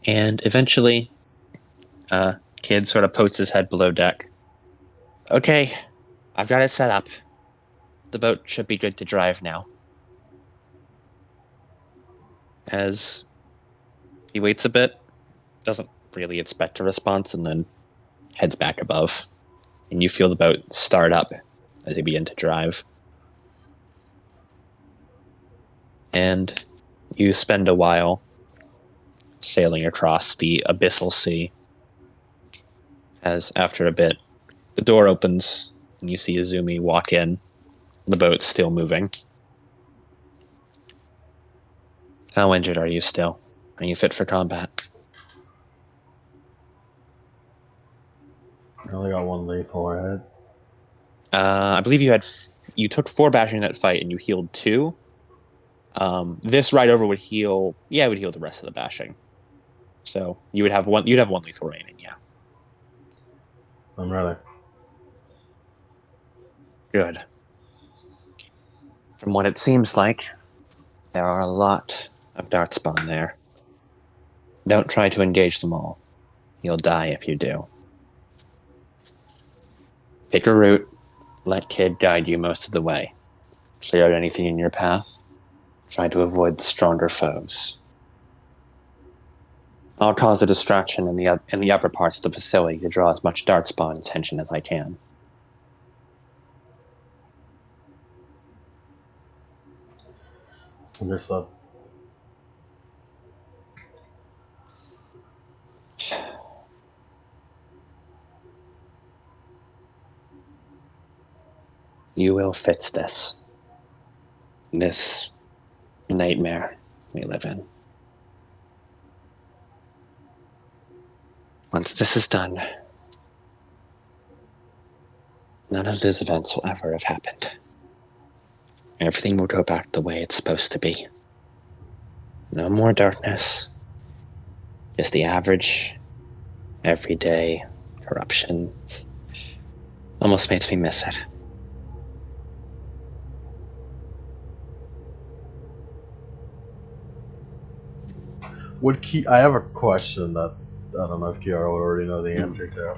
And eventually, Kid sort of pokes his head below deck. Okay, I've got it set up. The boat should be good to drive now. As he waits a bit, doesn't really expect a response, and then heads back above. And you feel the boat start up as they begin to drive. And you spend a while sailing across the abyssal sea. As after a bit, the door opens and you see Izumi walk in. The boat's still moving. How injured are you still? Are you fit for combat? I only got one lethal, right? I believe you took 4 bashing in that fight, and you healed 2. This ride over would heal. Yeah, it would heal the rest of the bashing. So you would have one. You'd have 1 lethal remaining. Yeah. I'm ready. Good. From what it seems like, there are a lot of dart spawn there. Don't try to engage them all. You'll die if you do. Pick a route. Let Kid guide you most of the way. Clear out anything in your path. Try to avoid the stronger foes. I'll cause a distraction in the upper parts of the facility to draw as much dart spawn attention as I can. Understood. You will fix this. This nightmare we live in. Once this is done, none of those events will ever have happened. Everything will go back the way it's supposed to be. No more darkness. Just the average, everyday corruption. Almost makes me miss it. I have a question that I don't know if Ciara would already know the answer to.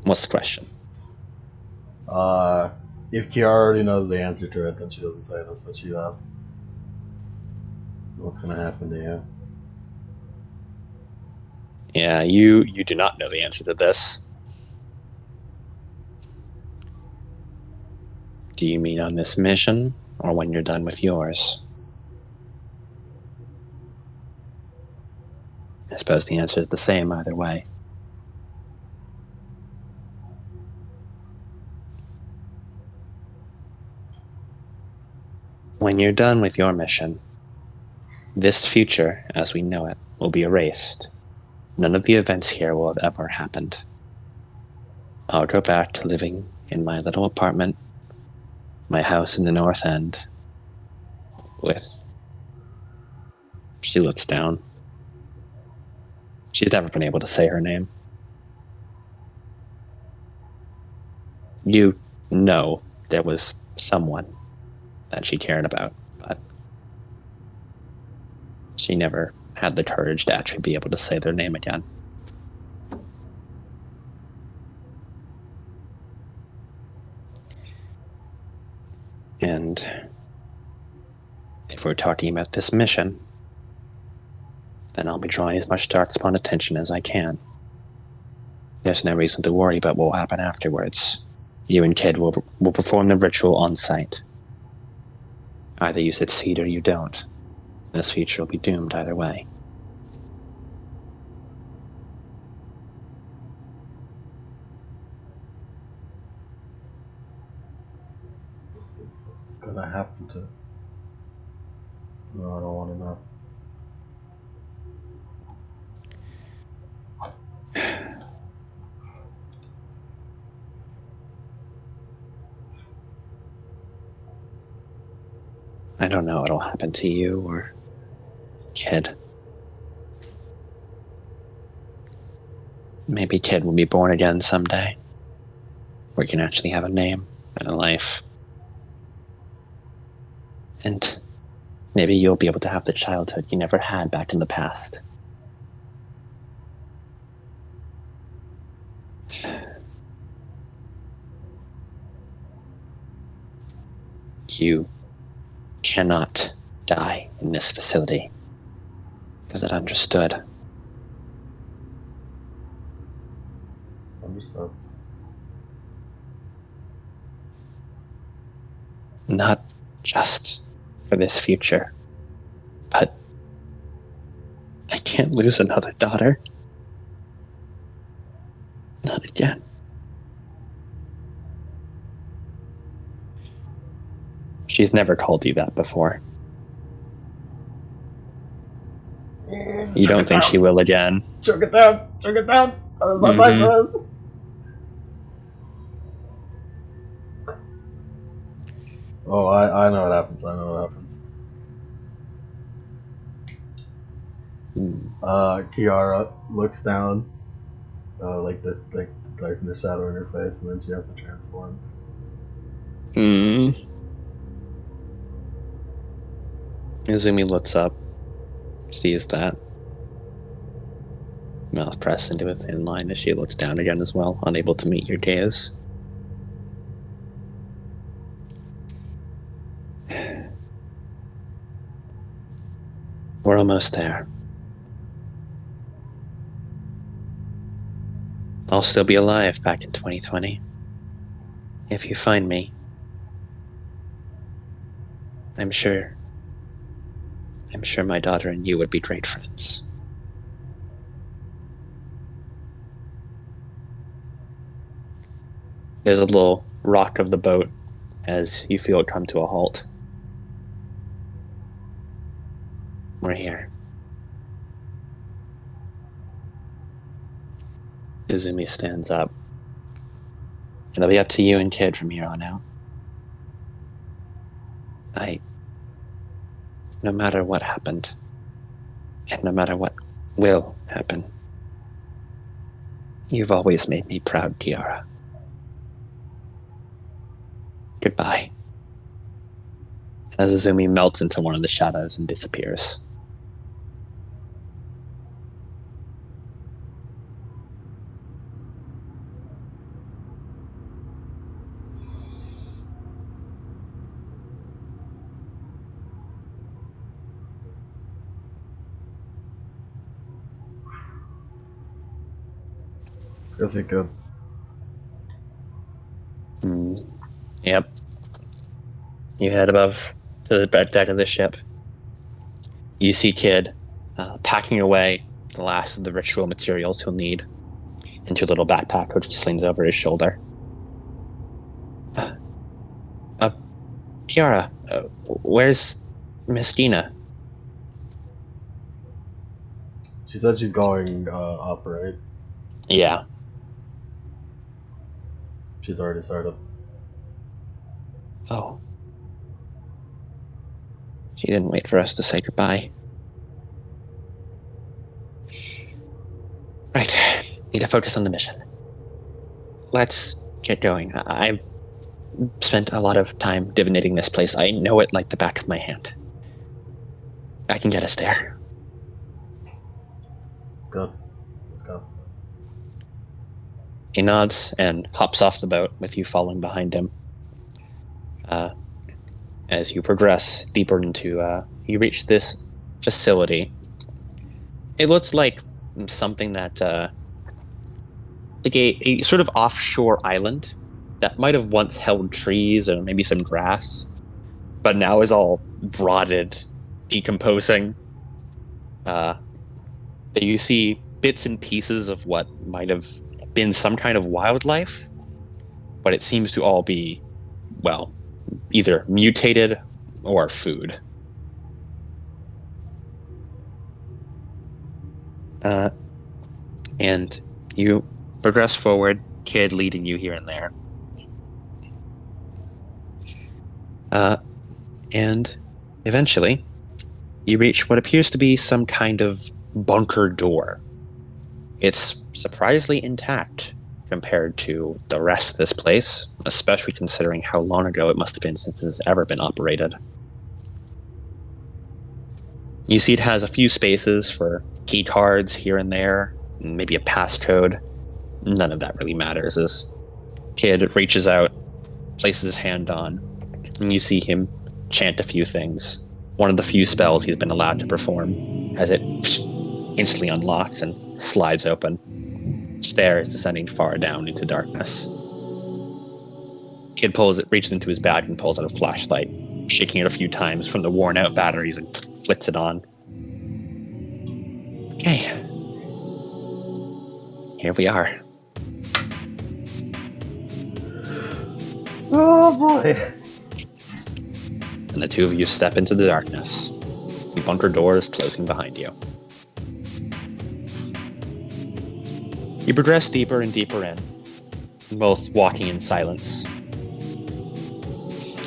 What's the question? If Ciara already knows the answer to it, then she doesn't say this, but she asks, what's gonna happen to you? Yeah, you do not know the answer to this. Do you mean on this mission, or when you're done with yours? I suppose the answer is the same either way. When you're done with your mission, this future, as we know it, will be erased. None of the events here will have ever happened. I'll go back to living in my little apartment, my house in the North End, with... She looks down. She's never been able to say her name. You know there was someone that she cared about, but she never had the courage to actually be able to say their name again. And if we're talking about this mission, then I'll be drawing as much darkspawn attention as I can. There's no reason to worry about what will happen afterwards. You and Kid will perform the ritual on site. Either you succeed or you don't. This future will be doomed either way. What's gonna happen to? No, I don't want to know. I don't know what'll happen to you or Kid. Maybe Kid will be born again someday, where he can actually have a name and a life. And maybe you'll be able to have the childhood you never had back in the past. You cannot die in this facility. Is it understood? Understood. Not just for this future, but I can't lose another daughter. Not again. She's never called you that before. You don't think she will again? Choke it down! Choke it down! That was my Mhm. life. Oh, I know what happens. I know what happens. Ciara looks down, like the shadow in her face, and then she has to transform. Izumi looks up, sees that. Mouth pressed into a thin line as she looks down again as well, unable to meet your gaze. We're almost there. I'll still be alive back in 2020. If you find me, I'm sure my daughter and you would be great friends. There's a little rock of the boat as you feel it come to a halt. We're here. Izumi stands up. It'll be up to you and Kid from here on out. No matter what happened, and no matter what will happen, you've always made me proud, Ciara. Goodbye. As Izumi melts into one of the shadows and disappears. Feels it good. Yep. You head above to the deck of the ship. You see Kid packing away the last of the ritual materials he'll need into a little backpack which he slings over his shoulder. Ciara, where's Miss Dina? She said she's going up, right? Yeah. She's already started. Oh. She didn't wait for us to say goodbye. Right. Need to focus on the mission. Let's get going. I've spent a lot of time divinating this place. I know it like the back of my hand. I can get us there. Good. Let's go. He nods and hops off the boat with you following behind him. As you progress deeper into, you reach this facility. It looks like something that, like a sort of offshore island that might have once held trees or maybe some grass, but now is all rotted, decomposing. You see bits and pieces of what might have been some kind of wildlife, but it seems to all be, well, either mutated or food. And you progress forward, Kid leading you here and there. And eventually, you reach what appears to be some kind of bunker door. It's surprisingly intact compared to the rest of this place, especially considering how long ago it must have been since it's ever been operated. You see it has a few spaces for key cards here and there, maybe a passcode. None of that really matters as Kid reaches out, places his hand on, and you see him chant a few things. One of the few spells he's been allowed to perform, as it instantly unlocks and slides open. Stairs descending far down into darkness. Kid reaches into his bag and pulls out a flashlight, shaking it a few times from the worn out batteries and flits it on. Okay. Here we are. Oh boy! And the two of you step into the darkness. The bunker door is closing behind you. You progress deeper and deeper in, both walking in silence.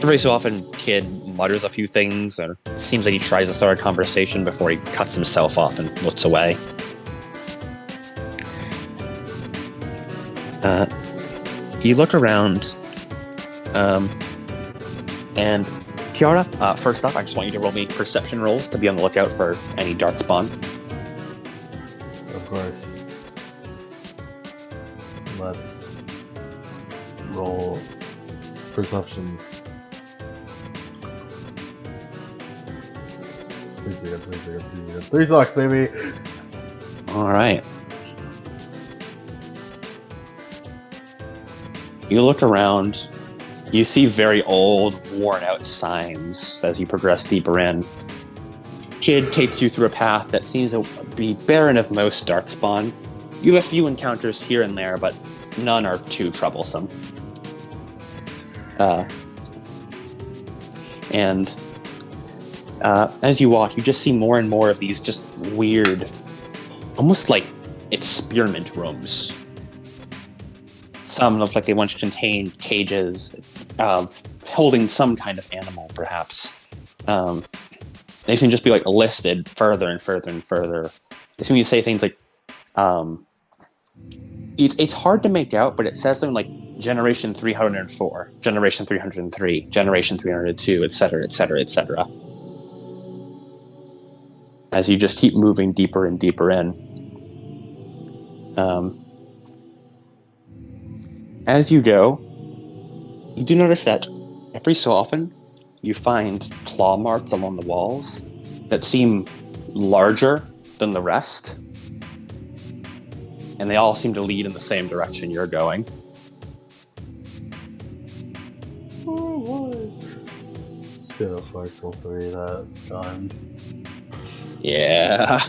Every so often, Kid mutters a few things, or it seems like he tries to start a conversation before he cuts himself off and looks away. You look around, and Ciara, first off, I just want you to roll me perception rolls to be on the lookout for any dark spawn. Of course. Let's roll perception. Please. 3 sucks, baby. All right. You look around. You see very old, worn-out signs as you progress deeper in. Kid takes you through a path that seems to be barren of most darkspawn. You have a few encounters here and there, but none are too troublesome. As you walk, you just see more and more of these just weird, almost like experiment rooms. Some look like they once contained cages holding some kind of animal, perhaps. They seem to just be like listed further and further and further. They seem to say things like, it's hard to make out, but it says something like Generation 304, Generation 303, Generation 302, etc., etc., etc. As you just keep moving deeper and deeper in. As you go, you do notice that every so often you find claw marks along the walls that seem larger than the rest, and they all seem to lead in the same direction you're going. Oh boy. Just gonna force all 3 that time. Yeah.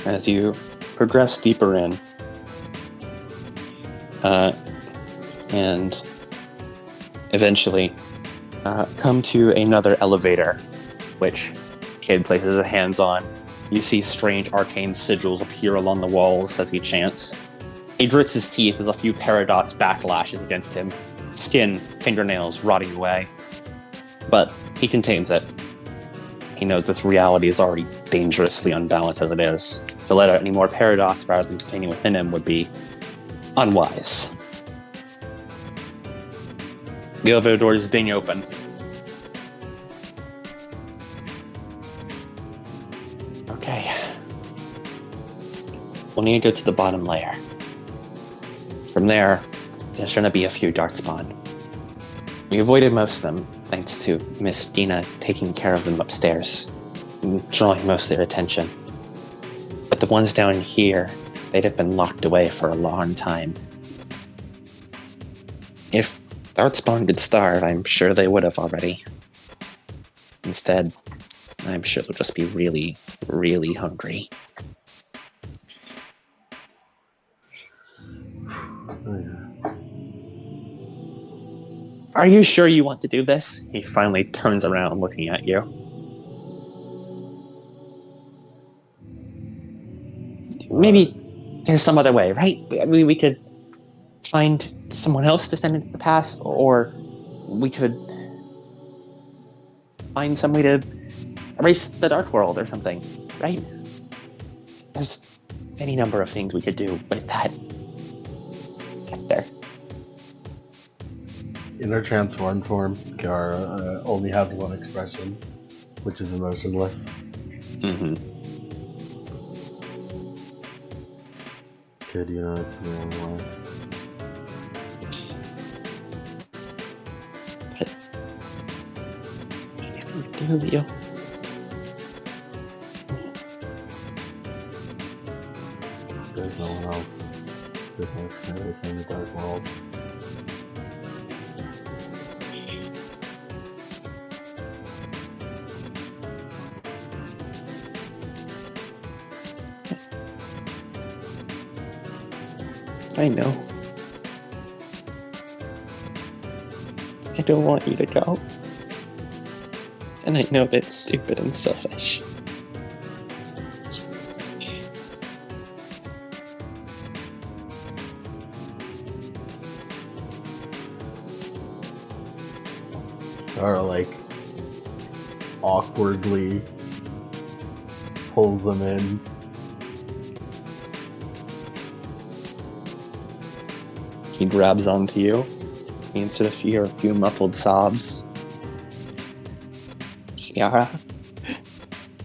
As you progress deeper in, and eventually come to another elevator, which Kid places his hands on. You see strange arcane sigils appear along the walls as he chants. He grits his teeth as a few paradox backlashes against him, skin, fingernails rotting away. But he contains it. He knows this reality is already dangerously unbalanced as it is. To let out any more paradox rather than containing within him would be unwise. The elevator doors ding open. Okay. We'll need to go to the bottom layer. From there, there's going to be a few darkspawn. We avoided most of them, thanks to Miss Dina taking care of them upstairs, drawing most of their attention. But the ones down here, they'd have been locked away for a long time. If darkspawn could starve, I'm sure they would have already. Instead, I'm sure they'll just be really, really hungry. Oh, yeah. Are you sure you want to do this? He finally turns around looking at you. Maybe there's some other way, right? I mean, we could find someone else to send into the past, or we could find some way to erase the Dark World or something, right? There's any number of things we could do with that there. In her transformed form, Ciara only has one expression, which is emotionless. Mm-hmm. Kid, you know it's the only way. But if we do, There's no one else. There's no experience in the Dark World. I know. I don't want you to go. And I know that's stupid and selfish. Ciara, like, awkwardly pulls him in. He grabs onto you. You instead of hear a few muffled sobs. Ciara,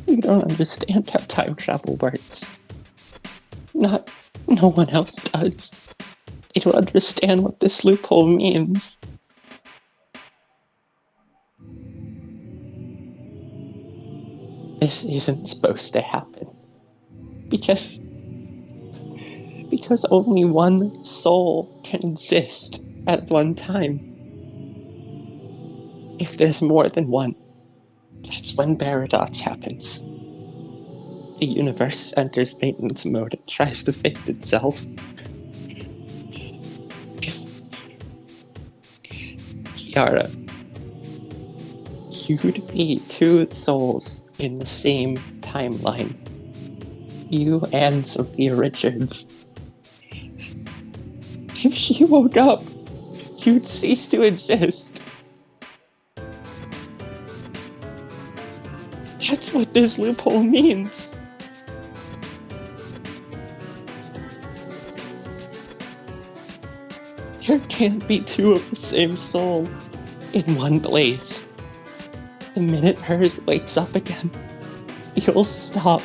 you don't understand how time travel works. No one else does. They don't understand what this loophole means. This isn't supposed to happen. Because only one soul can exist at one time. If there's more than one, that's when paradox happens. The universe enters maintenance mode and tries to fix itself. Ciara, you'd be two souls in the same timeline. You and Sophia Richards. If she woke up, you'd cease to exist. That's what this loophole means. There can't be two of the same soul in one place. The minute hers wakes up again, you'll stop.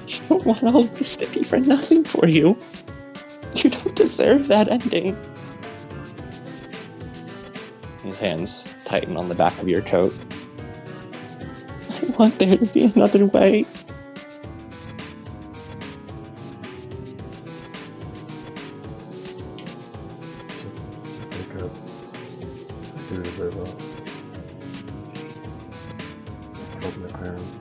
I don't want all of this to be for nothing for you. You don't deserve that ending. His hands tighten on the back of your coat. I want there to be another way. Okay, good. I do deserve that. I killed my parents.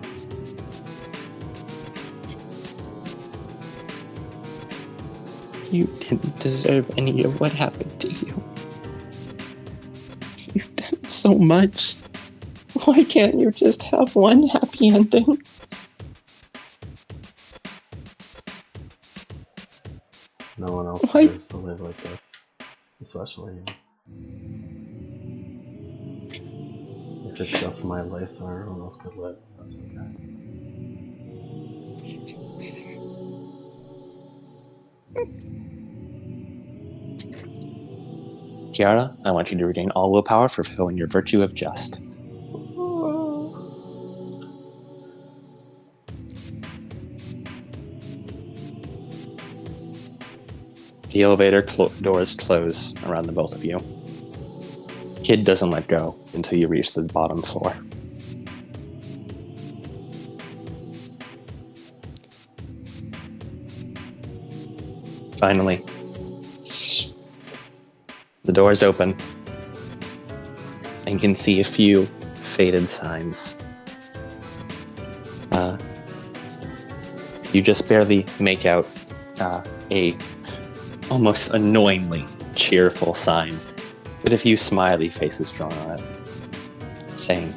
You didn't deserve any of what happened to you. You've done so much. Why can't you just have one happy ending? No one else Why- deserves to live like this. Especially you. If it's just my life so everyone else could live, that's okay. Ciara, I want you to regain all willpower for fulfilling your virtue of just. The elevator doors close around the both of you. Kid doesn't let go until you reach the bottom floor. Finally, the doors open, and you can see a few faded signs. You just barely make out a almost annoyingly cheerful sign with a few smiley faces drawn on it, saying,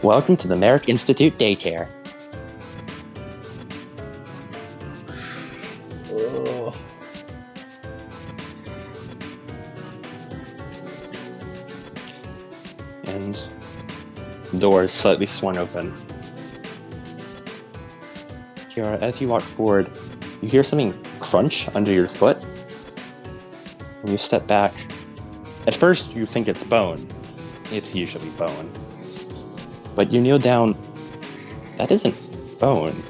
"Welcome to the Merrick Institute Daycare." Ugh. And the door is slightly swung open. Ciara, as you walk forward, you hear something crunch under your foot, and you step back. At first, you think it's bone. It's usually bone. But you kneel down. That isn't bone.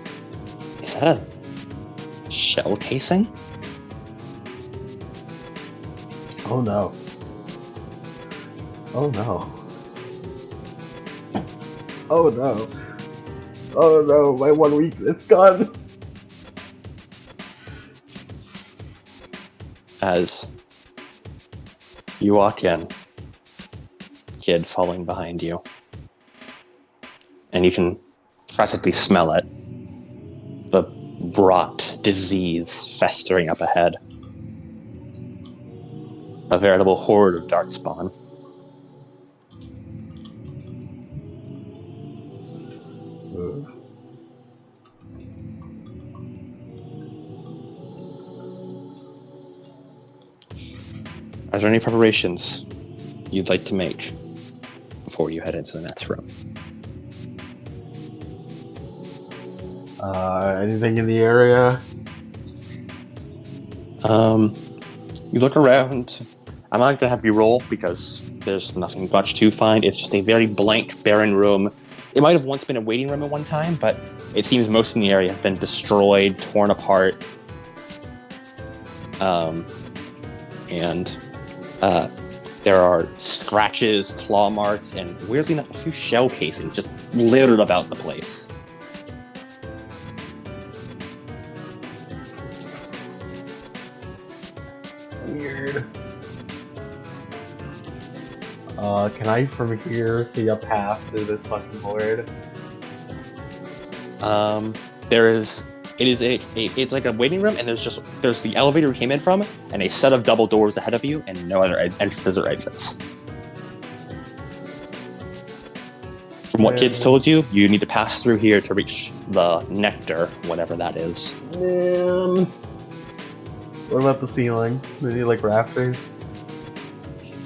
Is that a shell casing? Oh no. Oh no. Oh no. Oh no, my 1 week is gone. As you walk in, kid falling behind you, and you can practically smell it. The rot disease festering up ahead. A veritable horde of darkspawn. Ugh. Are there any preparations you'd like to make before you head into the next room? Anything in the area? You look around. I'm not going to have you roll because there's nothing much to find. It's just a very blank, barren room. It might have once been a waiting room at one time, but it seems most in the area has been destroyed, torn apart. There are scratches, claw marks, and weirdly enough, a few shell casings just littered about the place. Weird. Can I from here see a path through this fucking horde? It's like a waiting room, and there's the elevator we came in from, and a set of double doors ahead of you, and no other entrances or exits. From what kids told you, you need to pass through here to reach the nectar, whatever that is. Man. What about the ceiling? Do you like rafters?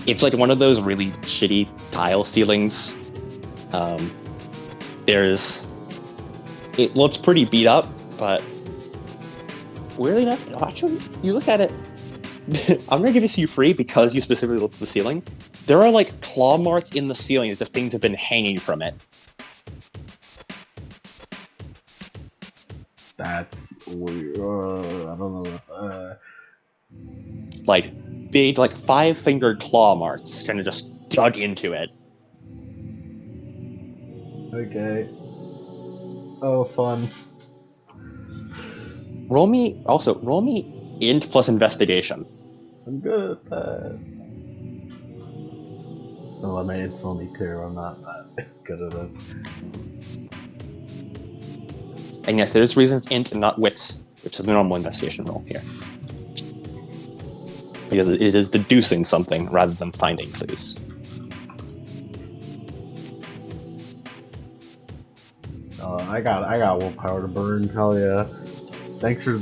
It's like one of those really shitty tile ceilings. It looks pretty beat up, but weirdly enough, actually, you look at it. I'm gonna give this to you free because you specifically looked at the ceiling. There are like claw marks in the ceiling as if things have been hanging from it. That's weird. I don't know. Like big, like 5-fingered claw marks, kind of just dug into it. Okay. Oh, fun. Roll me int plus investigation. I'm good at that. Oh, I mean, it's only 2. I'm not that good at it. And yes, there's reasons int and not wits, which is the normal investigation roll here. Because it is deducing something rather than finding clues. I got willpower to burn. Hell yeah! Thanks for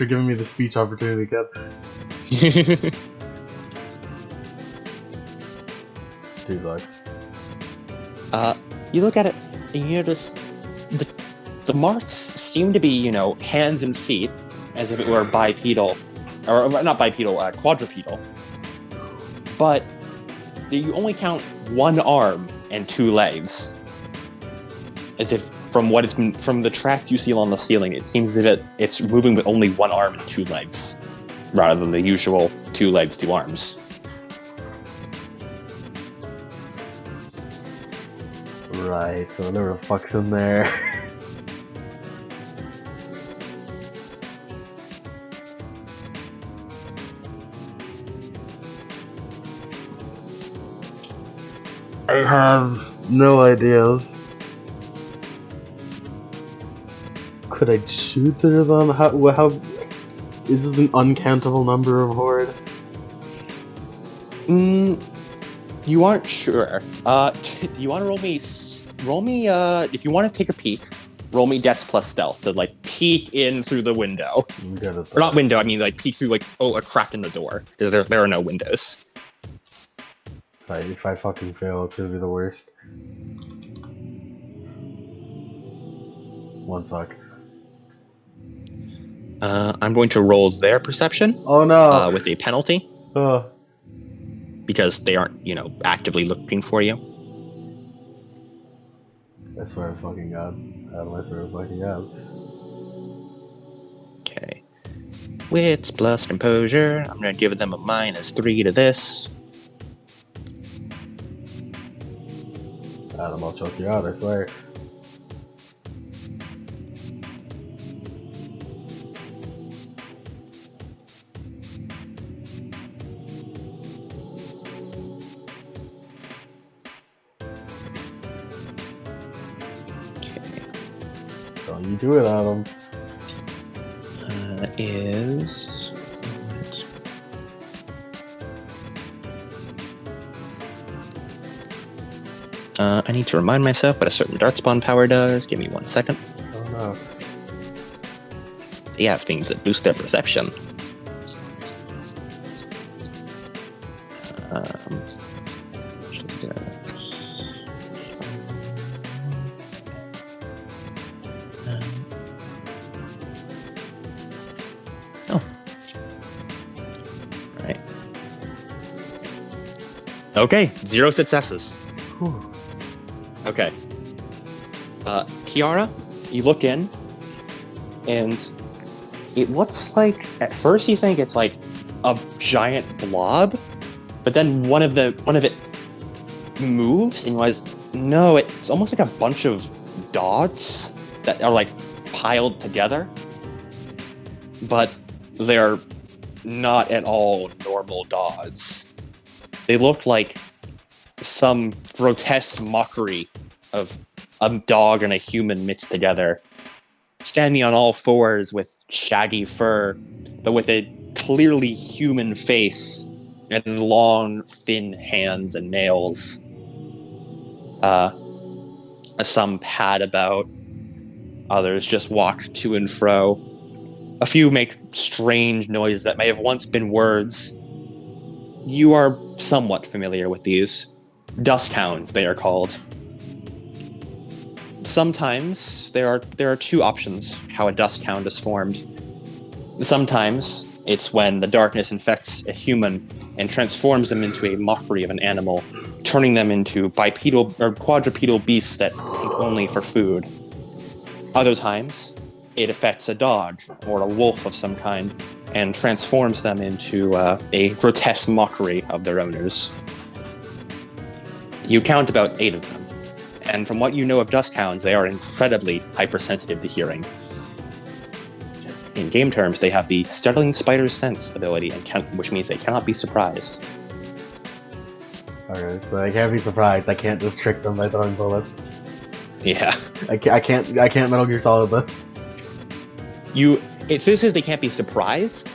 giving me the speech opportunity, kid. 2 bucks. You look at it and you notice the marks seem to be, hands and feet, as if it were bipedal, or not bipedal, quadrupedal. But you only count 1 arm and 2 legs, as if from the tracks you see along the ceiling, it seems as if it's moving with only 1 arm and 2 legs, rather than the usual 2 legs, 2 arms. Right. So whatever the fuck's in there. I have no ideas. Could I shoot through them? How is this an uncountable number of horde? You aren't sure. Do you want to roll me, if you want to take a peek, roll me Dex plus Stealth to, peek in through the window. I'm good at that. Or not window, I mean, peek through, a crack in the door. Because there are no windows. If I fucking fail, it's gonna be the worst. 1 sec. I'm going to roll their perception. Oh no! With a penalty. Because they aren't, actively looking for you. I swear to fucking God. I swear to fucking God. Okay. Wits plus composure. I'm going to give them a -3 to this. Adam, I'll choke you out, I swear. Don't you do it, Adam. is. I need to remind myself what a certain dart spawn power does. Give me 1 second. Oh no. They have things that boost their perception. Oh. Right. Okay, 0 successes. Whew. Okay. Ciara, you look in, and it looks like, at first you think it's like a giant blob, but then one of it moves, and you realize, no, it's almost like a bunch of dots that are like piled together, but they're not at all normal dots. They look like some grotesque mockery of a dog and a human mixed together, standing on all fours with shaggy fur, but with a clearly human face and long, thin hands and nails. Some pad about, others just walk to and fro. A few make strange noises that may have once been words. You are somewhat familiar with these. Dust hounds, they are called. Sometimes there are 2 options how a dust hound is formed. Sometimes it's when the darkness infects a human and transforms them into a mockery of an animal, turning them into bipedal or quadrupedal beasts that think only for food. Other times, it affects a dog or a wolf of some kind and transforms them into a grotesque mockery of their owners. You count about 8 of them. And from what you know of dust hounds, they are incredibly hypersensitive to hearing. In game terms, they have the startling spider's sense ability, which means they cannot be surprised. Okay, so I can't be surprised. I can't just trick them by throwing bullets. Yeah. I can't Metal Gear Solid this. It says they can't be surprised,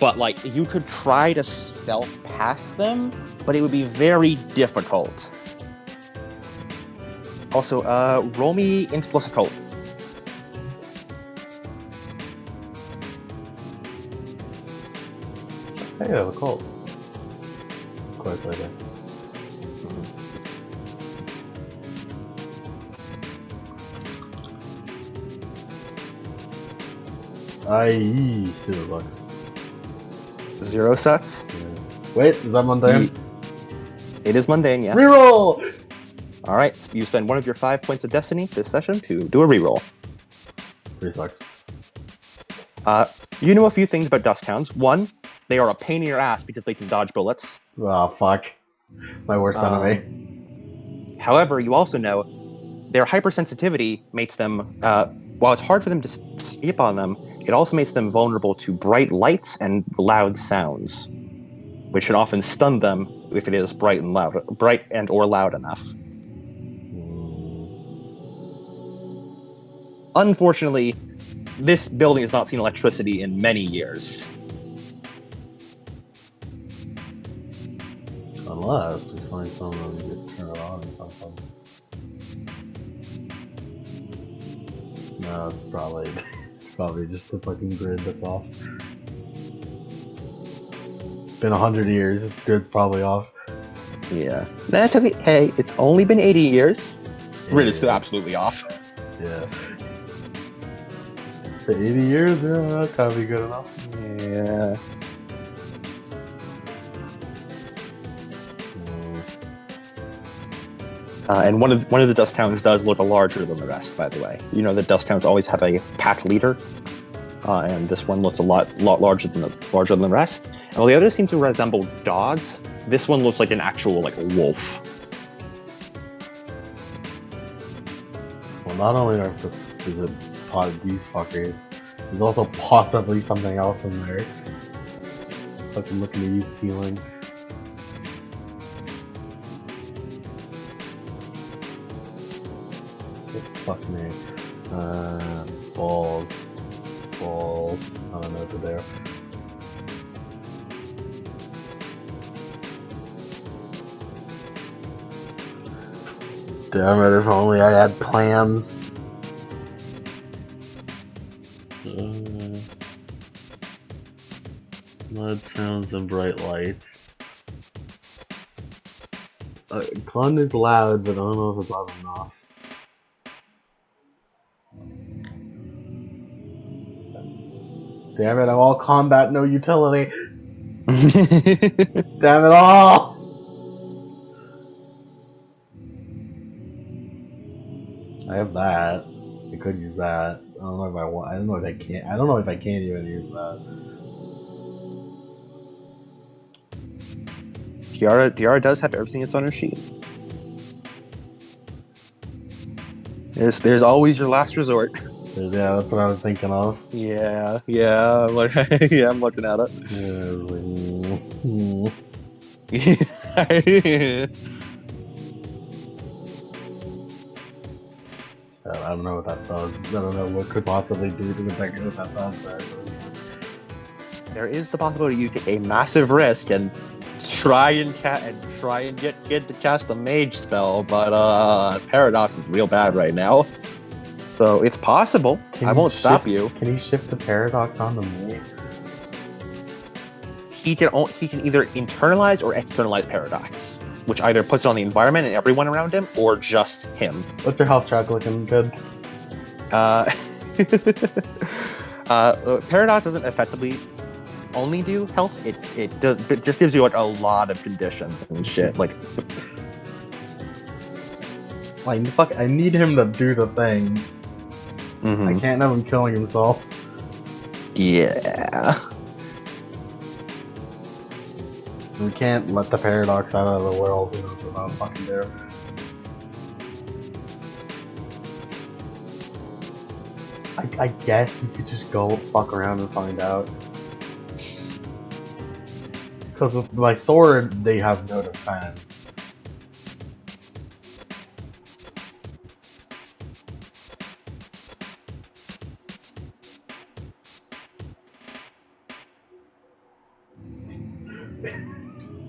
but like you could try to stealth past them, but it would be very difficult. Also, roll me int plus occult. Hey, a cult. Of course I do. Aye, $0. 0 sets. Yeah. Wait, is that mundane? It is mundane, yes. Reroll! Alright, you spend 1 of your 5 points of destiny this session to do a reroll. $3. You know a few things about dust hounds. 1, they are a pain in your ass because they can dodge bullets. Oh, fuck. My worst enemy. However, you also know their hypersensitivity makes them, while it's hard for them to skip on them, it also makes them vulnerable to bright lights and loud sounds, which can often stun them if it is bright and or loud enough. Unfortunately, this building has not seen electricity in many years. Unless we find someone to turn it on or something. No, it's probably just the fucking grid that's off. It's been 100 years, the grid's probably off. Yeah. That's okay. Hey, it's only been 80 years. Grid is still absolutely off. Yeah. For 80 years, yeah, that can't be good enough. Yeah. And one of the dust hounds does look larger than the rest, by the way. You know that dust hounds always have a pack leader, and this one looks a lot larger than the rest. And while the others seem to resemble dogs, this one looks like an actual wolf. Well, not only is it these fuckers, there's also possibly something else in there. Fucking looking at you ceiling. Fuck me. Balls. balls. I don't know what to do. Damn it, if only I had plans. Loud sounds and bright lights. Con is loud, but I don't know if it's loud enough. Damn it, I'm all combat, no utility. Damn it all! I have that. I could use that. I don't know if I want. I don't know if I can. I don't know if I can even use that. Ciara does have everything that's on her sheet. There's always your last resort. Yeah, that's what I was thinking of. Yeah, I'm looking at it. Yeah, I was like, I don't know what that does. I don't know what could possibly do to protect what that does. There is the possibility you take a massive risk and try and get Kid to cast the mage spell, but Paradox is real bad right now. So it's possible. I won't stop you. Can he shift the Paradox onto me? He can either internalize or externalize Paradox, which either puts it on the environment and everyone around him, or just him. What's your health track looking good? Paradox doesn't effectively only do health. It just gives you like a lot of conditions and shit. Like I need him to do the thing. mm-hmm. I can't have him killing himself. Yeah. We can't let the Paradox out of the world. That's what I'm fucking do. I guess you could just go fuck around and find out. Because with my sword, they have no defense.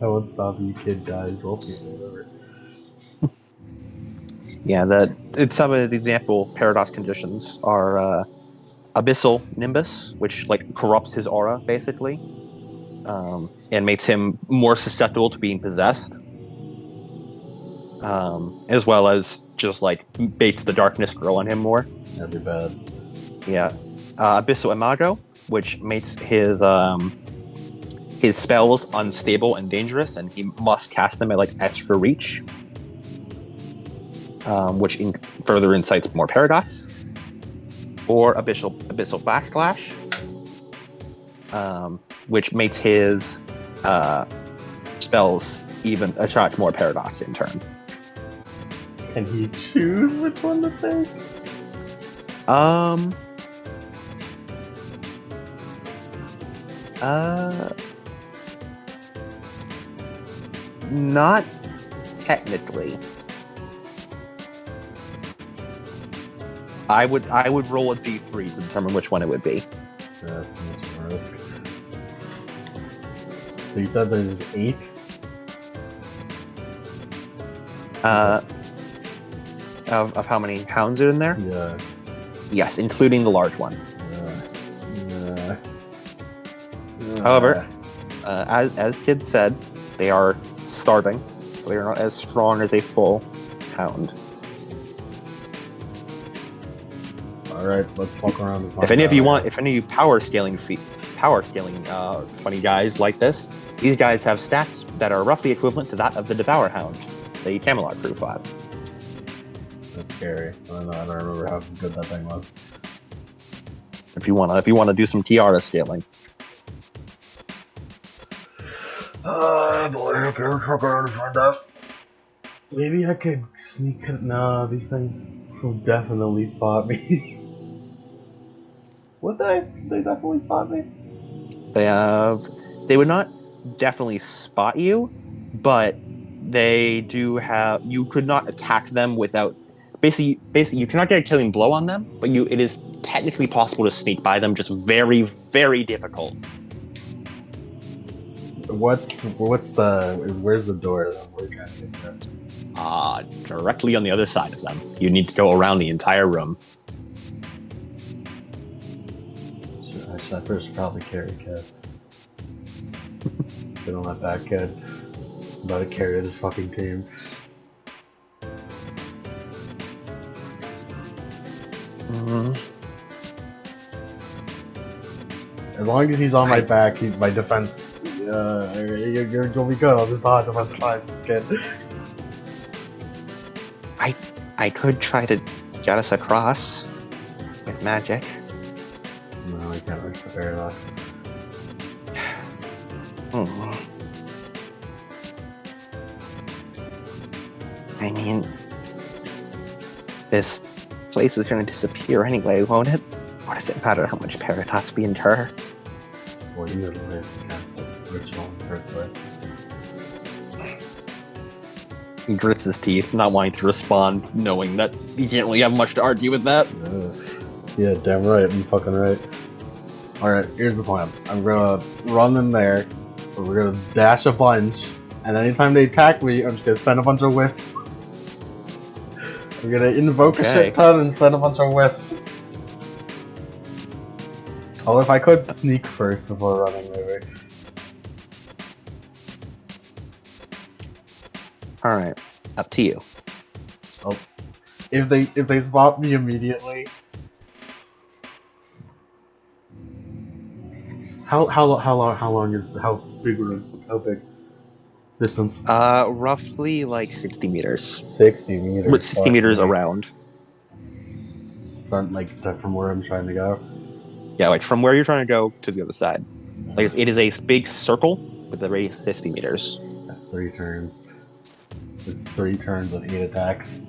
I won't stop you, kid, guys. We'll see whatever. Yeah, some of the example Paradox conditions are Abyssal Nimbus, which like corrupts his aura basically, and makes him more susceptible to being possessed, as well as just like baits the darkness grow on him more. That'd be bad. Yeah, Abyssal Imago, which makes his spells unstable and dangerous, and he must cast them at like extra reach, which further incites more Paradox. Or Abyssal Backlash, which makes his spells even attract more Paradox in turn. Can he choose which one to take? Not technically. I would roll a d3 to determine which one it would be. That's too much of a risk. So you said there's 8? Of how many hounds are in there? Yeah. Yes, including the large one. Yeah. However, as Kid said, they are starving, so they are not as strong as a full hound. Alright, let's walk around and find If any of you out. power scaling funny guys like this, these guys have stats that are roughly equivalent to that of the Devour Hound, the Camelot Crew 5. That's scary. I don't remember how good that thing was. If you wanna do some Ciara scaling. Boy, okay, let's walk around and find out. Maybe I could sneak it. No, these things will definitely spot me. Would they? They definitely spot me? They would not definitely spot you, but they do have. You could not attack them without basically, you cannot get a killing blow on them, but it is technically possible to sneak by them. Just very, very difficult. Where's the door that we're trying to get there? Directly on the other side of them. You need to go around the entire room. I first should probably carry Kid. Gonna let that kid. I'm about to carry this fucking team. As long as he's on my back, my defense. You're gonna be good. I'll just not defense 5, kid. I could try to get us across with magic. No, I can't reach the paradox. I mean, this place is going to disappear anyway, won't it? What does it matter how much paradox we incur? Well, you have to live to cast the ritual in the first place. He grits his teeth, not wanting to respond, knowing that he can't really have much to argue with that. Yeah, damn right. I'm fucking right. Alright, here's the plan. I'm gonna run in there, we're gonna dash a bunch, and anytime they attack me, I'm just gonna spend a bunch of wisps. I'm gonna invoke a shit ton and spend a bunch of wisps. Although if I could sneak first before running, maybe. Alright, up to you. Oh, if they spot me immediately. How big distance? Roughly like 60 meters. 60 meters. With 60 meters around. From where I'm trying to go. Yeah, like from where you're trying to go to the other side. Like it is a big circle with a radius of 60 meters. That's 3 turns. It's 3 turns with 8 attacks.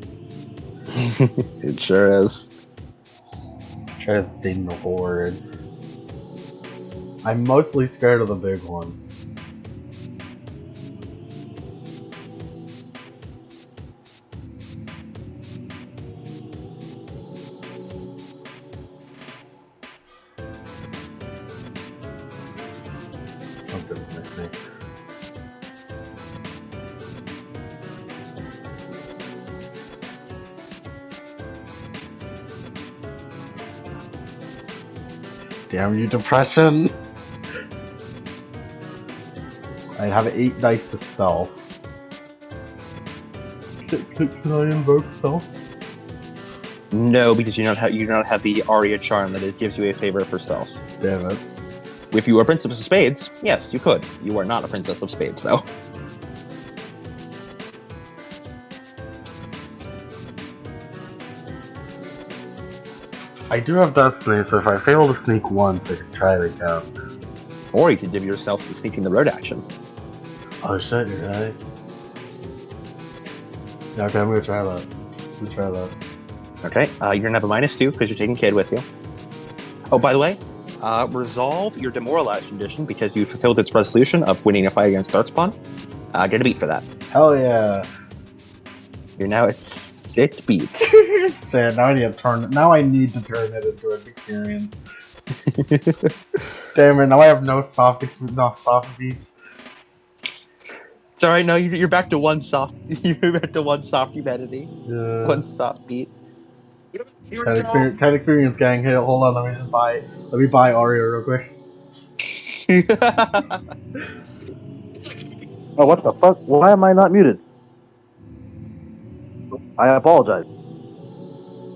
It sure is. Try to sting the horde. I'm mostly scared of the big one. Oh goodness, my snake. Damn you, depression! I have 8 dice to stealth. Can I invoke stealth? No, because you do not have the Aria charm that it gives you a favor for stealth. Damn it. If you were a Princess of Spades, yes, you could. You are not a Princess of Spades, though. I do have Destiny, so if I fail to sneak once, I can try it again. Or you could give yourself the sneaking the road action. Oh shit, you're right. Yeah, okay, I'm gonna try that. Let's try that. Okay, you're gonna have a -2 because you're taking Kid with you. Oh, by the way, resolve your demoralized condition because you fulfilled its resolution of winning a fight against Darkspawn. Get a beat for that. Hell yeah! You're now at 6 beats. Shit, now I need to turn it into an experience. Damn it, now I have no soft beats. It's alright, no, you're back to one soft. You're back to one soft humanity. Yeah. One soft beat. 10 experience, gang. Hey, hold on, let me buy Aria real quick. Oh, what the fuck? Why am I not muted? I apologize.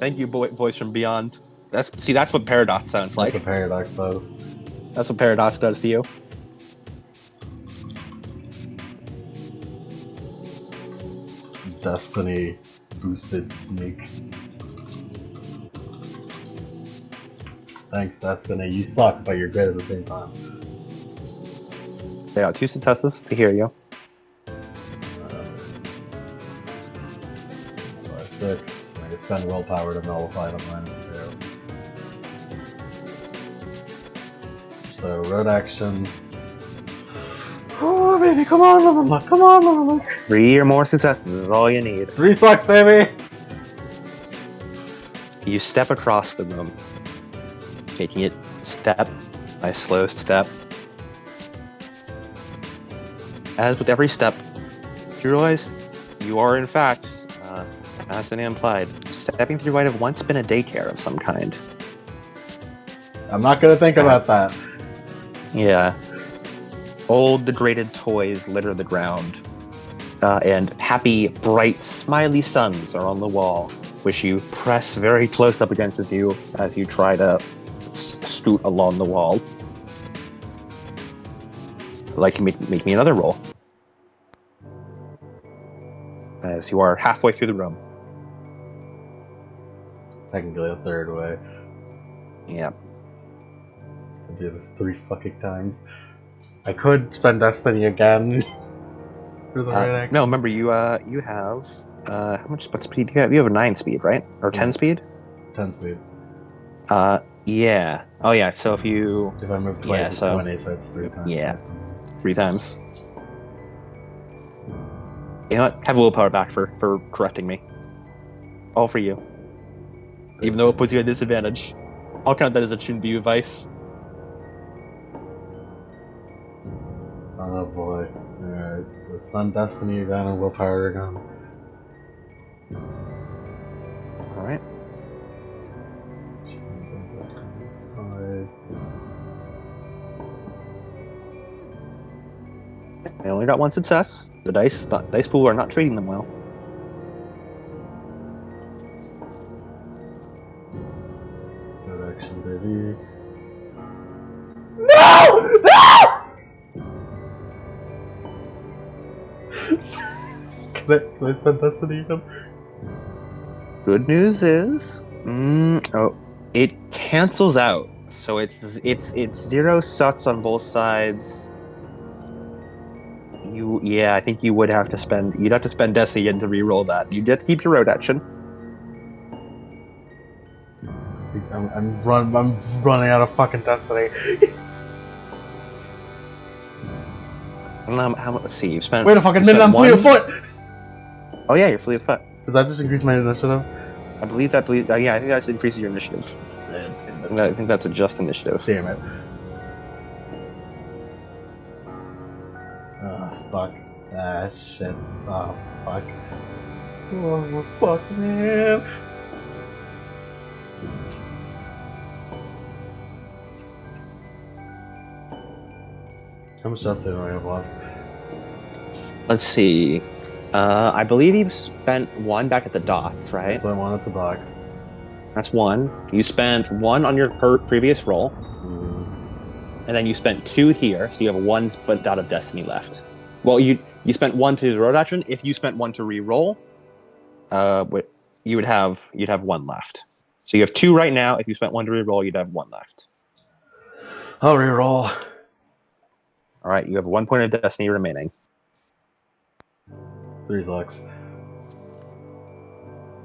Thank you, voice from beyond. That's what Paradox sounds like. That's what Paradox does. That's what Paradox does to you. Destiny boosted sneak. Thanks, Destiny. You suck, but you're great at the same time. They got 2 successes to hear you. 5, 6. I can spend willpower to nullify the -2. So, road action. Oh, baby, come on, level luck. Come on, level luck. 3 or more successes is all you need. 3 sucks, baby! You step across the room, taking it step by slow step. As with every step, you realize you are, in fact, as the name implied, stepping to your right have once been a daycare of some kind. I'm not gonna think about that. Yeah. Old, degraded toys litter the ground. And happy, bright, smiley suns are on the wall, which you press very close up against as you try to scoot along the wall. Like, make me another roll. As you are halfway through the room. Technically a third way. Yeah. I do this 3 fucking times. I could spend Destiny again. For the right action. No, remember you have how much speed do you have? You have a 9 speed, right? Or 10 speed? 10 speed. Yeah. Oh yeah, so if I move twice, it's 20, so it's 3 times. Yeah. 3 times. You know what? Have willpower back for correcting me. All for you. Even though it puts you at disadvantage. I'll count that as a shouldn't be advice. Oh boy. Alright, let's spend Destiny again and willpower again. Alright. I only got 1 success. The dice pool are not treating them well. Good action, baby. No! No! Can I spend Destiny again? Good news is, it cancels out. So it's 0 suts on both sides. I think you would have to spend. You'd have to spend Destiny again to reroll that. You'd have to keep your road action. I'm running out of fucking Destiny. Let's see. You've spent. Wait a fucking minute! I'm fleet of foot. Oh yeah, you're fleet of foot. Does that just increase my initiative? I believe that. Yeah, I think that increases your initiative. I think that's a just initiative. Damn it. Oh, fuck. Ah, shit. Oh, fuck. Oh, fuck, man. How much dust do I have left? Let's see. I believe you've spent 1 back at the dots, right? So I want at the box. That's 1. You spent 1 on your previous roll. And then you spent 2 here, so you have 1 spent out of Destiny left. Well, you spent 1 to the road action. If you spent 1 to re-roll, you'd have 1 left. So you have 2 right now. If you spent 1 to re-roll, you'd have 1 left. I'll re-roll. All right, you have 1 point of Destiny remaining. 3 Lux.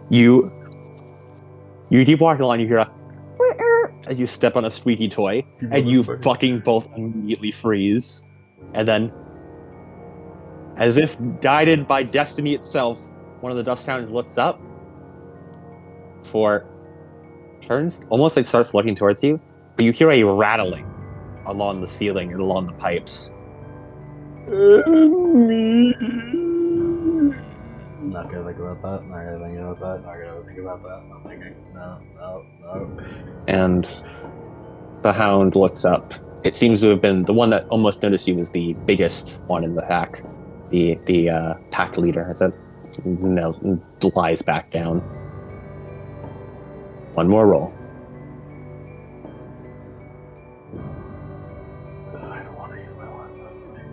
You keep walking along. You hear a as you step on a squeaky toy, and you fucking both immediately freeze, and then, as if guided by destiny itself, one of the dust hounds looks up, turns, almost like starts looking towards you, but you hear a rattling along the ceiling and along the pipes. Not gonna think about that. Not gonna think about that. Not gonna think about that. I'm thinking, no. And the hound looks up. It seems to have been the one that almost noticed you was the biggest one in the pack. The pack leader. As it lies back down. 1 more roll. I don't want to use my last destiny.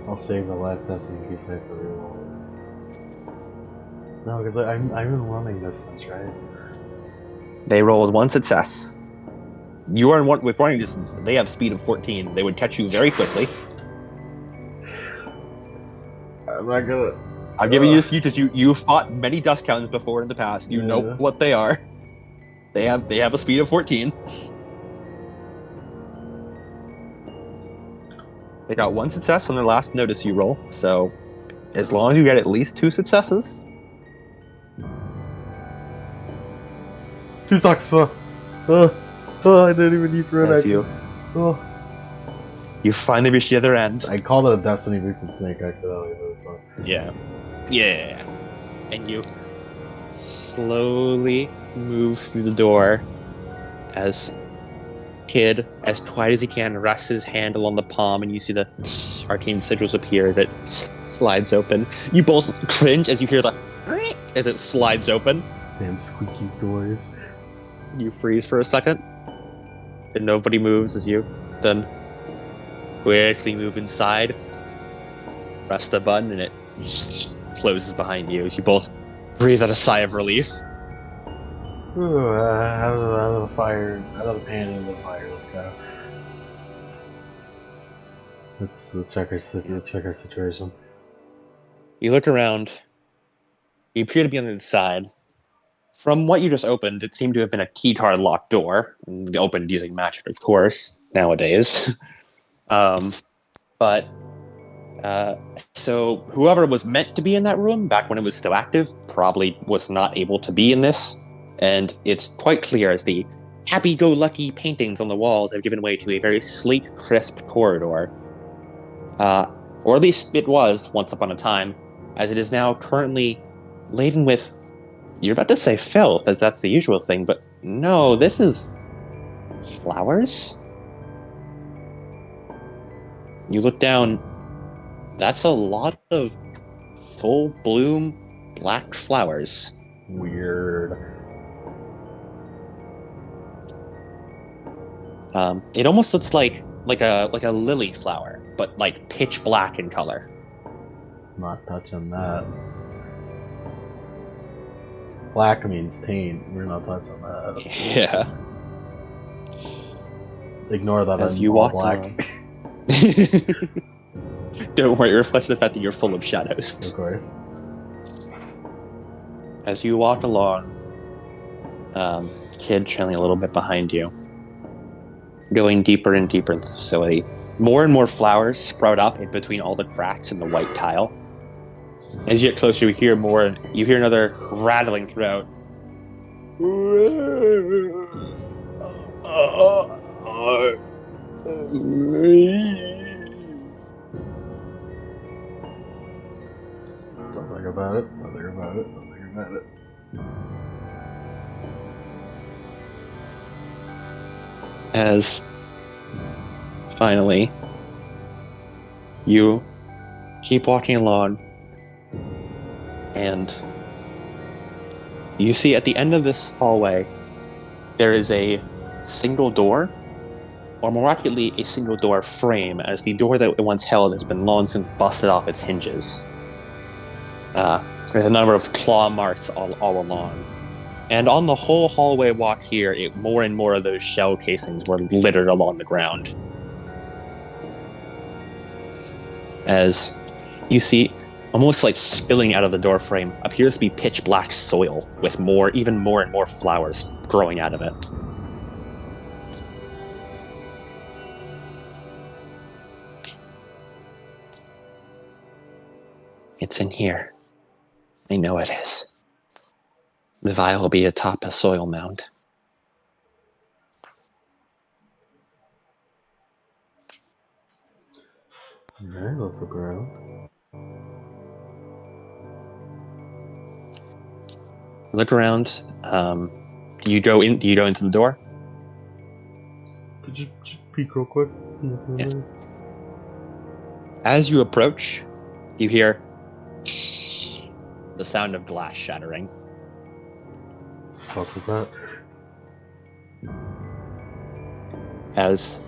I'll save the last destiny in case I have to reroll. No, because I'm in running distance, right? They rolled 1 success. You are with running distance. They have speed of 14. They would catch you very quickly. I'm not gonna. I'm giving you this because you've fought many dust hounds before in the past. You know what they are. They have a speed of 14. They got 1 success on their last notice you roll. So, as long as you get at least 2 successes, Two socks, I didn't even use red As action. you Oh. you finally reach the other end. I called it a Destiny boosted snake accidentally, but it's fine. Yeah. And you slowly move through the door as Kid, as quiet as he can, rests his hand along the palm, and you see the arcane sigils appear as it slides open. You both cringe as you hear the as it slides open. Damn squeaky doors. You freeze for a second, and nobody moves as you then quickly move inside. Press the button, and it closes behind you as you both breathe out a sigh of relief. Ooh, out of the fire, out of the pan into the fire. Let's go. Let's check our situation. You look around. You appear to be on the side. From what you just opened, it seemed to have been a key card locked door. Opened using magic, of course, nowadays. But so whoever was meant to be in that room back when it was still active probably was not able to be in this. And it's quite clear as the happy-go-lucky paintings on the walls have given way to a very sleek, crisp corridor. Or at least it was once upon a time, as it is now currently laden with, you're about to say filth, as that's the usual thing, but no, this is flowers? You look down, that's a lot of full bloom black flowers. Weird. It almost looks like a lily flower, but like pitch black in color. Not touching that. Black means taint. We're not touching that. Yeah. Ignore that. As I'm you all walk black. along. Don't worry, it reflects the fact that you're full of shadows. Of course. As you walk along, Kid trailing a little bit behind you, going deeper and deeper into the facility. More and more flowers sprout up in between all the cracks in the white tile. As you get closer, you hear more. You hear another rattling throughout. Don't think about it. Don't think about it. Don't think about it. As finally, you keep walking along, and you see at the end of this hallway, there is a single door, or more accurately, a single door frame, as the door that it once held has been long since busted off its hinges. There's a number of claw marks all along. And on the whole hallway walk here, more and more of those shell casings were littered along the ground. As you see, almost like spilling out of the doorframe, appears to be pitch black soil with even more and more flowers growing out of it. It's in here. I know it is. The vial will be atop a soil mound. Alright, let's look around. Look around. Do you go into the door? Could you peek real quick? Yeah. As you approach, you hear the sound of glass shattering. What was that? As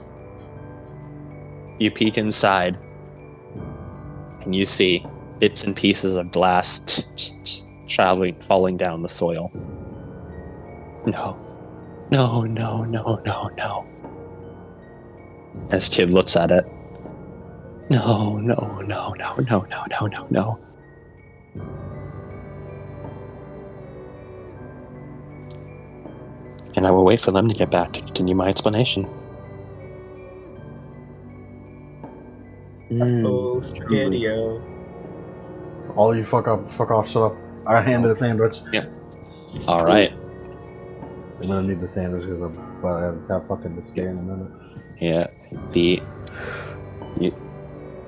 you peek inside, and you see bits and pieces of glass falling down the soil. No. As Kid looks at it. No. And I will wait for them to get back to continue my explanation. Oh, Stradio. All you fuck off, shut up. I handed a sandwich. All right. I'm gonna need the sandwich because I'm about to have fucking despair in a minute. Yeah, the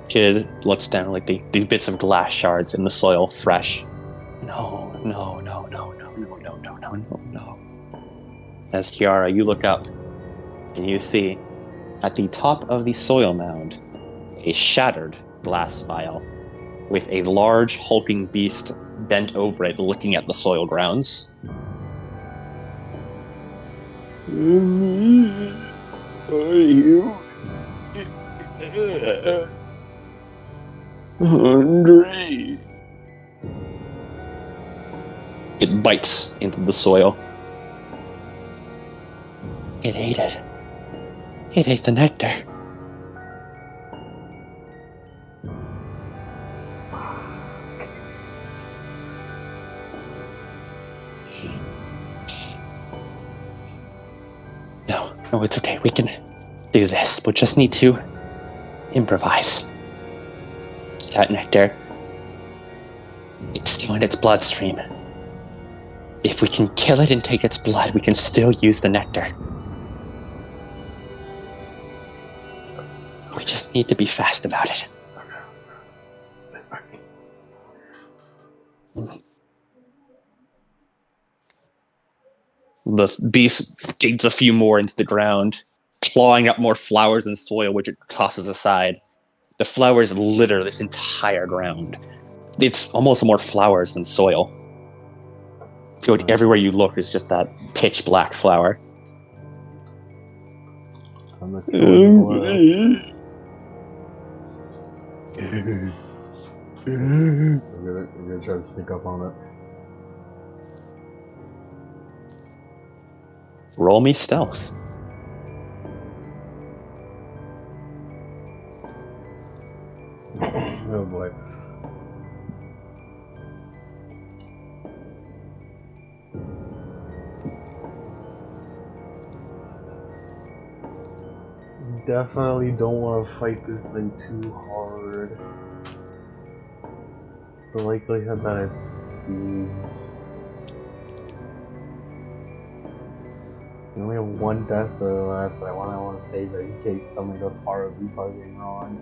kid looks down like these bits of glass shards in the soil, fresh. No. As Ciara, you look up and you see at the top of the soil mound a shattered glass vial with a large hulking beast bent over it, looking at the soil grounds. Are you hungry? It bites into the soil. It ate it. It ate the nectar. No, it's okay. We can do this. We just need to improvise. That nectar, it's still in its bloodstream. If we can kill it and take its blood, we can still use the nectar. We just need to be fast about it. The beast digs a few more into the ground, clawing up more flowers and soil, which it tosses aside. The flowers litter this entire ground. It's almost more flowers than soil. I feel like everywhere you look is just that pitch black flower. I'm gonna try to sneak up on it. Roll me stealth. Oh boy. Definitely don't want to fight this thing too hard. The likelihood that it succeeds. We only have one death left. I want to save it in case something does horribly fucking wrong.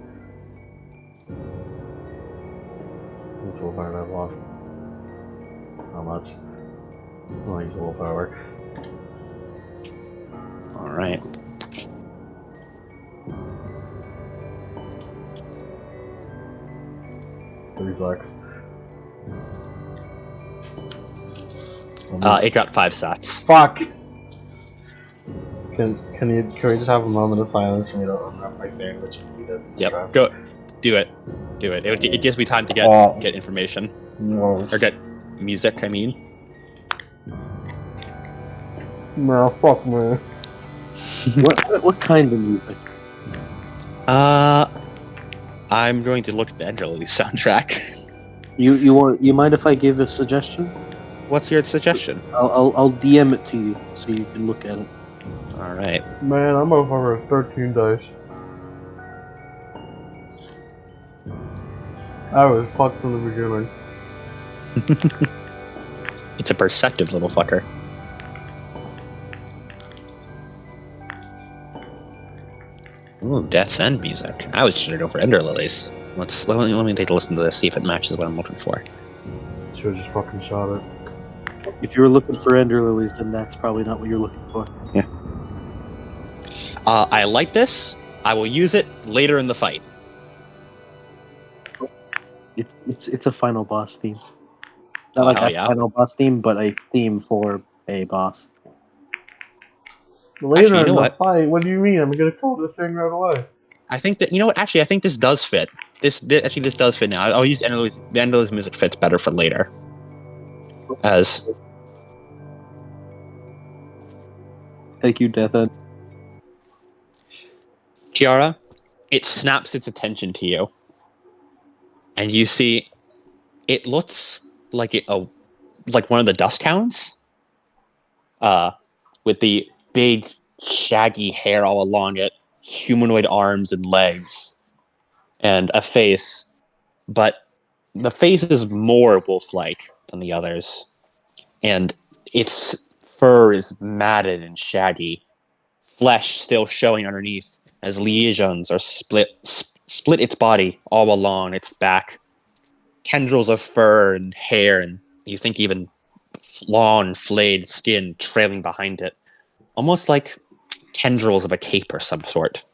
What's willpower I've lost? How much? I'll use willpower. Alright. Sucks. It got 5 sats. Fuck! Can we just have a moment of silence for me to unwrap my sandwich and eat it? Yep, go. Do it. It gives me time to get information. No. Or get music, I mean. No, fuck man. What kind of music? I'm going to look at the Ender Lily soundtrack. You mind if I give a suggestion? What's your suggestion? I'll DM it to you so you can look at it. Alright. Man, I'm over 13 dice. I was fucked from the beginning. It's a perceptive little fucker. Ooh, deaths and music. I was gonna go for Ender Lilies. Let me take a listen to this, see if it matches what I'm looking for. Should've just fucking shot it. If you were looking for Ender Lilies, then that's probably not what you're looking for. Yeah. I like this. I will use it later in the fight. It's a final boss theme. Not like a final boss theme, but a theme for a boss. Later Actually, you know in the what? fight? What do you mean? I'm gonna kill this thing right away. I think that, you know what? Actually, I think this does fit. This does fit now. I'll use the Ender Lilies music fits better for later. As Thank you, Death End. Ciara, it snaps its attention to you, and you see it looks like like one of the dust hounds, with the big shaggy hair all along it, humanoid arms and legs, and a face, but the face is more wolf-like than the others, and its fur is matted and shaggy, flesh still showing underneath as liaisons are split its body all along its back. Tendrils of fur and hair, and you think even long, flayed skin trailing behind it, almost like tendrils of a cape or some sort.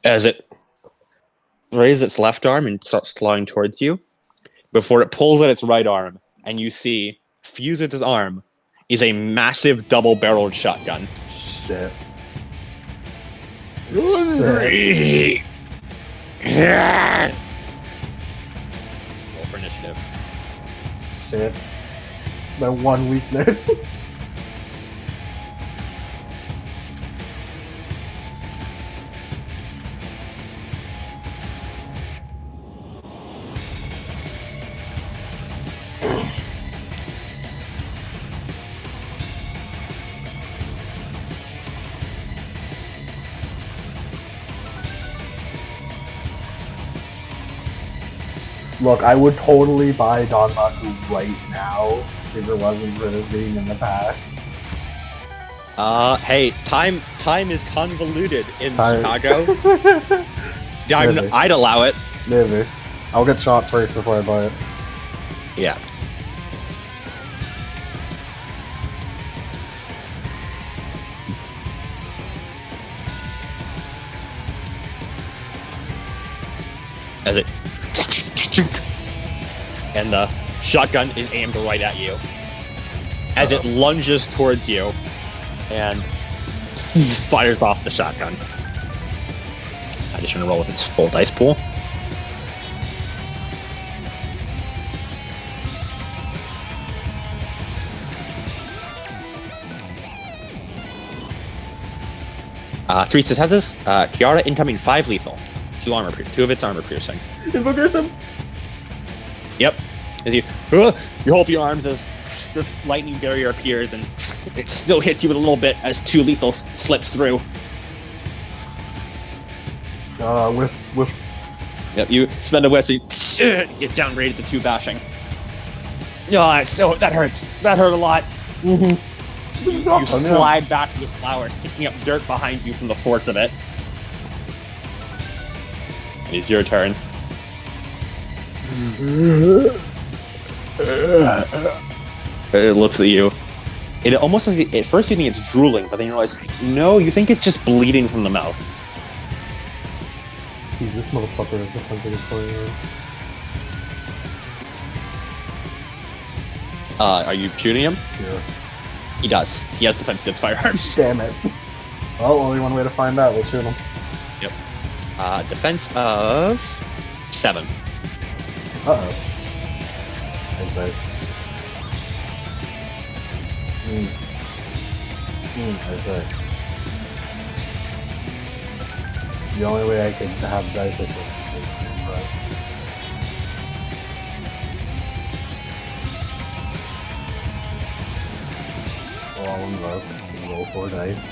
As it raises its left arm and starts clawing towards you, before it pulls at its right arm, and you see, fused at its arm, is a massive double-barreled shotgun. Shit. Roll for initiative. Shit. My one weakness. Look, I would totally buy Danmaku right now if it wasn't for this being in the past. Hey, time is convoluted in Time- Chicago. Maybe. I'd allow it. Maybe. I'll get shot first before I buy it. Yeah. As it and the shotgun is aimed right at you. As it lunges towards you and fires off the shotgun. I just want to roll with its full dice pool. Three successes. Ciara incoming 5 lethal. 2 of its armor piercing. Invoke them. Yep. As you hold your arms as the lightning barrier appears, and it still hits you a little bit as 2 lethal slips through. With. Yep. You spend a whiff, get downgraded to 2 bashing. That hurts. That hurt a lot. Mm-hmm. You slide back to the flowers, kicking up dirt behind you from the force of it. It's your turn. It looks at you. It almost like at first you think it's drooling, but then you realize no, you think it's just bleeding from the mouth. See, this motherfucker has something going on. Are you shooting him? Yeah. He does. He has defense against firearms. Damn it. Well, only one way to find out. We'll shoot him. Yep. Defense of 7. Uh-oh. Nice. Nice. The only way I could have dice with this is right. Well, roll 4 dice.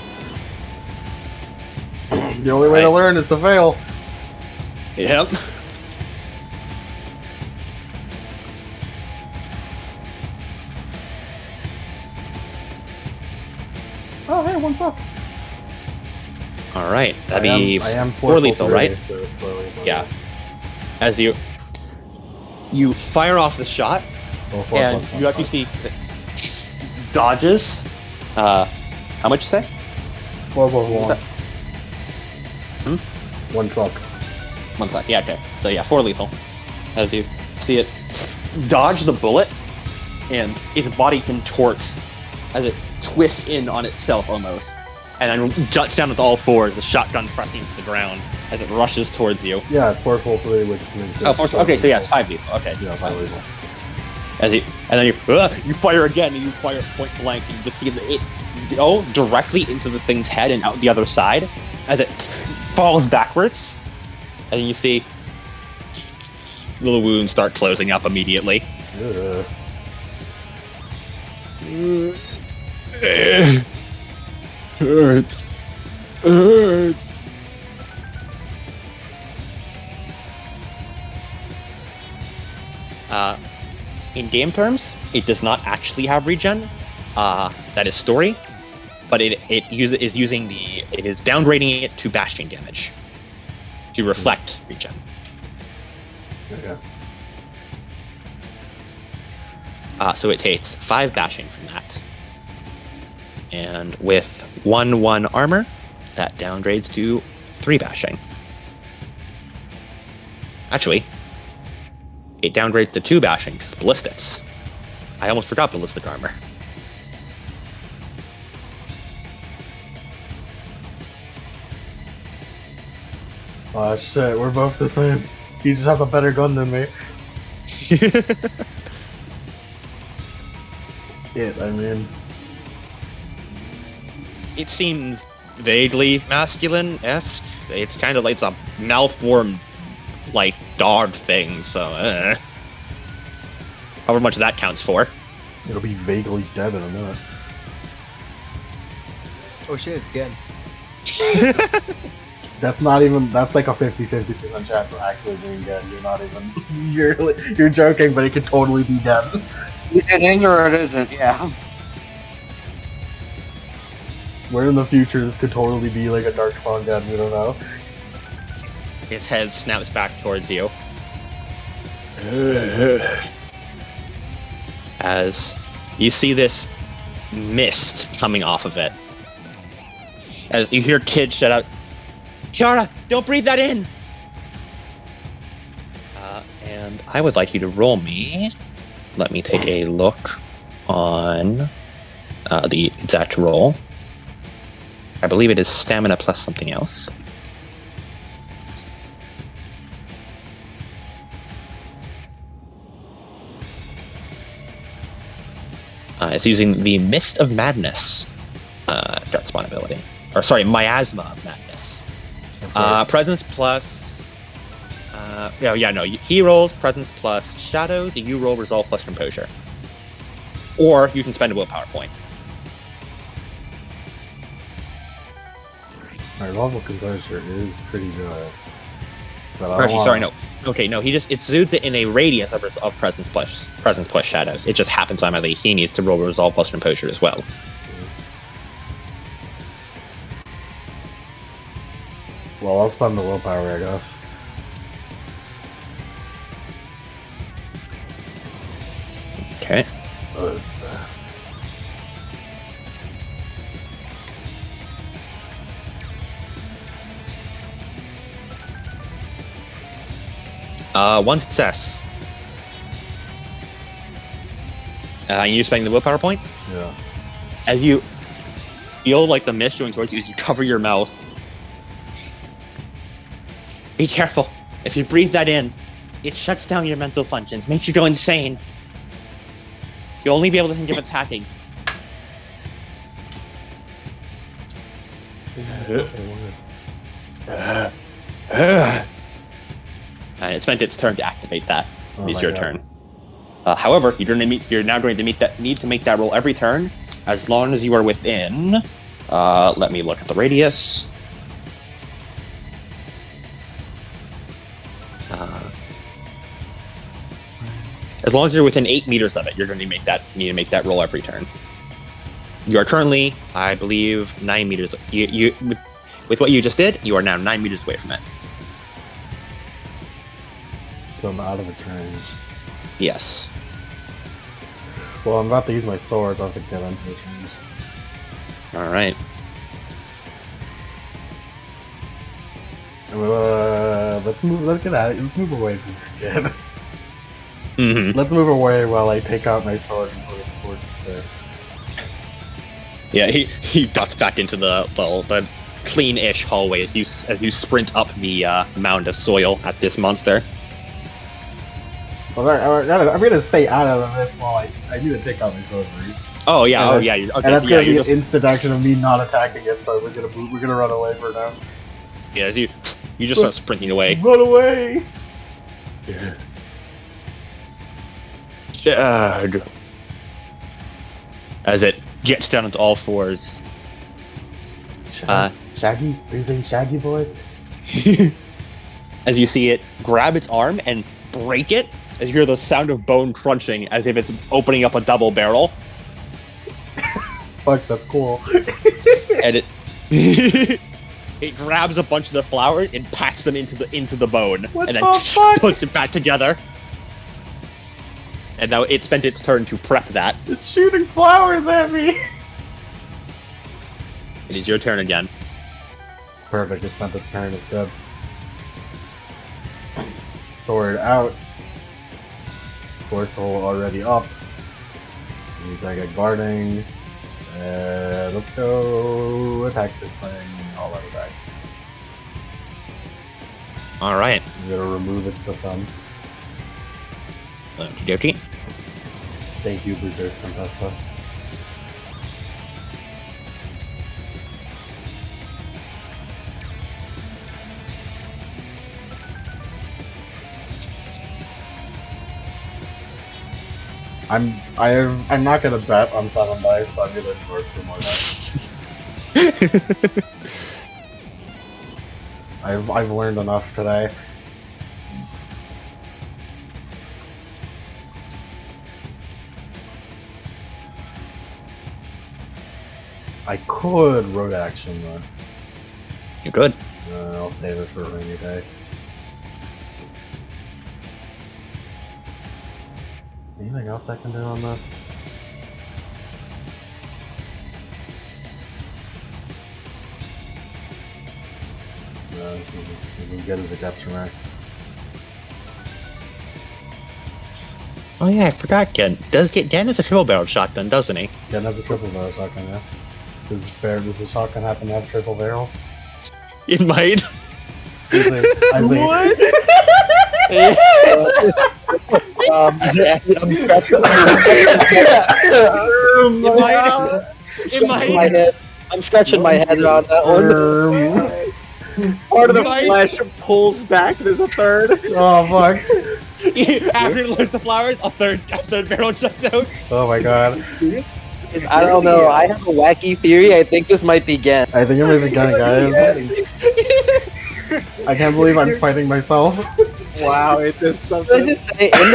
The only way to learn is to fail. Yep. Oh, hey, 1 suck. All right. That'd be I am 4 lethal, right? so it's 4 lethal. Yeah. As you fire off the shot, Roll 4 and plus you 1 actually see that dodges. How much you say? 4 plus 1. Hmm? 1 truck. 1 sec. Yeah, okay. So yeah, 4 lethal. As you see it dodge the bullet, and its body contorts as it twists in on itself almost, and then juts down with all 4s, the shotgun pressing to the ground as it rushes towards you. Yeah, it's 4 full 3, which means... Okay, so yeah, it's 5 lethal. Okay. Yeah, 5 lethal. And then you fire again, and you fire point blank, and you just see it go directly into the thing's head and out the other side as it falls backwards. And then you see little wounds start closing up immediately. Ugh. Hurts. in game terms, it does not actually have regen. That is story, but it is downgrading it to bashing damage to reflect regen. Okay. So it takes 5 bashing from that, and with 1/1 armor, that downgrades to 3 bashing. Actually, it downgrades to 2 bashing because ballistics. I almost forgot ballistic armor. Oh shit, we're both the same. He just has a better gun than me. I mean... It seems vaguely masculine-esque. It's kind of like it's a malformed, like, dog thing, so, however much that counts for. It'll be vaguely dead in a minute. Oh shit, it's again. That's not even, that's like a 50-50% chance of actually being dead. You're not even, you're joking, but it could totally be dead. It is or it isn't, yeah. Where in the future this could totally be like a dark spawn dead, we don't know. Its head snaps back towards you. As you see this mist coming off of it. As you hear kids shout out, Ciara, don't breathe that in! And I would like you to roll me. Let me take a look on the exact roll. I believe it is stamina plus something else. It's using the Mist of Madness Dark Spawn ability. Or sorry, Miasma of Madness. Presence plus... he rolls Presence plus Shadow, the you roll Resolve plus Composure. Or you can spend a willpower point. My level composure is pretty good. But Actually, sorry, no. Okay, no, it exudes it in a radius of Presence plus Shadows. It just happens automatically he needs to roll Resolve plus Composure as well. Well, I'll spend the willpower, I guess. Okay. One success. You're spending the willpower point? Yeah. As you feel like the mist going towards you, as you cover your mouth. Be careful. If you breathe that in, it shuts down your mental functions, makes you go insane. You'll only be able to think of attacking. And it spent its turn to activate that. It's your turn. However, you're now going to need to make that roll every turn, as long as you are within. Let me look at the radius. As long as you're within 8 meters of it, you're going to need to make that roll every turn. You are currently, I believe, 9 meters. With what you just did, you are now 9 meters away from it. So I'm out of its range. Yes. Well, I'm about to use my sword, so I have to get into its range. All right. Let's get out of it. Let's move away from here again. Mm-hmm. Let's move away while I take out my sword and put it towards there. Yeah, he ducks back into the clean-ish hallway as you sprint up the mound of soil at this monster. Well, I'm gonna stay out of this while I need to take out my sword first. Oh yeah, And okay. And So that's yeah, gonna be you're an instant action of me not attacking it, so we're gonna run away for now. yeah, as you just start sprinting away. Run away! Chad. As it gets down into all fours. Shaggy? Are you saying Shaggy boy? As you see it grab its arm and break it as you hear the sound of bone crunching as if it's opening up a double barrel. Fuck, that's cool. And it it grabs a bunch of the flowers and pats them into the bone, What and then the fuck? puts it back together. And now it spent its turn to prep that. It's shooting flowers at me! It is your turn again. Perfect, it spent its turn, it's good. Sword out. Force hole already up. Means I get guarding. Let's go attack this thing. I'll let it back. Alright. I'm gonna remove its defense. Okie dokie. Thank you, Berserk Contessa. I'm not gonna bet on 7 dice, so I'm gonna ignore 2 more dice. I've learned enough today. I could road action this. You're good. I'll save it for a rainy day. Anything else I can do on this? No, this is as good as it gets from me. Oh yeah, I forgot Gen. Gen has a triple barreled shotgun, doesn't he? Gen has a triple barrel shotgun, yeah. Does the shotgun happen to have triple barrels? It might. What? I'm scratching It might. my head. I'm scratching my head on that one. Part of the flesh pulls back. There's a third. Oh fuck! After it learns the flowers, a third barrel shuts out. Oh my god! I don't know. I have a wacky theory. I think this might be Gen. I think I'm gonna gun, guys. I can't believe I'm fighting myself. Wow, it is Can I something. just say, in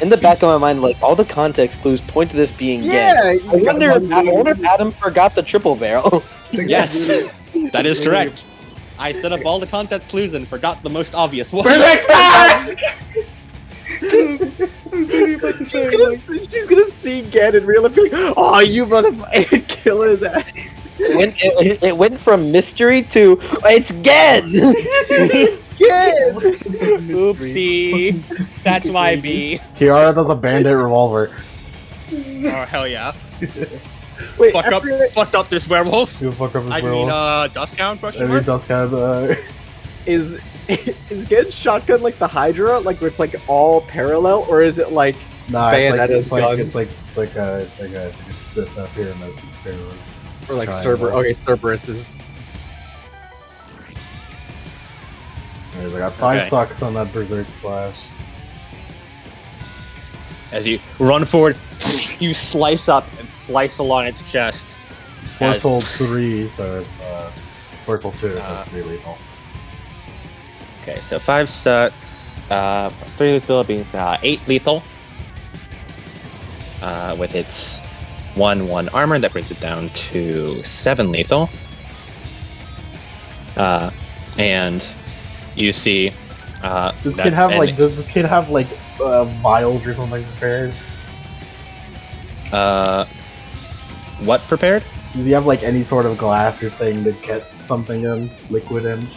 the back of my mind, like all the context clues point to this being Gen. Yeah. I wonder if Adam forgot the triple barrel. Yes, that is correct. I set up all the context clues and forgot the most obvious one. She's gonna see Gen and reel and be like, "Oh, you motherfucker!" and kill his ass. It went from mystery to it's Gen. Gen. Oopsie. That's why B. Ciara does a bandit revolver. Oh hell yeah. Wait, Fucked up this werewolf. You fuck up his I werewolf. mean, dust count question I mean, mark? dust kind is Gen's shotgun like the Hydra, like where it's like all parallel, or is it like nah, Bayonetta's it's like guns? it's like a pyramid. or like triangle. Cerberus? Okay, Cerberus is. Anyways, I got 5 Okay. sucks on that berserk slash. As you run forward, you slice up and slice along its chest. Force hold 3, so it's force hold 2, so Uh, it's 3 lethal. Okay, so 5 sets, 3 lethal being 8 lethal. With its 1/1 armor, that brings it down to 7 lethal. And you see Does this that- kid have and- like vials or something prepared? what prepared? Does he have like any sort of glass or thing to get something in, liquid in?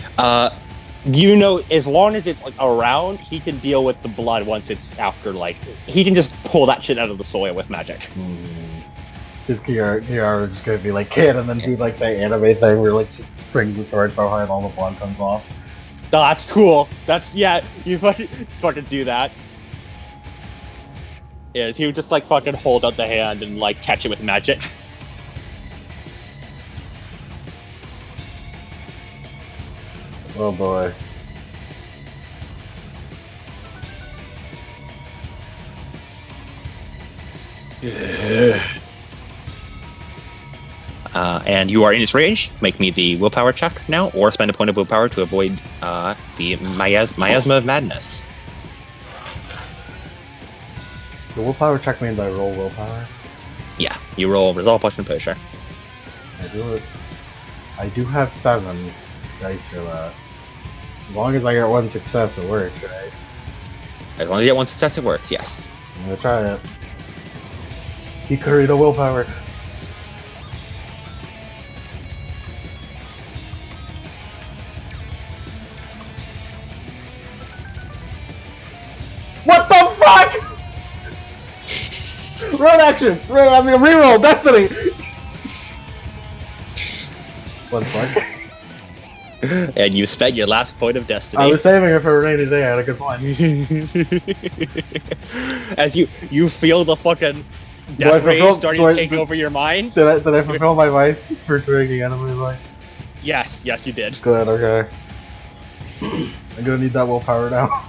You know, as long as it's like around, he can deal with the blood once it's after. Like he can just pull that shit out of the soil with magic. His Ciara is just gonna be like kid, and then do like the anime thing where like she swings the sword so high and all the blood comes off. Oh, that's cool. You fucking do that. Yeah, he would just like fucking hold out the hand and like catch it with magic. Oh boy. And you are in its range. Make me the willpower check now, or spend a point of willpower to avoid the miasma of madness. The willpower check means I roll willpower. Yeah, you roll resolve potion pusher. I do it. I do have 7 dice for that. As long as I get 1 success, it works, right? As long as you get 1 success, it works, yes. I'm gonna try it. Hikari to willpower. What the fuck? Run action! Reroll! Destiny! What the fuck? And you spent your last point of destiny. I was saving it for a rainy day, I had a good point. As you feel the fucking Do I death rage fulfill- starting do to I- take do- over your mind. Did I fulfill my vice for drinking enemy life? Yes, you did. Good, okay. I'm gonna need that willpower now.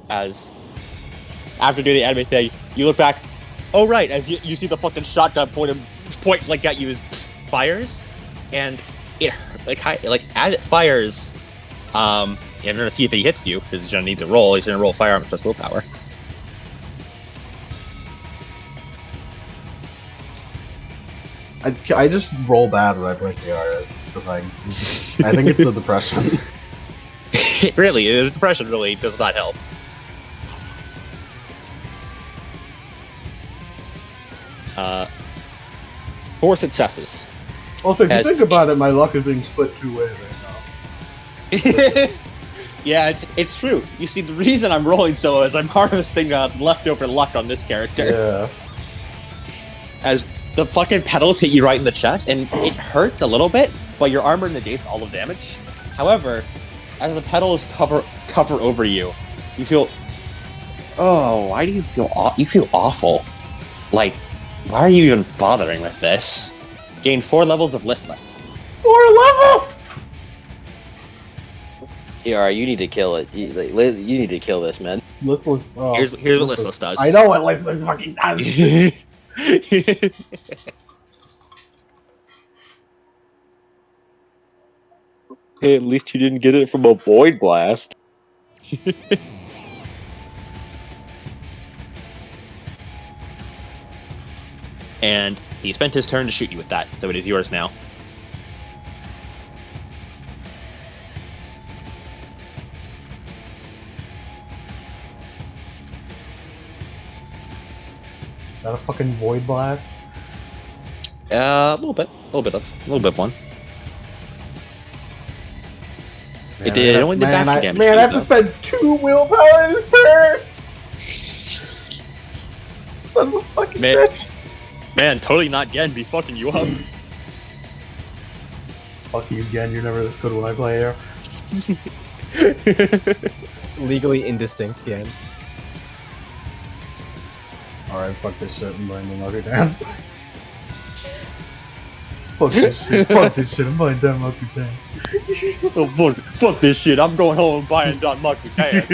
As after doing the anime thing, you look back. Oh right, as you see the fucking shotgun point like at you fires, and it like as it fires, you're gonna see if he hits you because he's gonna need to roll. He's gonna roll firearm plus willpower. I just roll bad when I play Ciara. It's just the thing. I think it's the depression. Really, the depression really does not help. Four successes. Also, if you As- think about it, my luck is being split 2 ways right now. Yeah, it's true. You see, the reason I'm rolling so low is I'm harvesting leftover luck on this character. Yeah. As the fucking petals hit you right in the chest, and it hurts a little bit, but your armor negates all of damage. However, as the petals cover over you, you feel, oh, why do you feel you feel awful? Like, why are you even bothering with this? Gain 4 levels of listless. 4 levels! Ciara, you need to kill it. You need to kill this, man. Listless. Oh, Here's what listless does. I know what listless fucking does. Hey, at least you didn't get it from a void blast. And he spent his turn to shoot you with that, so it is yours now. Is that a fucking void blast? A little bit of one. Man, It did only did back damage. Man, I have to spend 2 willpower this turn! Son of a fucking Man. bitch! Man, totally not Gen be fucking you up. Fuck you again, you're never this good when I play here. Legally indistinct again. Alright, fuck this shit, I'm buying the Monkey Dance. Fuck this shit, I'm buying that Monkey Dance. Oh, fuck this shit, I'm going home and buying Don Mucky pants.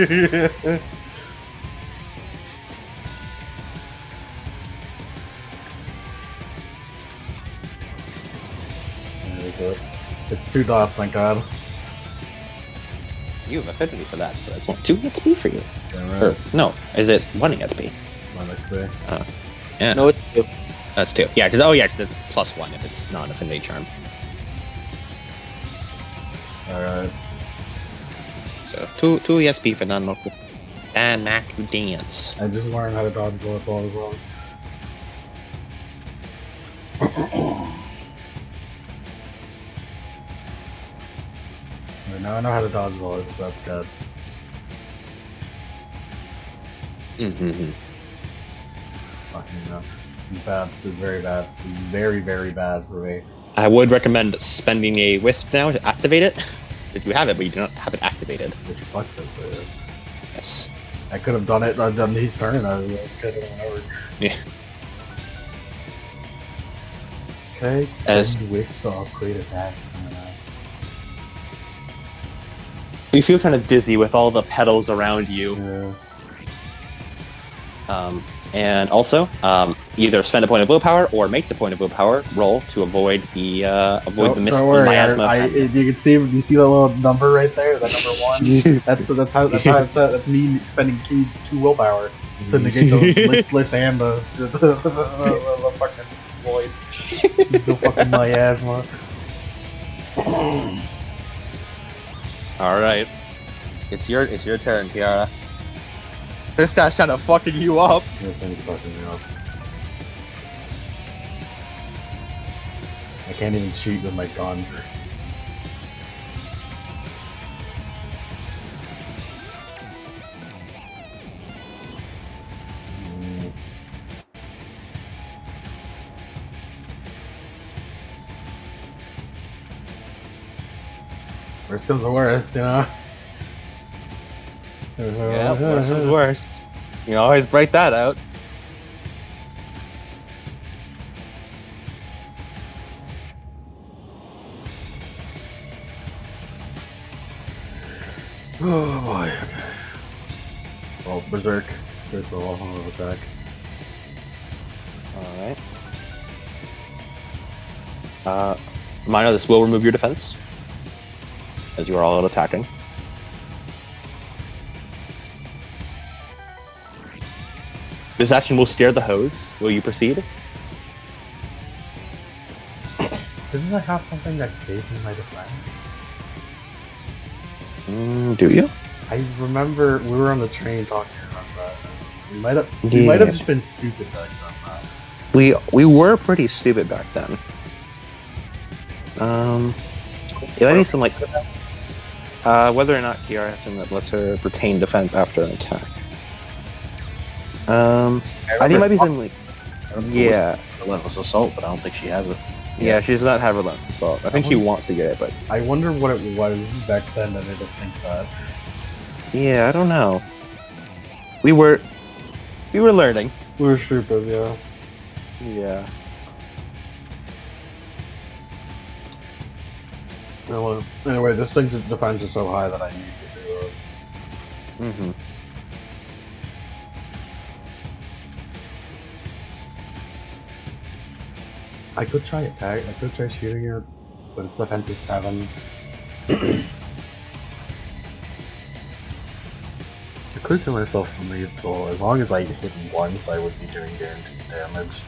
It's 2 dots, thank god. You have affinity for that, so it's only 2 XP for you. Damn Or, right. no, is it 1 XP? My next day. Yeah, No, it's you. that's 2. Yeah, because it's +1 if it's not an affinity charm. Alright. So 2 XP for non-local. And Mac dance. I just learned how to dodge bullet ball as well. Alright, now I know how to dodge bullets, so that's good. Mm-hmm. Fucking no. It's bad. It's very bad. It's very, very bad for me. I would recommend spending a wisp now to activate it. Because you have it, but you do not have it activated. Which fucks us. Yes. I could have done it on his turn. I could have went over. Yeah. Okay. As- Spend wisp to upgrade attack. You feel kind of dizzy with all the petals around you. Yeah. And also, either spend a point of willpower or make the point of willpower roll to avoid the Don't worry, miasma. you can see. You see that little number right there? That number 1. That's me spending two willpower to negate those listless and the fucking void. The fucking miasma. All right, it's your turn, Ciara. This guy's trying to fucking you up. This thing's fucking me up. I can't even shoot with my gun. Worst comes to worst, you know? Yeah, worse is worse. You always break that out. Oh boy, okay. Well, Berserk. First of all, of attack. Alright. Minor, this will remove your defense, as you are all out attacking. This action will scare the hose. Will you proceed? Didn't I have something that gave me my defense? Do you? I remember we were on the train talking about that. We might have just been stupid back then. We were pretty stupid back then. It might be some like whether or not Ciara has something that lets her retain defense after an attack. I think it might be something like Relentless assault, but I don't think she has it. Yeah, she does not have relentless assault. I think she wants to get it, but I wonder what it was back then that made us think that. yeah, I don't know. We were learning. We were stupid, yeah. Yeah. Well, anyway, this thing's defense is so high that I need to do it. Mm-hmm. I could try attack. I could try shooting it, but its defense is 7. I could kill myself from lethal. As long as I hit once, I would be doing guaranteed damage.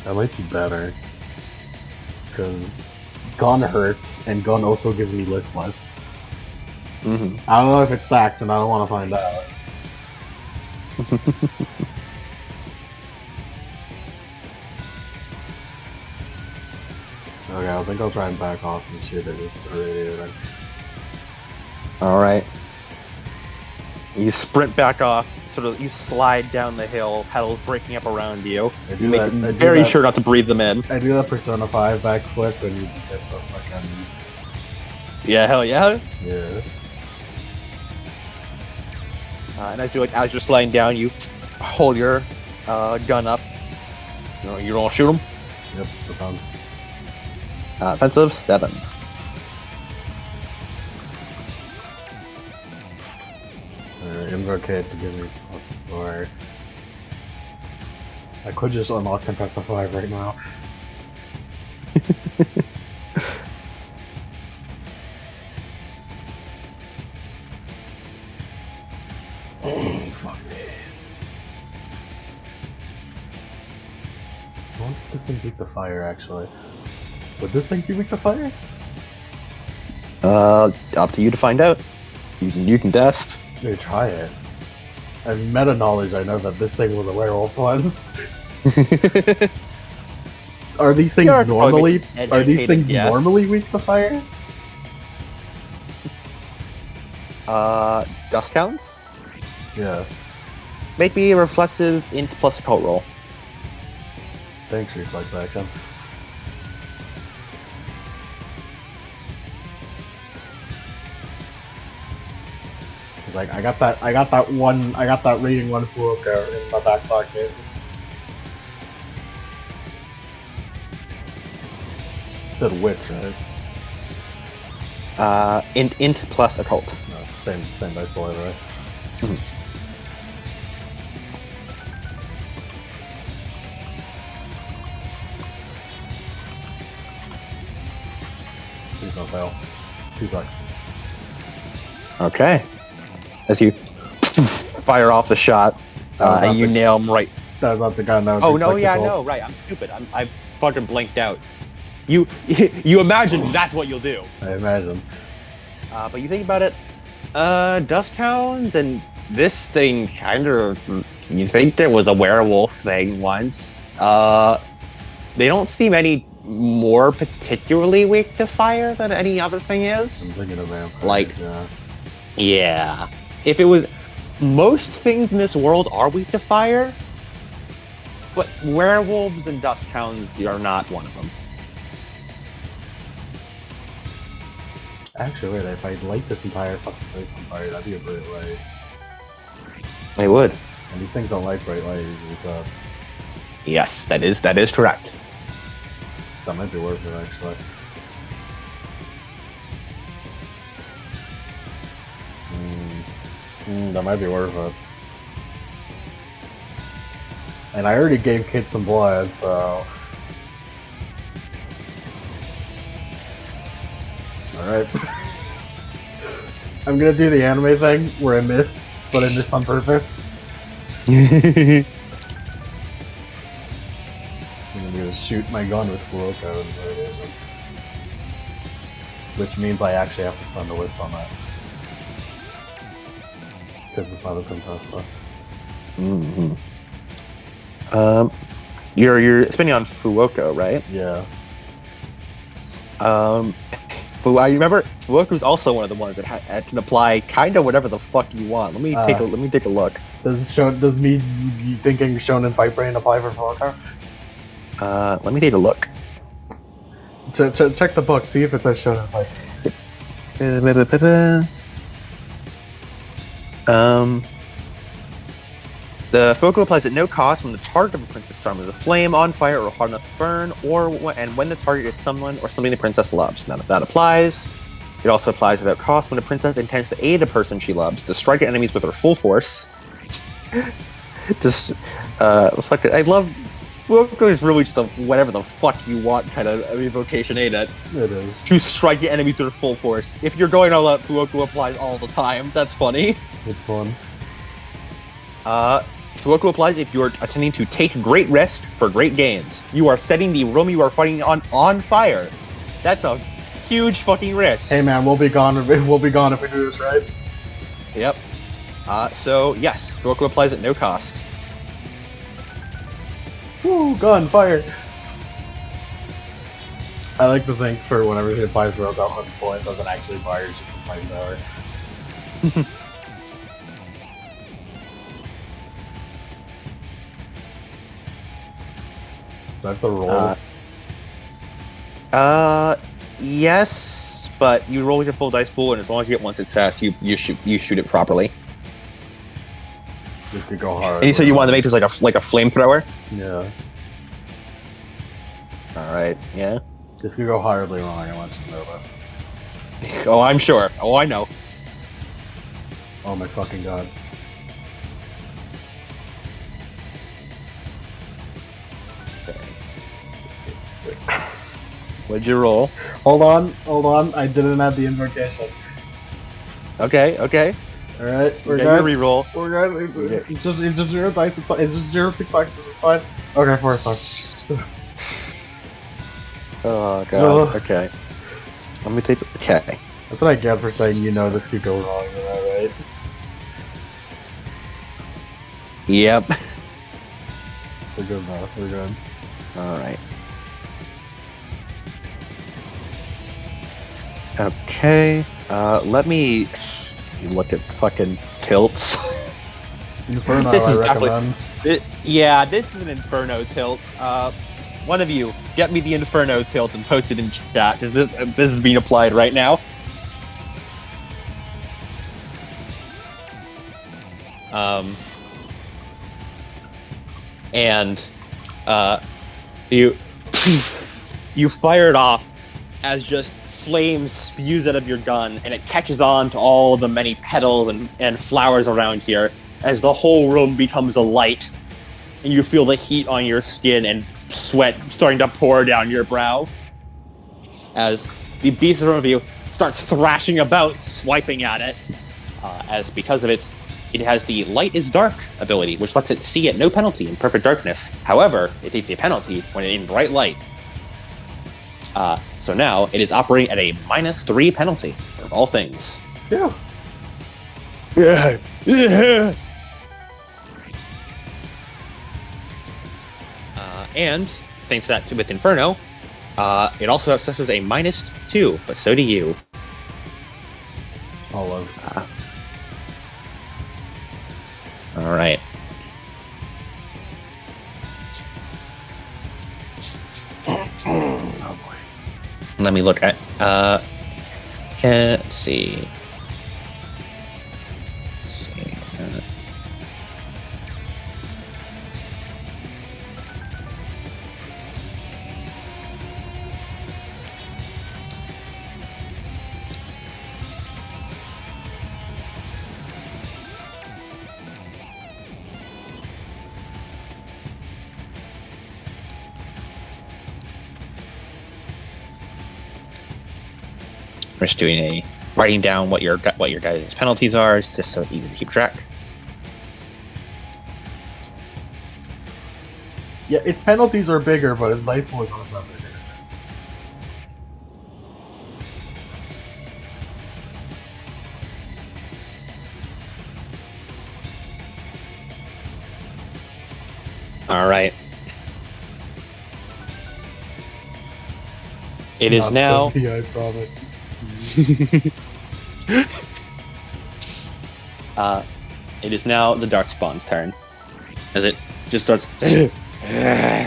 That might be better. Because gun hurts, and gun also gives me listless. Mm-hmm. I don't know if it stacks, and I don't want to find out. Okay, I think I'll try and back off and shoot it with the radiator. Alright. You sprint back off, you slide down the hill, petals breaking up around you. You make very sure not to breathe them in. I do that Persona 5 backflip and you get the fucking... Yeah, hell yeah. Yeah. And as you're sliding down, you hold your gun up. You don't shoot them? Yep, defense. Offensive 7. Invocate to give me +4. I could just unlock Contest of 5 right now. Fuck me. I wonder if this thing beat the fire, actually. Would this thing beat the fire? Up to you to find out. You can test. Maybe try it. I have meta knowledge, I know that this thing was a werewolf once. Are these things normally weak to fire? Dust counts? Yeah. Make me a reflexive int plus occult roll. Thanks, reflex action. Like I got that rating 1 Fuoka in my back pocket. Said wits, right? Int plus occult. No, same dice roll, right? Please don't fail. 2 seconds. Okay. As you fire off the shot, and you nail him right. That's not the gun that was Oh no! Yeah, technical. no, right. I'm stupid. I fucking blanked out. You imagine that's what you'll do. I imagine. But you think about it, dust hounds and this thing kind of. You think there was a werewolf thing once. They don't seem any more particularly weak to fire than any other thing is. I'm thinking of vampires. Like- yeah. Yeah. If it was, most things in this world are weak to fire, but werewolves and dust hounds are not one of them. Actually, wait, if I light this entire fucking place on fire, that'd be a bright light. They would. And these things don't like bright light usually, so Yes, that is correct. that might be worth it, actually. That might be worth it. And I already gave Kid some blood, so... Alright. I'm gonna do the anime thing, where I miss, but I miss on purpose. I'm gonna shoot my gun with Kuroko and radiation. Which means I actually have to spend a wisp on that. Because it's not a contest. Mm-hmm. You're spending on Fuoko, right? Yeah. I remember Fuoko's also one of the ones that can apply kind of whatever the fuck you want. Let me take a look. Does me thinking Shonen Fight Brain apply for Kuroko? Let me take a look. Check the book, see if it says Shonen Fight. The Fuoko applies at no cost when the target of a princess charm is a flame, on fire, or hard enough to burn, and when the target is someone or something the princess loves. None of that applies. It also applies without cost when a princess intends to aid a person she loves, to strike at enemies with her full force. I love Fuoko is really just a whatever the fuck you want kind of evocation, ain't it? It is. To strike at enemies with her full force. If you're going all out, Fuoko applies all the time. That's funny. It's fun. Fuoko applies if you're attempting to take great risk for great gains. You are setting the room you are fighting on fire. That's a huge fucking risk. Hey man, we'll be gone if we do this right. Yep. So yes, Fuoko applies at no cost. Woo, gun, fire! I like to think for whenever he applies for about 100 points, doesn't actually fire, it's just a flame tower. That's the roll. Yes, but you roll your full dice pool, and as long as you get one success, you shoot it properly. Just to go hard. And you said you wanted to make this like a flamethrower. Yeah. All right. Yeah. This could go horribly wrong, I want you to know this. Oh, I'm sure. Oh, I know. Oh my fucking god. What'd you roll? Hold on, I didn't have the invocation. Okay. Alright, we're Get your good. reroll. We're good. It's just 0 dice, it's just 0 successes, it's fine. Okay, 4 stars. Oh god. Ugh. Okay. Let me take. Okay. That's what I get for saying this could go wrong, right? Yep. We're good now, we're good. All right. Okay. Let me look at fucking tilts. Inferno, This is I definitely- recommend. Yeah, this is an Inferno tilt. One of you, get me the Inferno tilt and post it in chat, because this is being applied right now. And you fire it off as just flame spews out of your gun, and it catches on to all the many petals and flowers around here as the whole room becomes alight, and you feel the heat on your skin and sweat starting to pour down your brow as the beast in front of you starts thrashing about, swiping at it, as because of it has the light is dark ability, which lets it see at no penalty in perfect darkness. However, it takes a penalty when it's in bright light. So now it is operating at a -3 penalty for all things. Yeah. And thanks to that with Inferno, it also suffers a -2, but so do you. All of. All right. Oh boy. Let me look at. Let's see. We're just doing writing down what your guys' penalties are, just so it's easy to keep track. Yeah, its penalties are bigger, but its life was also bigger. All right. It is now. Yeah, I promise. It is now the Darkspawn's turn, as it just starts.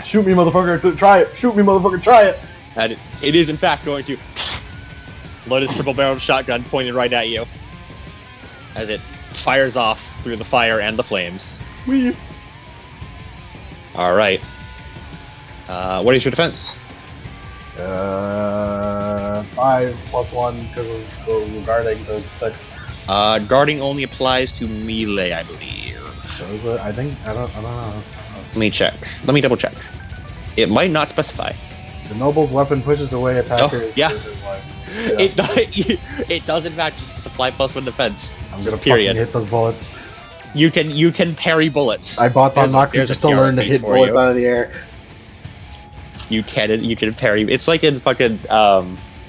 Shoot me, motherfucker! Try it! Shoot me, motherfucker! Try it! And it is in fact going to load its triple-barreled shotgun pointed right at you, as it fires off through the fire and the flames. Weave. All right. What is your defense? 5 + 1 because of the guarding, so 6. Guarding only applies to melee, I believe. So is it? I think I don't know. Let me check. Let me double check. It might not specify. The noble's weapon pushes away attackers. Oh, yeah. Versus life. It does in fact just apply +1 defense. I'm gonna period. fucking hit those bullets. You can parry bullets. I bought that knocker there's just a to learn to PR hit for bullets you. out of the air. You can parry. It's like in fucking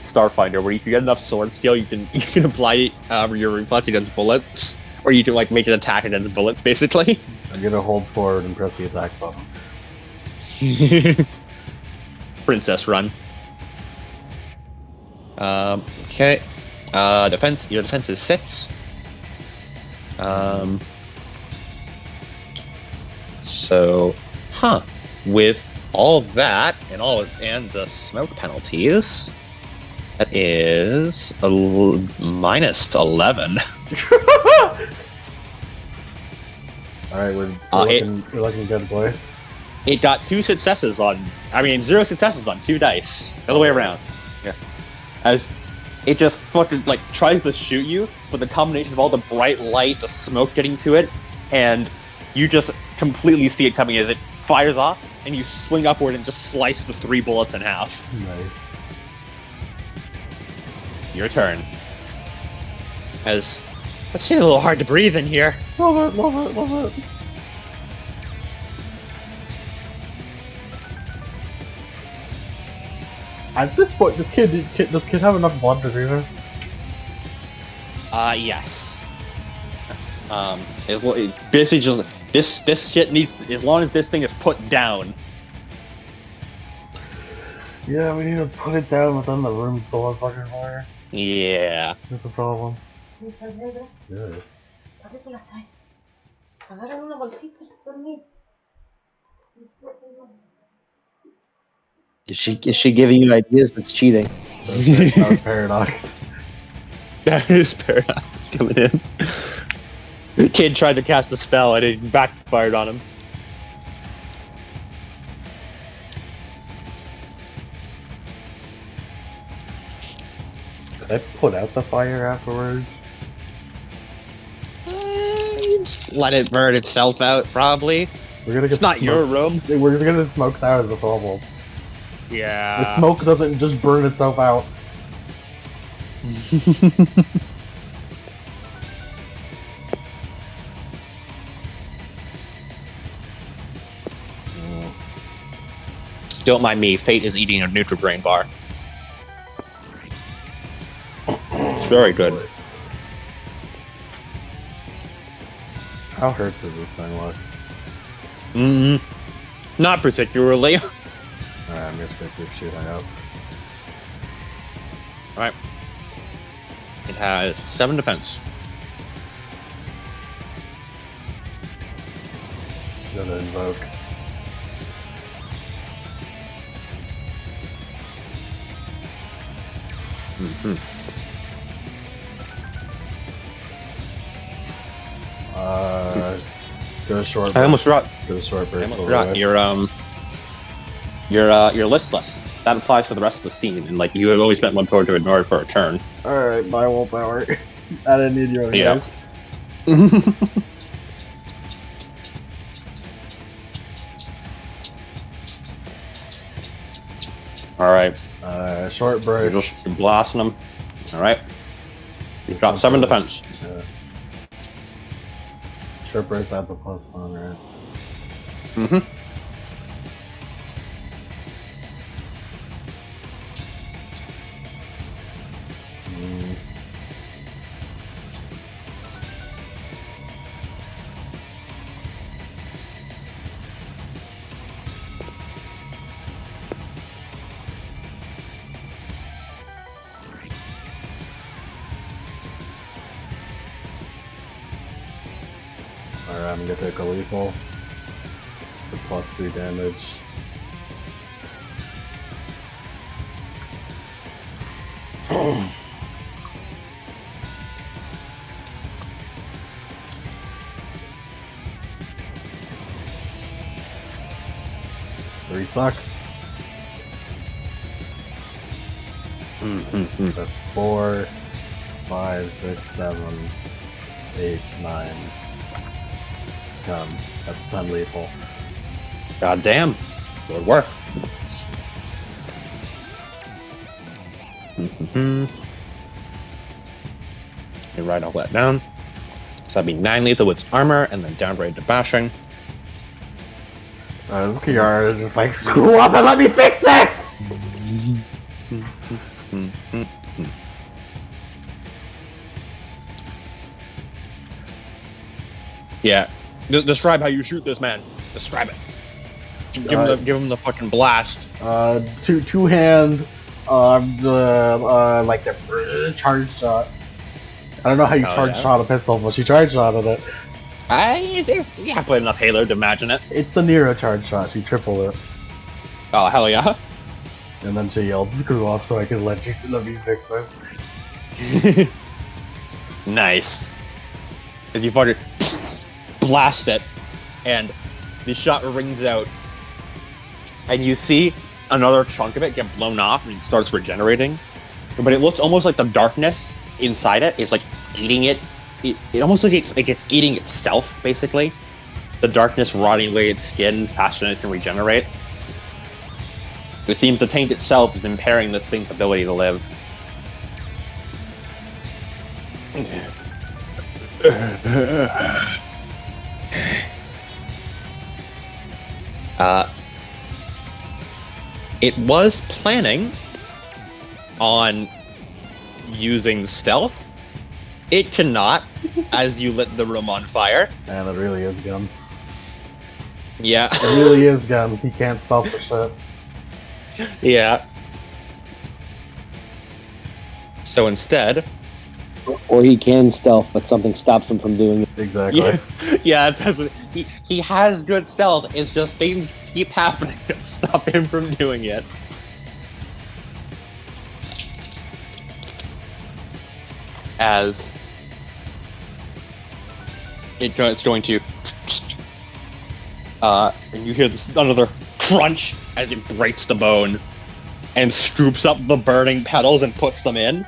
Starfinder, where if you get enough sword skill, you can apply your reflex against bullets, or you can like make an attack against bullets, basically. I'm gonna hold forward and press the attack button. Princess run. Okay. Defense. Your defense is 6. So, with all that and and the smoke penalties, that is a -11. All right, we're looking good, boys. It got 0 successes on 2 dice. The other way around. Yeah. As it just fucking like tries to shoot you, but the combination of all the bright light, the smoke getting to it, and you just completely see it coming as it fires off, and you swing upward and just slice the 3 bullets in half. Nice. Your turn. As it's a little hard to breathe in here. Love it, love it, love it. At this point, does kid have enough blood to do this? Yes. It's basically just this shit needs, as long as this thing is put down. Yeah, we need to put it down within the room still on fucking fire. Yeah. That's the problem. Yeah. Is she giving you ideas? That's cheating. That was paradox. That is Paradox coming in. Kid tried to cast a spell and it backfired on him. Could I put out the fire afterwards? Just let it burn itself out, probably. We're gonna get It's not your room. We're gonna smoke that as a problem. The Yeah. smoke doesn't just burn itself out. Don't mind me, Fate is eating a Nutrigrain bar. It's very good. How hurt does this thing look? Not particularly. Alright, I'm just gonna keep shooting up. Alright. It has 7 defense. Gonna invoke. Go short burst. I almost forgot. Go short I burst. almost forgot. You're listless. That applies for the rest of the scene, and like you have always spent 1 power to ignore it for a turn. Alright, my willpower. I didn't need your Yeah. advice. Alright. Short You're burst. just blasting them. Alright. You've got 7 defense. Yeah. Short burst adds a +1, right? Mm-hmm. Alright, I'm gonna take a lethal for +3 damage. Three sucks. That's 4, 5, 6, 7, 8, 9. 10. That's 10 lethal. God damn. Good work. You write all that down. So that'd be 9 lethal with armor, and then downgrade to bashing. Ciara is just like, screw up and let me fix this! Yeah. Describe how you shoot this man. Describe it. Give him the fucking blast. Two hand, like the charge shot. I don't know how you charge shot a pistol, but she charge shotted it. You have played enough Halo to imagine it. It's the Nero charge shot. She tripled it, Oh, hell yeah. and then she yelled, "Screw off!" So I can let me fix this. Nice. As you fucking blast it, and the shot rings out, and you see another chunk of it get blown off, and it starts regenerating. But it looks almost like the darkness inside it is like eating it. It almost looks like it's eating itself, basically. The darkness rotting away its skin faster than it can regenerate. It seems the taint itself is impairing this thing's ability to live. It was planning on using stealth. It cannot, as you lit the room on fire. And it really is gun. Yeah. It really is gun. He can't stop the shit. Yeah. So instead... Or he can stealth, but something stops him from doing it. Exactly. Yeah, that's what, he has good stealth, it's just things keep happening that stop him from doing it. As it's going to... and you hear this another crunch as it breaks the bone and scoops up the burning petals and puts them in.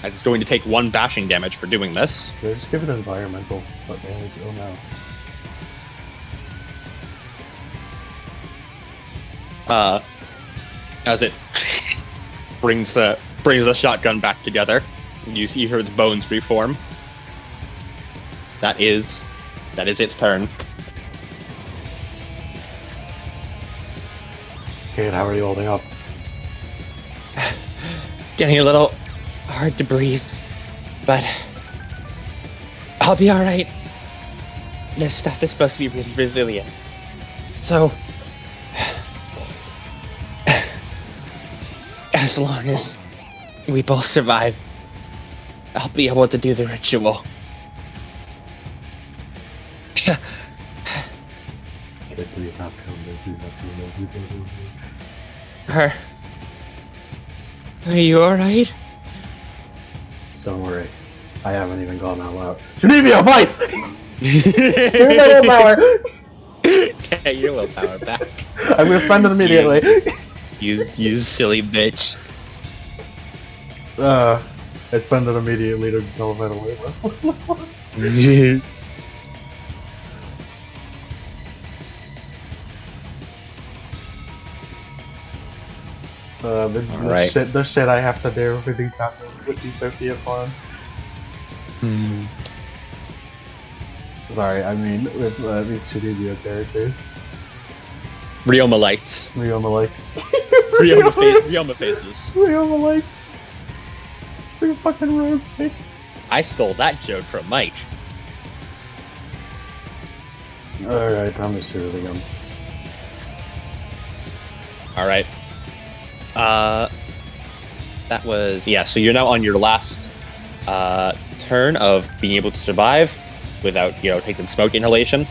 as it's going to take 1 bashing damage for doing this. Yeah, just give it environmental damage. Oh no. As it brings the shotgun back together, you hear its bones reform. That is its turn. Kate, how are you holding up? Getting a little hard to breathe, but I'll be alright. This stuff is supposed to be really resilient. So, as long as we both survive, I'll be able to do the ritual. Kate, please not come there. Please not come there. Please not come there. Are you alright? Don't worry. I haven't even gone out loud. Genevia, vice! Give me my willpower! Get your willpower back. I'm gonna spend it immediately. You silly bitch. I spend it immediately to go by the way. Alright. The shit I have to do with these 50 funds. Sorry, I mean with these Genevia characters. Ryoma lights. Ryoma likes. Ryoma faces. Ryoma likes. You fucking rude me. I stole that joke from Mike. Alright, time to shoot it again. Alright. That was... Yeah, so you're now on your last turn of being able to survive without, taking smoke inhalation.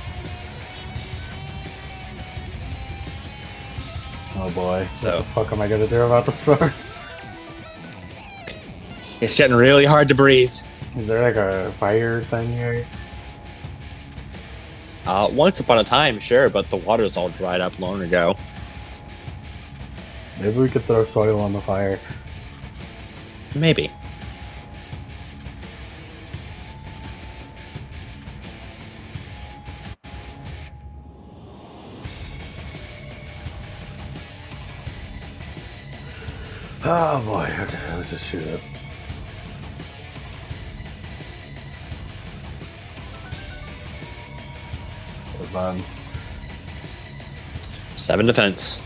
Oh boy. So- What the fuck am I gonna do about the smoke? It's getting really hard to breathe. Is there like a fire thing here? Once upon a time, sure, but the water's all dried up long ago. Maybe we could throw soil on the fire. Maybe. Oh boy, okay, let's just shoot it. Advance. 7 defense.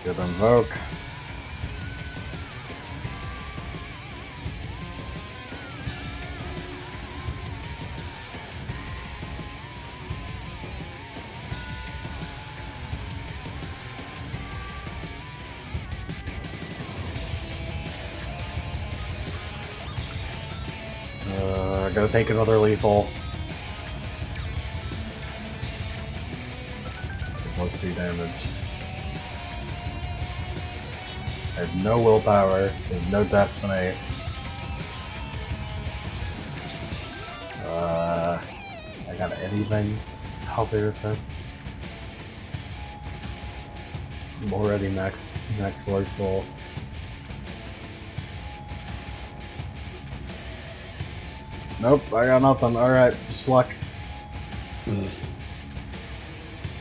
Good invoke. Gotta take another lethal. Let's see damage. I have no willpower, there's no destiny. I got anything to help me with this? I'm already next Lord Soul. Nope, I got nothing. Alright, just luck.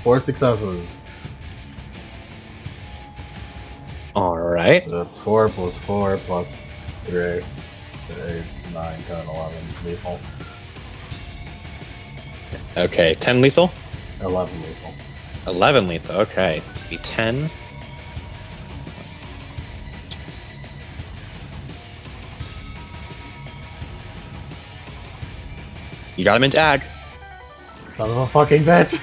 4 successes. Alright. So that's 4 plus 4 plus 3. 8, 9, 10, 11 lethal. Okay, 10 lethal? 11 lethal. 11 lethal, okay. Be 10. You got him into ag. Son of a fucking bitch!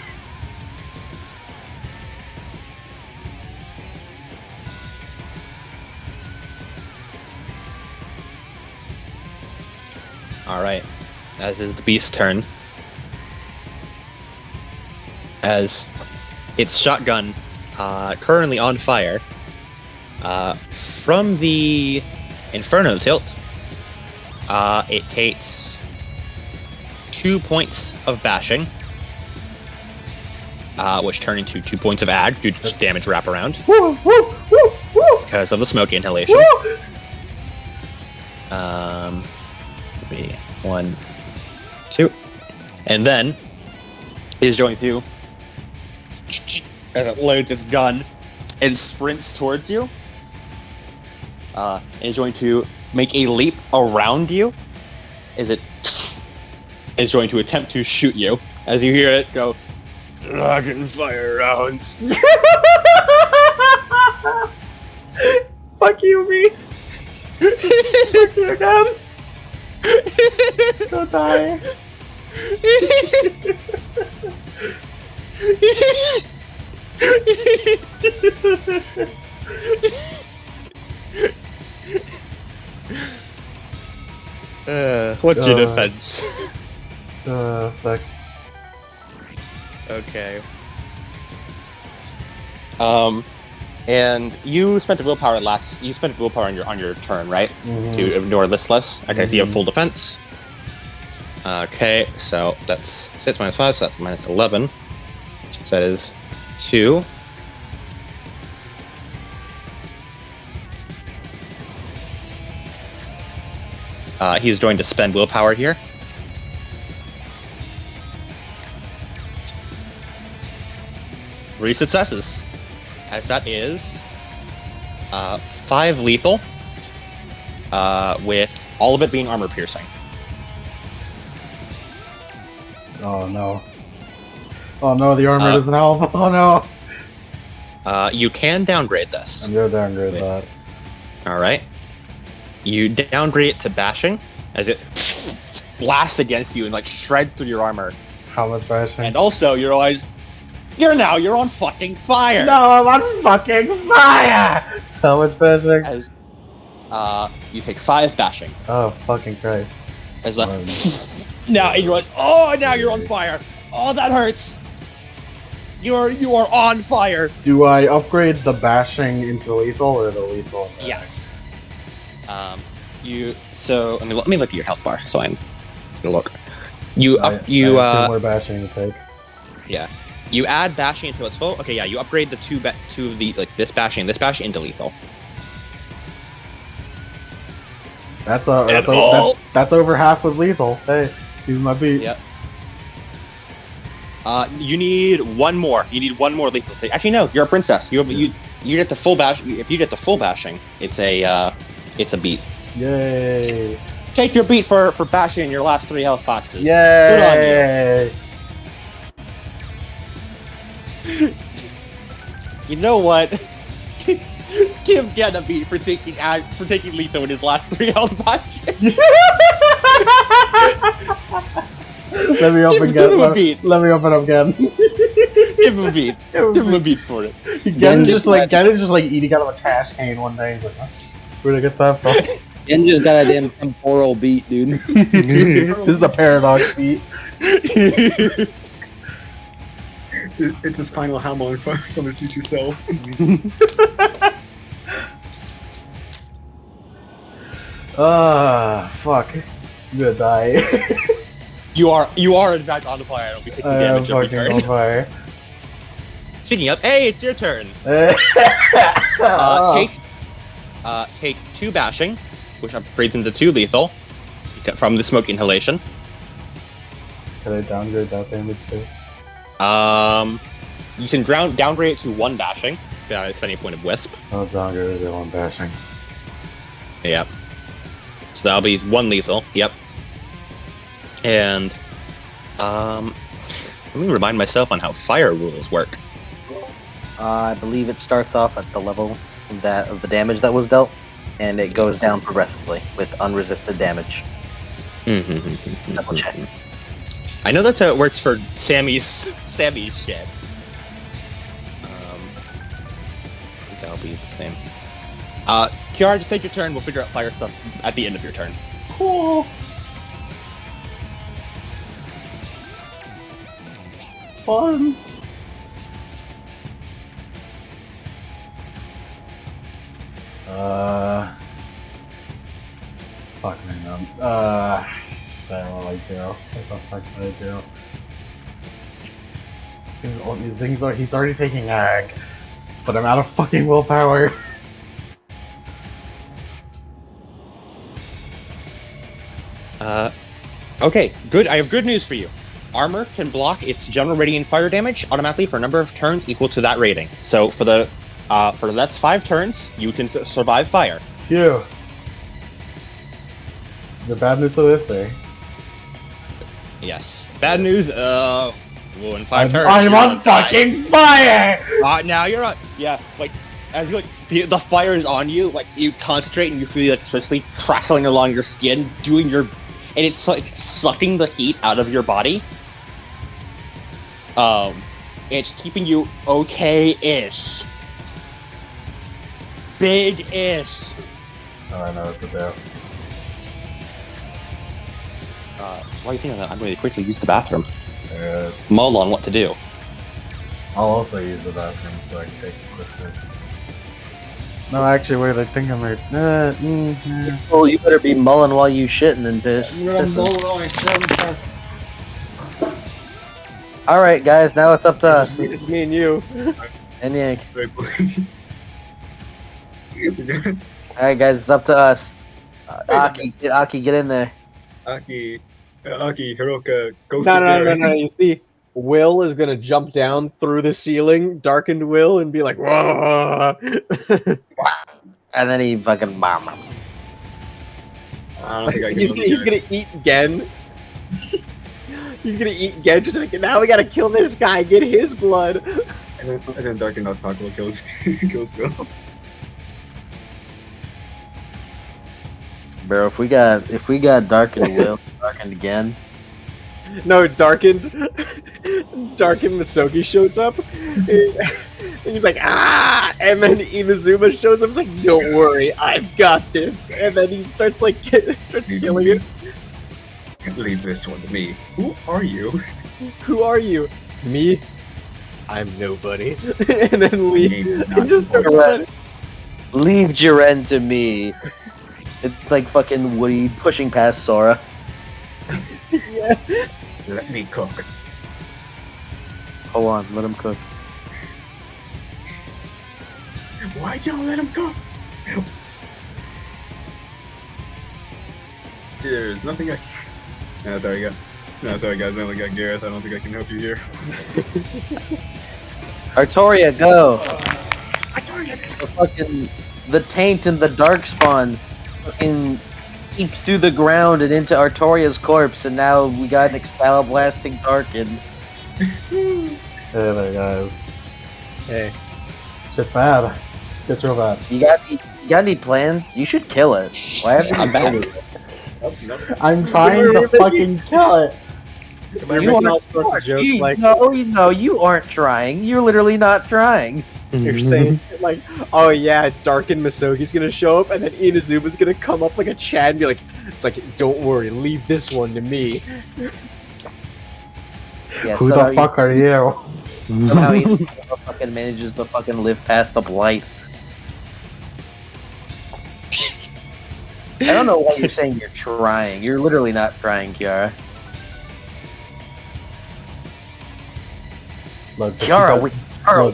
Alright. As is the beast's turn. As its shotgun, currently on fire, from the Inferno tilt, it takes 2 points of bashing, which turn into 2 points of ag due to damage wraparound Woo, woo, woo, woo, because of the smoke inhalation. woo. Maybe 1, 2, and then is going to, as it loads its gun and sprints towards you, is going to make a leap around you. As it is going to attempt to shoot you. As you hear it go, dragon fire rounds. Fuck you, me. Fuck you again. Go die. What's your defense? Fuck. Okay. And you spent the willpower You spent willpower on your turn, right? Mm-hmm. To ignore listless. Okay, so you have full defense. Okay, so that's 6 minus 5, so that's minus 11. So that is 2. He's going to spend willpower here. Three successes. As that is 5 lethal, with all of it being armor piercing. Oh no. Oh no, the armor doesn't help. Oh no. You can downgrade this. I'm gonna downgrade that. Alright. You downgrade it to bashing, as it blasts against you and like shreds through your armor. How much bashing? And also, you realize you're on fucking fire! No, I'm on fucking fire! How much bashing? As you take 5 bashing. Oh, fucking Christ. As the now you're like, oh, now you're on fire. Oh, that hurts. You are on fire. Do I upgrade the bashing into lethal or the lethal? Yes. Let me look at your health bar. So I'm gonna look. I have 2 more bashing to take. Yeah. You add bashing until it's full. Okay, yeah. You upgrade the two of the this bashing into lethal. That's over half with lethal. Hey, use my beat. Yep. You need one more. You need one more lethal take. Actually, no. You're a princess. You get the full bash. If you get the full bashing, it's a beat. Yay! Take your beat for bashing in your last 3 health boxes. Yay! Good on you. You know what? Give Gen a beat for taking lethal in his last 3 health boxes. Let me open again. Give him a beat. Let me open up again. Give him a beat. Give him a beat for it. Gen is just like eating out of a trash can one day. He's like, huh? Where'd I get that from? Gen just got a damn temporal beat, dude. This is a paradox beat. It's his final hammer from his future self. Fuck. I'm gonna die. You are in fact on the fire. I'll be taking damage every turn. On fire. Speaking of, hey, it's your turn. Take 2 bashing, which upgrades into 2 lethal from the smoke inhalation. Can I downgrade that damage too? You can downgrade it to 1 bashing, spending a point of wisp. I'll downgrade it to 1 bashing. Yep. So that'll be 1 lethal. Yep. And let me remind myself on how fire rules work. I believe it starts off at the level of the damage that was dealt, and it goes down progressively with unresisted damage. Double check. I know that's how it works for Sammy's shit. I think that'll be the same. Ciara, just take your turn. We'll figure out fire stuff at the end of your turn. Cool. Fun. Fuck me, man. I don't like Zero. What the fuck did I do? These things are. He's already taking ag, but I'm out of fucking willpower. Okay, good. I have good news for you. Armor can block its general radiant fire damage automatically for a number of turns equal to that rating. So for that's 5 turns, you can survive fire. Phew. The bad news of this, eh? Yes. Bad news. Well, in 5 turns, I'm you're on gonna die. fucking fire. Now you're on. Yeah, like as you like the fire is on you, like you concentrate and you feel the electricity crackling along your skin, doing your, and it's like sucking the heat out of your body. It's keeping you okay-ish. Big-ish. Oh, I know what to do. While you think of that, I'm going to quickly use the bathroom. Uh, Mull on what to do. I'll also use the bathroom so I can take a quick piss. No, actually, wait, I think I might. Oh, you better be mulling while you shitting and Alright, guys, now it's up to us. It's me and you. And Yank. Alright, guys, it's up to us. Aki, get in there. Aki, Hiroka, goes No. You see, Will is gonna jump down through the ceiling, darkened Will, and be like, "Whoa!" And then he fucking bomb. I don't think I can He's gonna eat Gen. He's gonna eat Gen. Just like, now we gotta kill this guy, get his blood. And then Dark Enough Taco kills Bill. Bro, if we got darkened Will, darkened again. No, darkened Masogi shows up. And he's like, ah! And then Inazuma shows up. He's like, don't worry, I've got this. And then he starts like killing it. Leave this one to me. Who are you? Who are you? Me? I'm nobody. And then leave. And just starts running. Leave Jiren to me. It's like fucking Woody pushing past Sora. Yeah. Let me cook. Hold on, let him cook. Why'd y'all let him cook? There's nothing I. No, sorry, guys. I only got Gareth. I don't think I can help you here. Artoria, go! The taint and the dark spawn fucking seeped through the ground and into Artoria's corpse, and now we got an Excaliblasting Darkened. Hey there, guys. Hey. Shit's bad. Shit's real bad. You got any plans? You should kill it. Why haven't you I'm back. killed it? I'm trying to fucking kill it. You aren't- all sorts of jokes like No, you aren't trying. You're literally not trying. you're saying shit like, oh yeah, Darken Masogi's gonna show up, and then Inazuma's gonna come up like a Chad and be like, it's like, don't worry, leave this one to me. Yeah, Who the fuck are you? Somehow he fucking manages to fucking live past the blight. I don't know why you're saying you're trying. You're literally not trying, Ciara. Look, Ciara,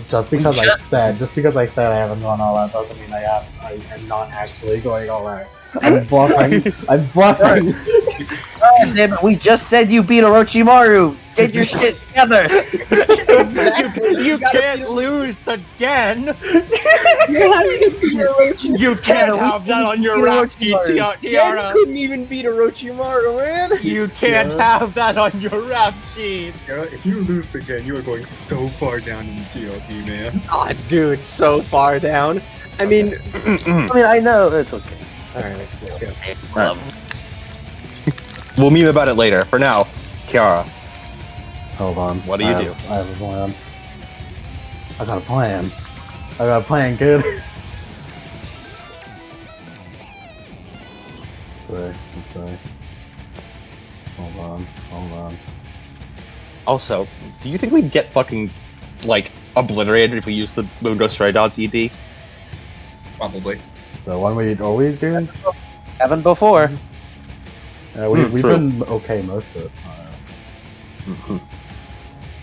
just because I said I haven't gone all out doesn't mean I am not actually going all out. I'm bluffing. I'm bluffing. God damn it, we just said you beat Orochimaru! Get your shit together! Exactly. You can't lose again. You can't Ciara, have that on your beat rap sheet, Orochimaru. Yen Ciara. couldn't even beat Orochimaru, man. You can't have that on your rap sheet. Sarah, if you lose again, you are going so far down in the TLP, man. Aw, dude, so far down. I mean, I know, it's okay. alright, let's go. We'll meme about it later. For now, Ciara. Hold on. What do you do? I have a plan. I got a plan. I got a plan, kid. Let's see. Hold on. Also, do you think we'd get fucking, like, obliterated if we used the Mundo Stray Dogs ED? Probably. The one we always use? Haven't before. We've True. been okay most of the time.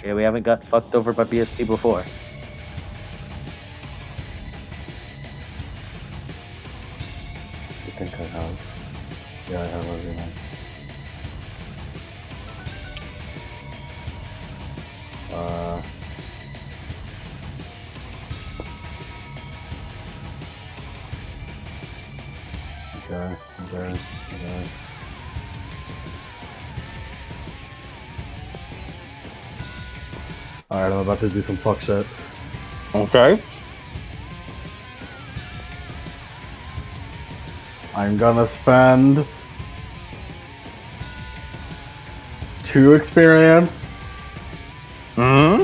Yeah, we haven't got fucked over by BST before. I think I have. Yeah, I have everything. Okay. Alright, I'm about to do some fuck shit. Okay. I'm gonna spend 2 experience Hmm.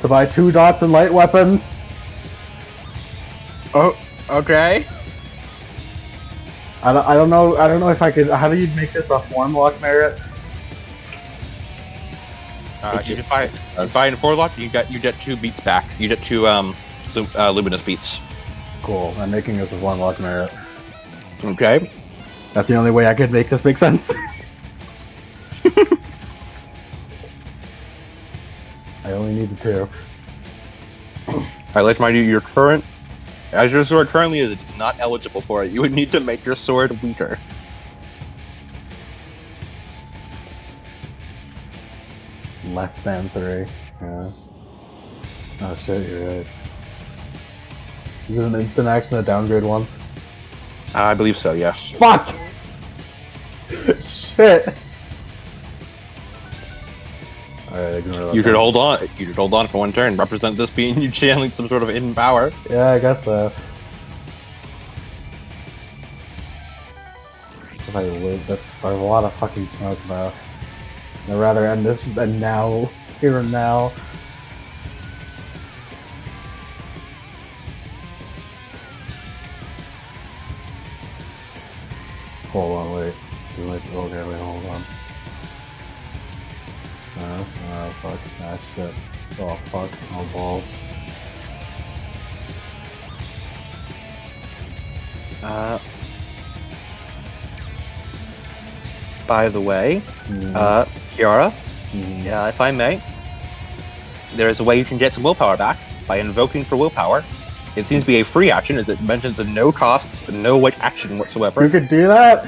to buy 2 dots and light weapons. Oh. Okay. I don't know if I could. How do you make this a form lock merit? You buy in 4 lock. You get 2 beats back. You get 2 luminous beats. Cool. I'm making this a form lock merit. Okay. That's the only way I could make this make sense. I only need the 2. I like to remind you, your current, as your sword currently is, it is not eligible for it. You would need to make your sword weaker. Less than 3. Yeah. Oh shit, you're right. Is it an instant action, a downgrade one? I believe so. Yes. Fuck! Shit! Alright, ignore that. You could hold on. You could hold on for 1 turn. Represent this being you channeling some sort of hidden power. Yeah, I guess so. If I live, there's a lot of fucking smoke though. I'd rather end this than now, here and now. Hold on, wait. Okay, wait, hold on. Oh, fuck. Ah, shit. Oh, fuck. Oh, balls. By the way, Ciara, yeah, if I may, there is a way you can get some willpower back by invoking for willpower. It seems to be a free action, as it mentions a no cost, no action whatsoever. You could do that?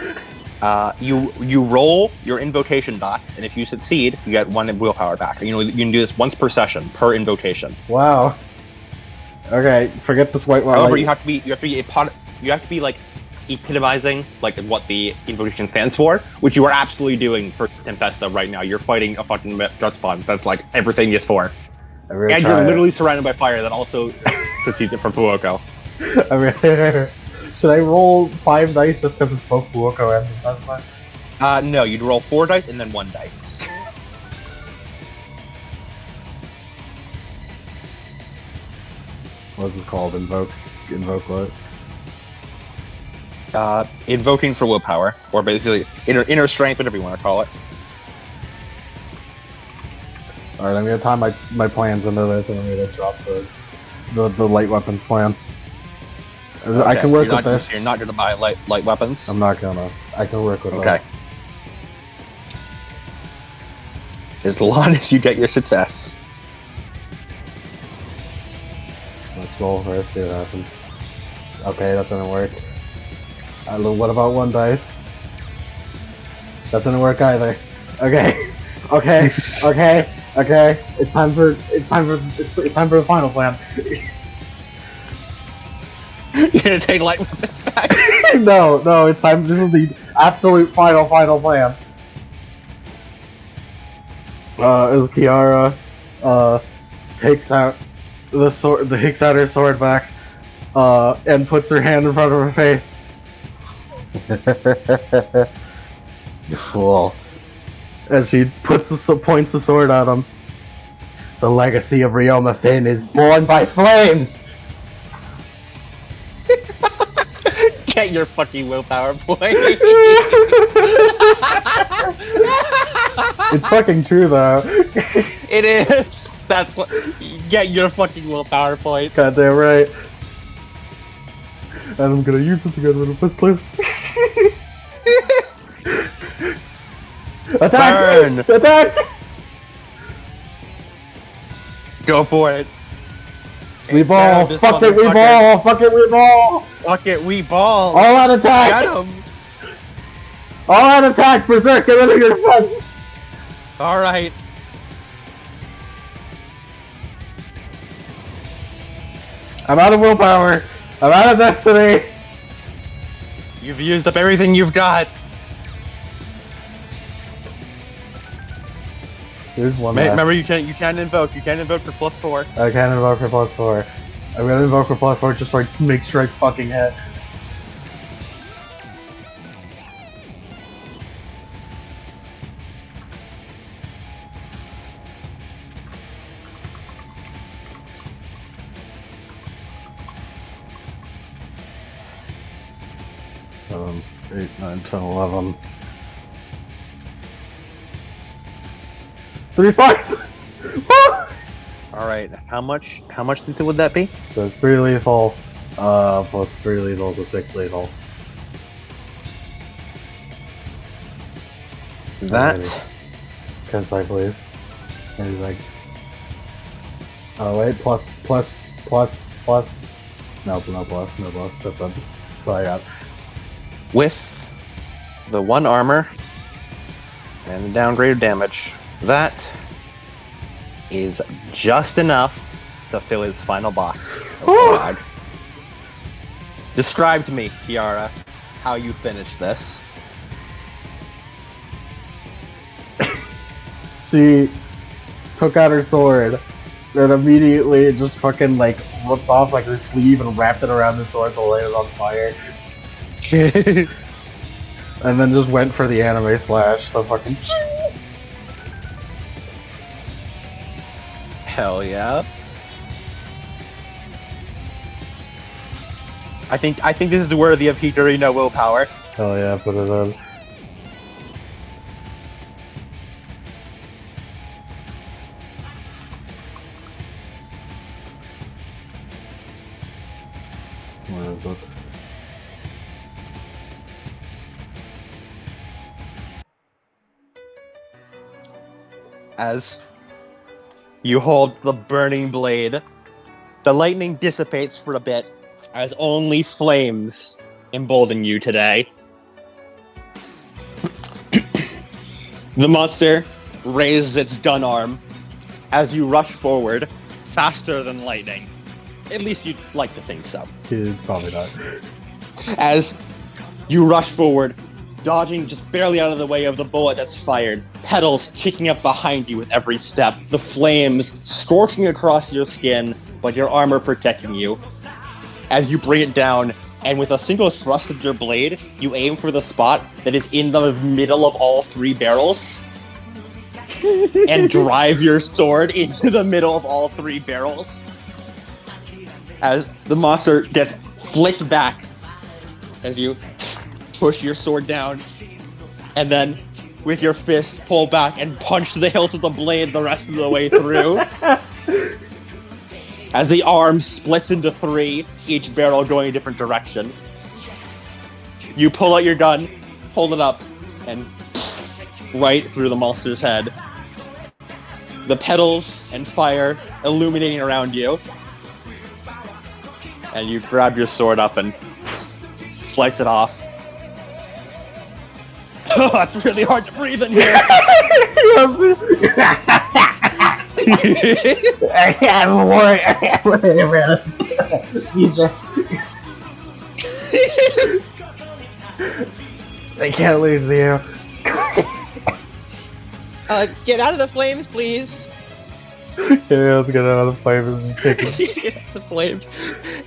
You roll your invocation dots, and if you succeed, you get 1 willpower back. You can do this once per session, per invocation. Wow. Okay, forget this white one. However, you have to be like epitomizing like what the invocation stands for, which you are absolutely doing for Tempesta right now. You're fighting a fucking Dart Spawn. That's like everything is for. And you're literally surrounded by fire that also succeeds it for Fuoko. Should I roll 5 dice just because it's both Fuoko and Tempesta? No, you'd roll 4 dice and then 1 dice. What's this called? Invoke what? Invoking for willpower, or basically inner strength, whatever you want to call it. Alright, I'm gonna tie my plans into this and I'm gonna drop the light weapons plan. Okay, I can work with this. You're not gonna buy light weapons? I'm not gonna. I can work with okay. this. As long as you get your success. Let's roll first, see what happens. Okay, that didn't work. What about 1 dice? That didn't work either. Okay. Okay. It's time for the final plan. You're gonna take light weapons back? No, it's time. This is the absolute final plan. As Ciara takes out the sword, takes out her sword back, and puts her hand in front of her face. You fool. As she points the sword at him. The legacy of Ryoma Sin is born by flames! Get your fucking willpower, boy. It's fucking true, though. It is. That's what. Get your fucking willpower point. Goddamn right. And I'm gonna use it to get rid of this list. Attack! Burn! Attack! Go for it. We Take care ball. of this Fuck it, we motherfucker. ball. Fuck it, we ball. Fuck it, we ball. All out attack. Get him. All out attack. Berserk. Get rid of your defense. All right. I'm out of willpower. I'm out of destiny. You've used up everything you've got. There's one left. Remember, you can't invoke. You can't invoke for +4. I can't invoke for +4. I'm gonna invoke for +4 just so I make sure I fucking hit. Seven, 8, 9, 10, 11. 3 sucks! All right. How much lethal would that be? So it's 3 lethal, plus 3 lethal, so 6 lethal. That. Kensai, please. And he's like, oh wait, plus. No plus. That's what I got. With the 1 armor and downgraded damage, that is just enough to fill his final box of bag. Describe to me, Ciara, how you finished this. She took out her sword, and immediately just fucking like ripped off like her sleeve and wrapped it around the sword to light it on fire. And then just went for the anime slash, the fucking Hell yeah. I think this is worthy of Hikari no willpower. hell yeah, put it on. Where is it? As you hold the burning blade, the lightning dissipates for a bit as only flames embolden you today. The monster raises its gun arm as you rush forward faster than lightning. At least you'd like to think so. Probably not. As you rush forward, dodging just barely out of the way of the bullet that's fired, petals kicking up behind you with every step, the flames scorching across your skin, but your armor protecting you. As you bring it down, and with a single thrust of your blade, you aim for the spot that is in the middle of all 3 barrels, and drive your sword into the middle of all 3 barrels. As the monster gets flicked back, as you push your sword down, and then with your fist pull back and punch the hilt of the blade the rest of the way through. As the arm splits into 3, each barrel going a different direction. You pull out your gun, hold it up, and right through the monster's head. The petals and fire illuminating around you. And you grab your sword up and slice it off. Oh, it's really hard to breathe in here. I'm worried. They can't lose you. Get out of the flames, please. Yeah, let's get out of the flames and kick it. Get out of the flames.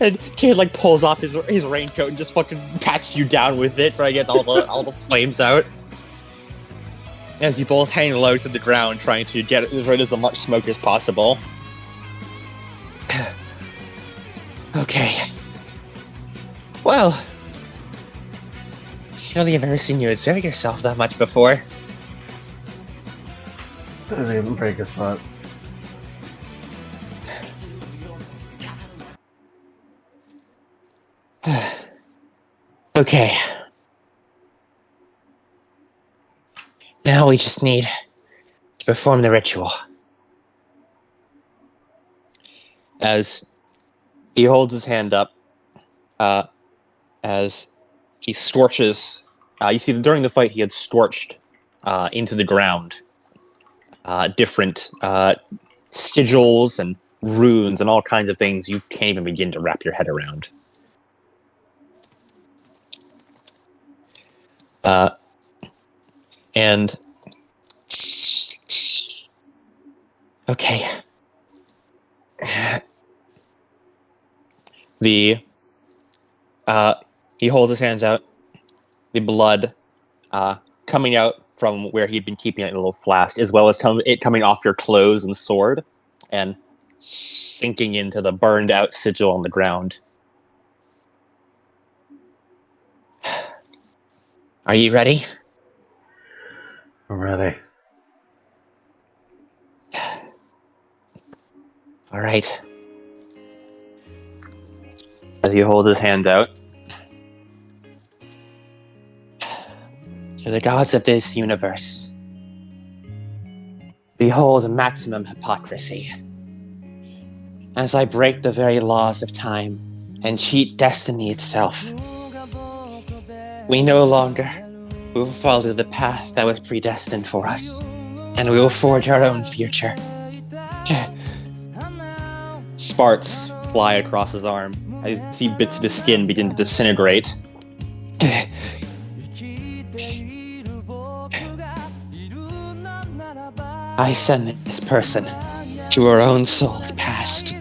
And Cade like pulls off his raincoat and just fucking pats you down with it, trying to get all the flames out. As you both hang low to the ground, trying to get rid of as much smoke as possible. Okay. Well, I don't think I've ever seen you exert yourself that much before. Didn't even break a sweat. Okay. Now we just need to perform the ritual. as he holds his hand up, as he scorches. You see, during the fight, he had scorched into the ground different sigils and runes and all kinds of things you can't even begin to wrap your head around. And okay, he holds his hands out. The blood coming out from where he'd been keeping it in a little flask, as well as it coming off your clothes and sword, and sinking into the burned out sigil on the ground. Are you ready? I'm ready. All right. As he holds his hand out, to the gods of this universe, behold maximum hypocrisy. As I break the very laws of time and cheat destiny itself, we no longer will follow the path that was predestined for us, and we will forge our own future. Sparks fly across his arm. I see bits of his skin begin to disintegrate. I send this person to her own soul's past,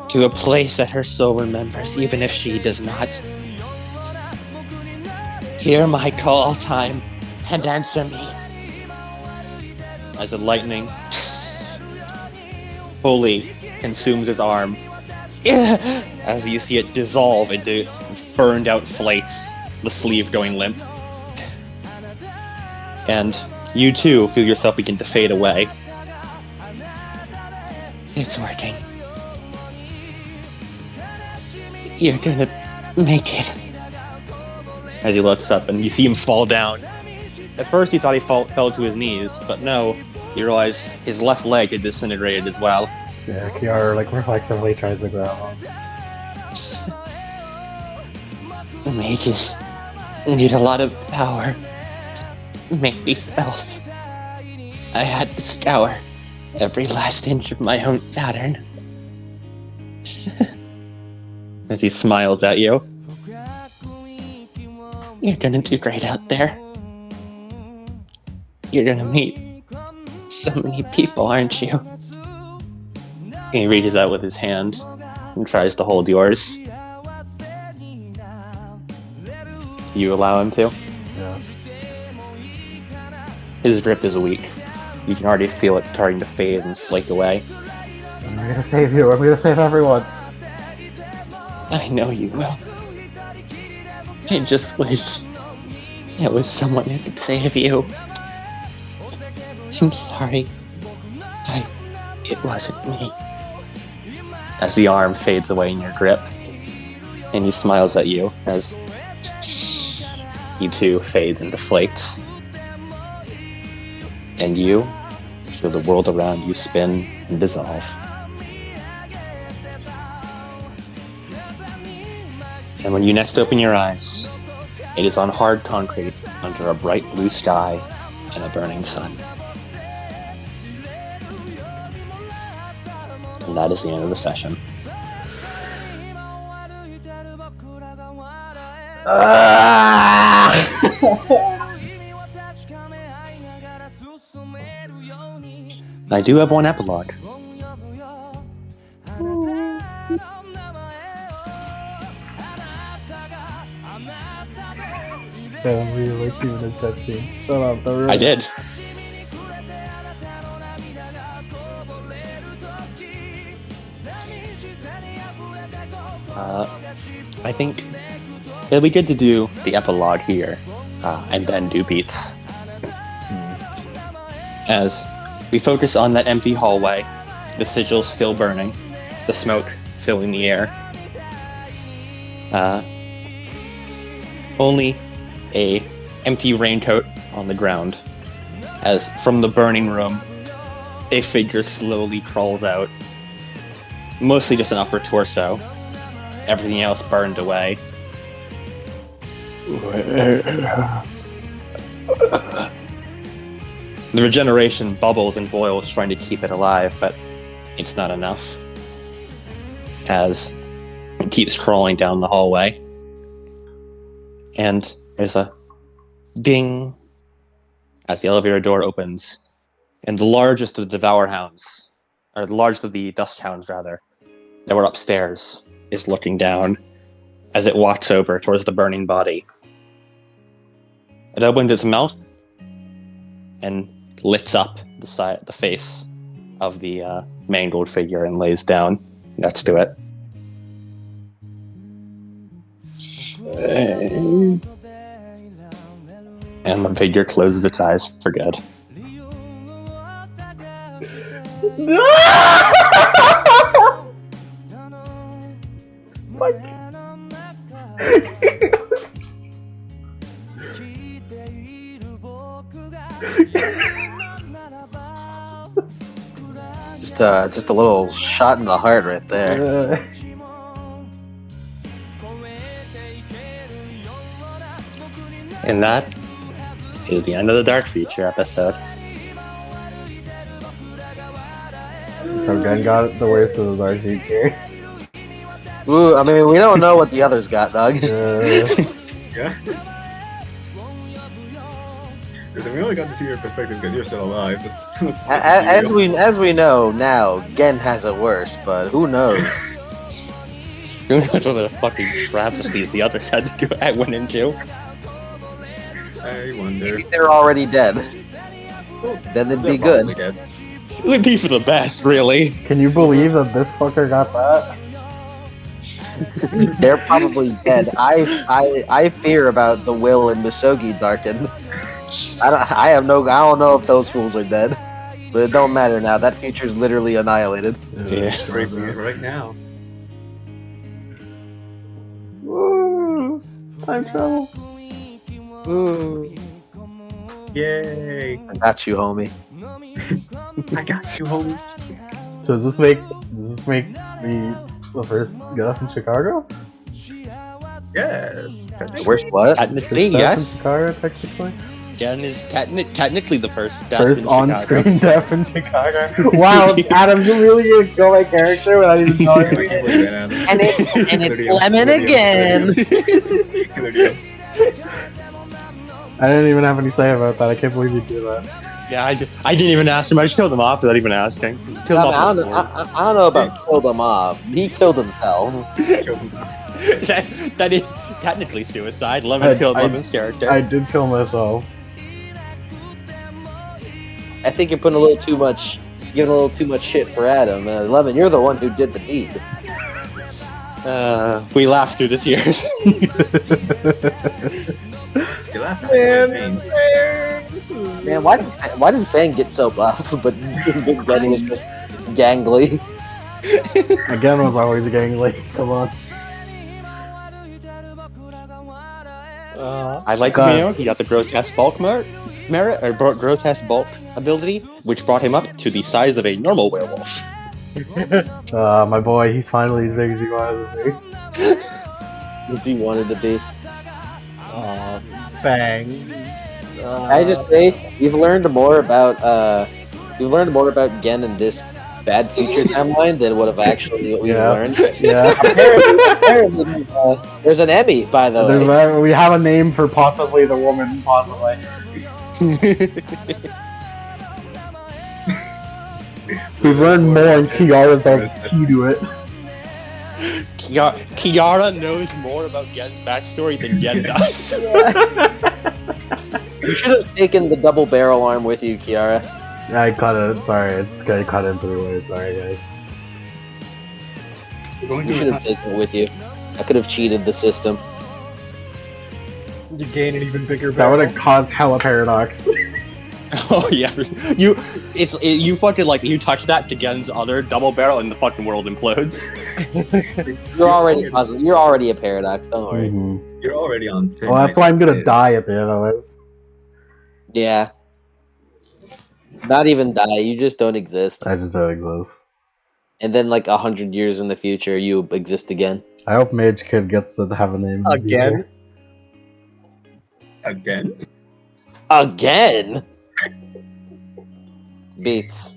to a place that her soul remembers, even if she does not. Hear my call time and answer me. As the lightning fully consumes his arm, as you see it dissolve into burned out flakes, the sleeve going limp. And you too feel yourself begin to fade away. It's working. You're gonna make it. As he looks up and you see him fall down. At first you thought he fell to his knees, but no, you realize his left leg had disintegrated as well. Yeah, Ciara reflexively tries to grab him. Mages need a lot of power to make these spells. I had to scour every last inch of my own pattern. As he smiles at you. You're gonna do great out there. You're gonna meet so many people, aren't you? He reaches out with his hand and tries to hold yours. You allow him to? Yeah. His grip is weak. You can already feel it starting to fade and flake away. I'm gonna save you. I'm gonna save everyone. I know you will. I just wish there was someone who could save you. I'm sorry. It wasn't me. As the arm fades away in your grip, and he smiles at you as he too fades into flakes. And you feel the world around you spin and dissolve. And when you next open your eyes, it is on hard concrete under a bright blue sky and a burning sun. And that is the end of the session. I do have one epilogue. I really like doing this cutscene. Shut up, don't I did. I think it'll be good to do the epilogue here, and then do beats. As we focus on that empty hallway, the sigil still burning, the smoke filling the air. Only a empty raincoat on the ground, as from the burning room, a figure slowly crawls out, mostly just an upper torso. Everything else burned away. The regeneration bubbles and boils, trying to keep it alive, but it's not enough. As it keeps crawling down the hallway. And there's a ding as the elevator door opens. And the largest of the Devour Hounds, or the largest of the Dust Hounds, rather, that were upstairs, is looking down as it walks over towards the burning body. It opens its mouth and lifts up the face of the mangled figure and lays down next to it. And the figure closes its eyes for good. Just a little shot in the heart right there. And that is the end of the Dark Feature episode. So Gen got the worst of the Dark Feature. Ooh, I mean, we don't know what the others got, Doug. Yeah. Listen, we only got to see your perspective because you're still alive. As we know now, Gen has it worse, but who knows? Who knows what the fucking travesties the others had to do? I went into. I wonder. Maybe they're already dead. Then they'd be good. Dead. It would be for the best, really. Can you believe that this fucker got that? They're probably dead. I fear about the Will and Misogi darkened. I don't know if those fools are dead, but it don't matter now. That feature's literally annihilated. Yeah. Racing it right now. Woo! Time travel. Ooh, Yay! I got you, homie. I got you, homie. So does this make me the first death in Chicago? Yes. Worst what? Technically, Death in yes. Chicago, technically. Gen is technically the first death First in Chicago. on-screen death in Chicago. Wow, Adam, you really gonna kill my character without even telling me? And it's Lemon again. I didn't even have any say about that. I can't believe you did that. Yeah, I didn't even ask him. I just killed him off without even asking. Killed him I off don't, with I don't know about killed him off. He killed himself. that is technically suicide. Lemon killed Lemon's character. I did kill myself. I think you're putting giving a little too much shit for Adam. Lemon, you're the one who did the deed. We laughed through this years. You laughed at Man, me. this was... Man, why did Fang get so buff, but Big Ben was just gangly? Again, was always a gang late. Come on. I like Mio. He got the grotesque bulk merit, or grotesque bulk ability, which brought him up to the size of a normal werewolf. My boy, he's finally as big as he wanted to be. What he wanted to be. Fang. I just say you've learned more about Gen in this bad feature timeline than what we learned. Yeah. Apparently, there's an Emmy, by the way. We have a name for possibly the woman, possibly. We've learned more, and Kiara's the key to it. Ciara knows more about Gen's backstory than Gen does. You should have taken the double barrel arm with you, Ciara. I cut it. Sorry, it's gonna cut in through it. Sorry, guys. You should have taken it with you. I could have cheated the system. You gain an even bigger That barrel. would have caused hella paradox. Oh yeah, you fucking you touch that to Gen's other double barrel and the fucking world implodes. You're already a paradox. Don't worry. Mm-hmm. You're already on. Well, that's why I'm gonna die at the end of this. Yeah. Not even die. You just don't exist. I just don't exist. And then, like 100 years in the future, you exist again. I hope Mage Kid gets to have a name in the Again? Again? Again. Beats.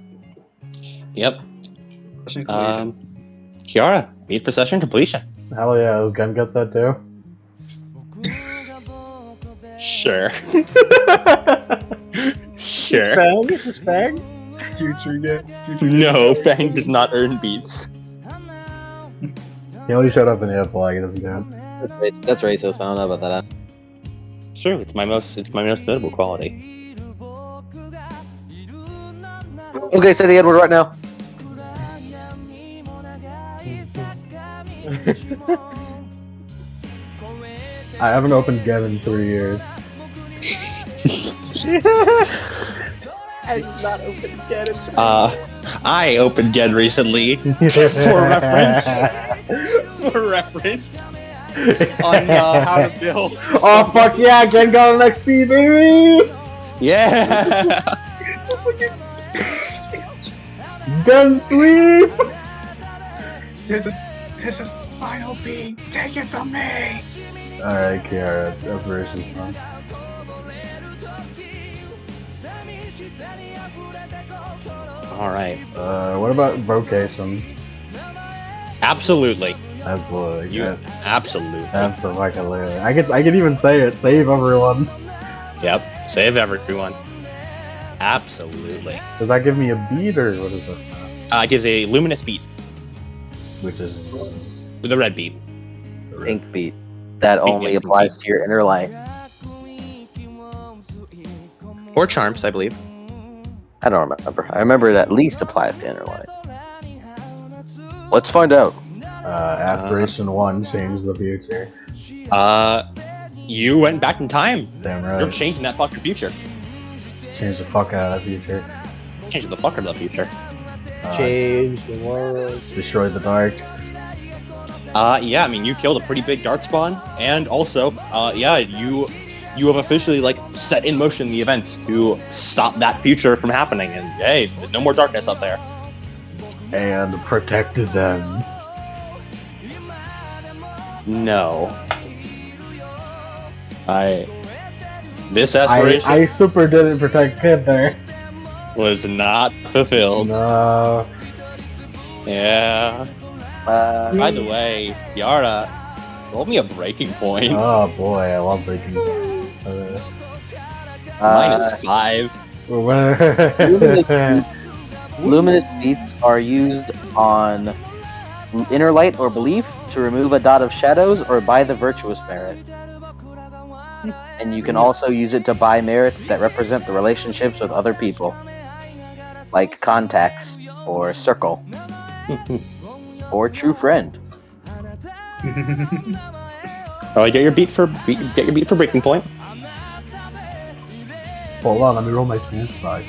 Yep. Question completed. Ciara, beat for session completion. future. Hell yeah, does Gun get that too? Sure. Sure. Fang? Is Fang? Future again. Future No, Fang does not earn beats. He only showed up in the flag, he doesn't count. That's racist. I don't know about that. Sure, it's my most notable quality. Okay, say the N word right now. I haven't opened Gen in 3 years. Has not opened yet. I opened Gen recently for reference. For reference. On how to build. Oh fuck yeah, Gen got an XP, baby! Yeah. Gun sweep! This is final beat. Take it from me. Alright, Ciara, Operation's fun. All right. What about Vocation? Absolutely. Absolutely. You absolutely. Absolutely. I could even say it. Save everyone. Yep. Save everyone. Absolutely. Does that give me a beat or what is it? It gives a luminous beat Which is with a red beat. Pink beat. That only Pink applies beat. to your inner light. Or charms, I believe. I don't remember. I remember it at least applies to inner light. Let's find out. Aspiration 1 changed the future. You went back in time. Damn You're right. changing that fucking future. Changed the fuck out of the future. Changing the fuck out of the future. Change the world. Destroyed the dark. Yeah, I mean, you killed a pretty big dark spawn, and also, yeah, you have officially like set in motion the events to stop that future from happening. And hey, no more darkness up there. And protected them. No, this aspiration I super didn't protect Kid there. was not fulfilled. No. Yeah. By the way, Ciara, roll me a breaking point. Oh boy, I love breaking. -5. Luminous beats are used on inner light or belief to remove a dot of shadows or buy the virtuous merit. And you can also use it to buy merits that represent the relationships with other people, like contacts or circle or true friend. Oh, get your beat for breaking point. Hold on, let me roll my chance die.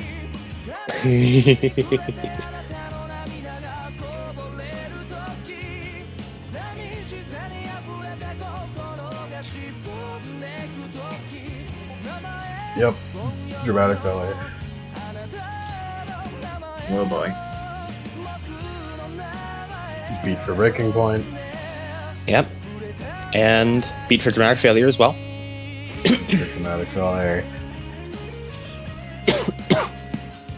Yep. Dramatic ballet. Oh boy. Beat for breaking point. Yep. And beat for dramatic failure as well. Dramatic ballet.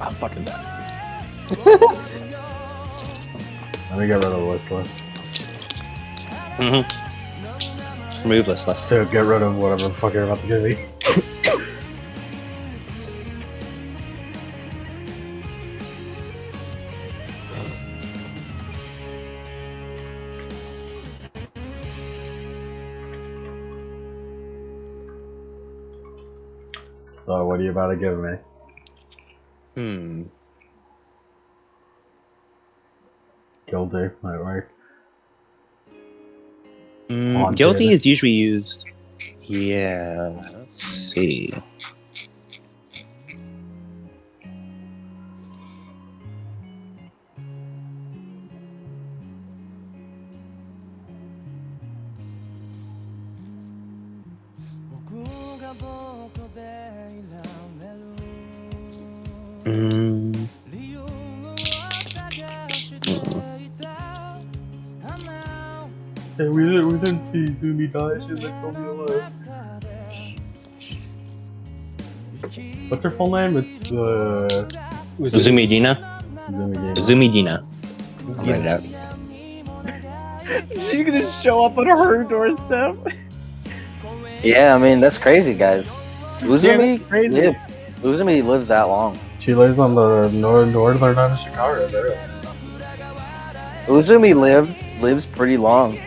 I'm fucking done. Let me get rid of the listless. Remove listless. To get rid of whatever the fuck you're about to give me. So what are you about to give me? Guilty, might work. Haunted. Guilty is usually used. Yeah. Let's see. Hey, we didn't see Zumi die. She's like still be alive. What's her full name? It's Zumidina. Zumi. I'll write it out. She's gonna show up on her doorstep. Yeah, I mean that's crazy, guys. Uzumi it's crazy. Uzumi lives that long. She lives on the northern end of Chicago. There. Uzumi lives pretty long.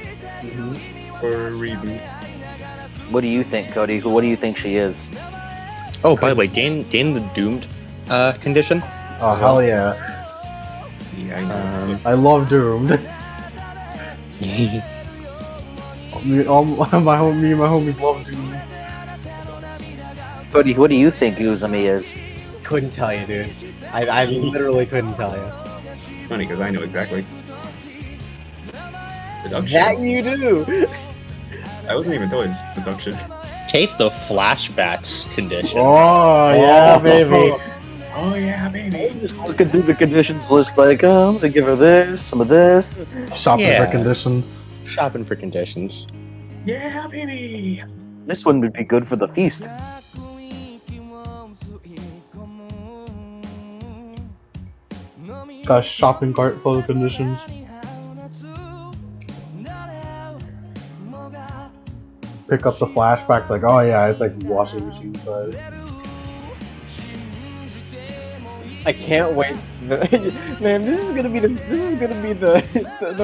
For reasons. What do you think, Cody? What do you think she is? Oh, by the way, gain the doomed condition. Oh hell yeah! Yeah, I know. I love Doomed. me and my homies love Doomed. Cody, what do you think Uzumi is? Couldn't tell you, dude. I literally couldn't tell you. It's funny because I know exactly. Deduction. That you do. I wasn't even told it's deduction. Take the flashbacks condition. Oh yeah, baby. Oh yeah, baby. Just looking through the conditions list, like, oh, I'm gonna give her this, some of this. Shopping Yeah. for conditions. Shopping for conditions. Yeah, baby. This one would be good for the feast. Got a shopping cart full of conditions. Pick up the flashbacks, like, oh yeah, it's like washing machine size. I can't wait. Man, this is gonna be the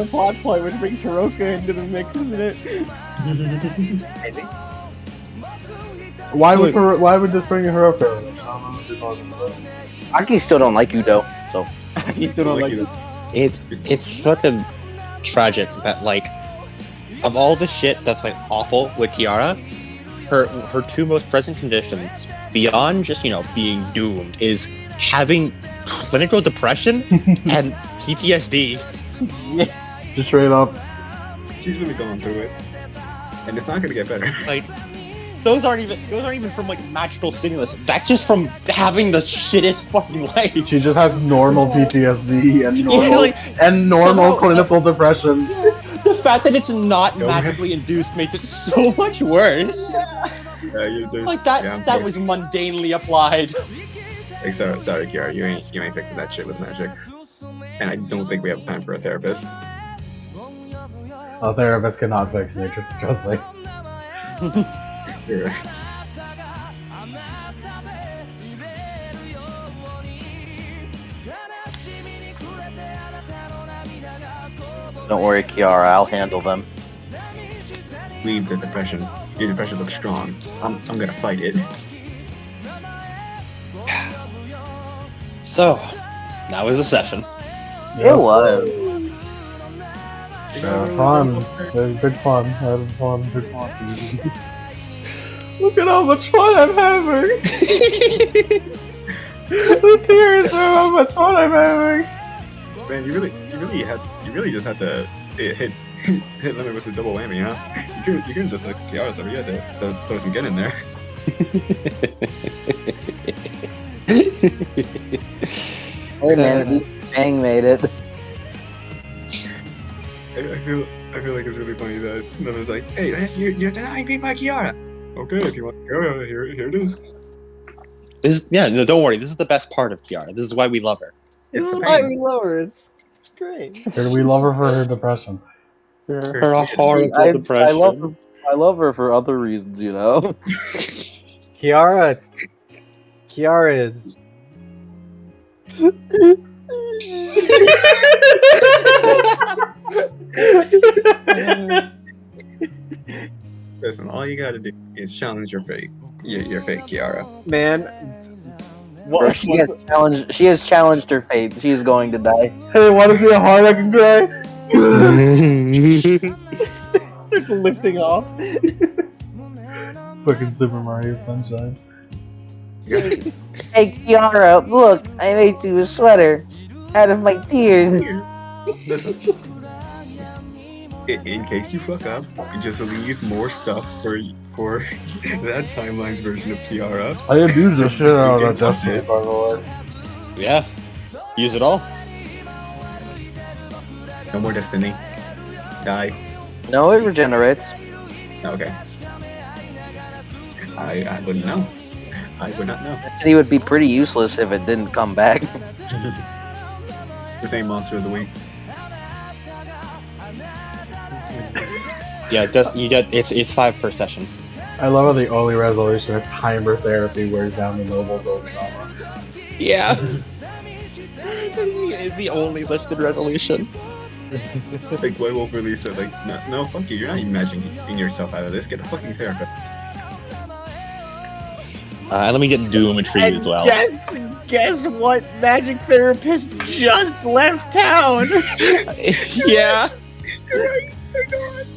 plot point which brings Hiroka into the mix, isn't it? Why would this bring her up there? I don't know what you're talking about. Aki still don't like you though, so You still don't like you. it. It's fucking tragic that like of all the shit that's like awful with Ciara, her two most present conditions beyond just being doomed is having clinical depression and PTSD. Just straight up. She's really going through it, and it's not gonna get better. Like those aren't even from like magical stimulus. That's just from having the shittest fucking life. She just has normal PTSD and normal, somehow- clinical depression. The fact that it's not Go magically induced makes it so much worse. Like that Yeah, I'm that sorry. was mundanely applied. Like, sorry, Ciara, you ain't fixing that shit with magic. And I don't think we have time for a therapist. A therapist cannot fix nature, trust me. You're right. don't worry, Ciara, I'll handle them. Leave the depression. Your depression looks strong. I'm gonna fight it. So, that was the session. It was. Fun. It was good fun. That was fun. Good fun. Look at how much fun I'm having. The tears are how much fun I'm having. Man, you really just had to hit limit with a double whammy, huh? You couldn't just like Ciara stuff. You had to throw some get in there. Hey man, Bang made it. I feel like it's really funny that Lemon's like, hey, you're denying me by Ciara. Okay, if you want to go, here it is. No, don't worry. This is the best part of Ciara. This is why we love her. This is the why pain. we love her. It's great. Or we love her for her depression. Her horrible I depression. love her for other reasons, you know. Ciara is. Listen, all you gotta do is challenge your fate. Your fate, Ciara. Man, Bro, she has challenged her fate. She is going to die. Hey, wanna see how hard I can cry? starts lifting off. Fucking Super Mario Sunshine. Hey Ciara, look, I made you a sweater out of my tears. In case you fuck up, you just leave more stuff for that timeline's version of Ciara. I abused the So shit out of that just Destiny, by the way. Yeah. Use it all. No more Destiny. Die. No, it regenerates. Okay. I wouldn't know. I would not know. Destiny would be pretty useless if it didn't come back. The same monster of the week. Yeah, it's 5 per session. I love how the only resolution is timer therapy wears down the noble gold trauma. Yeah. Is the only listed resolution. Like Werewolf released it, like, no, fuck you, you're not imagining yourself out of this, get a fucking therapist. And let me get Doom and Tree And as well. guess what? Magic therapist just left town. Yeah.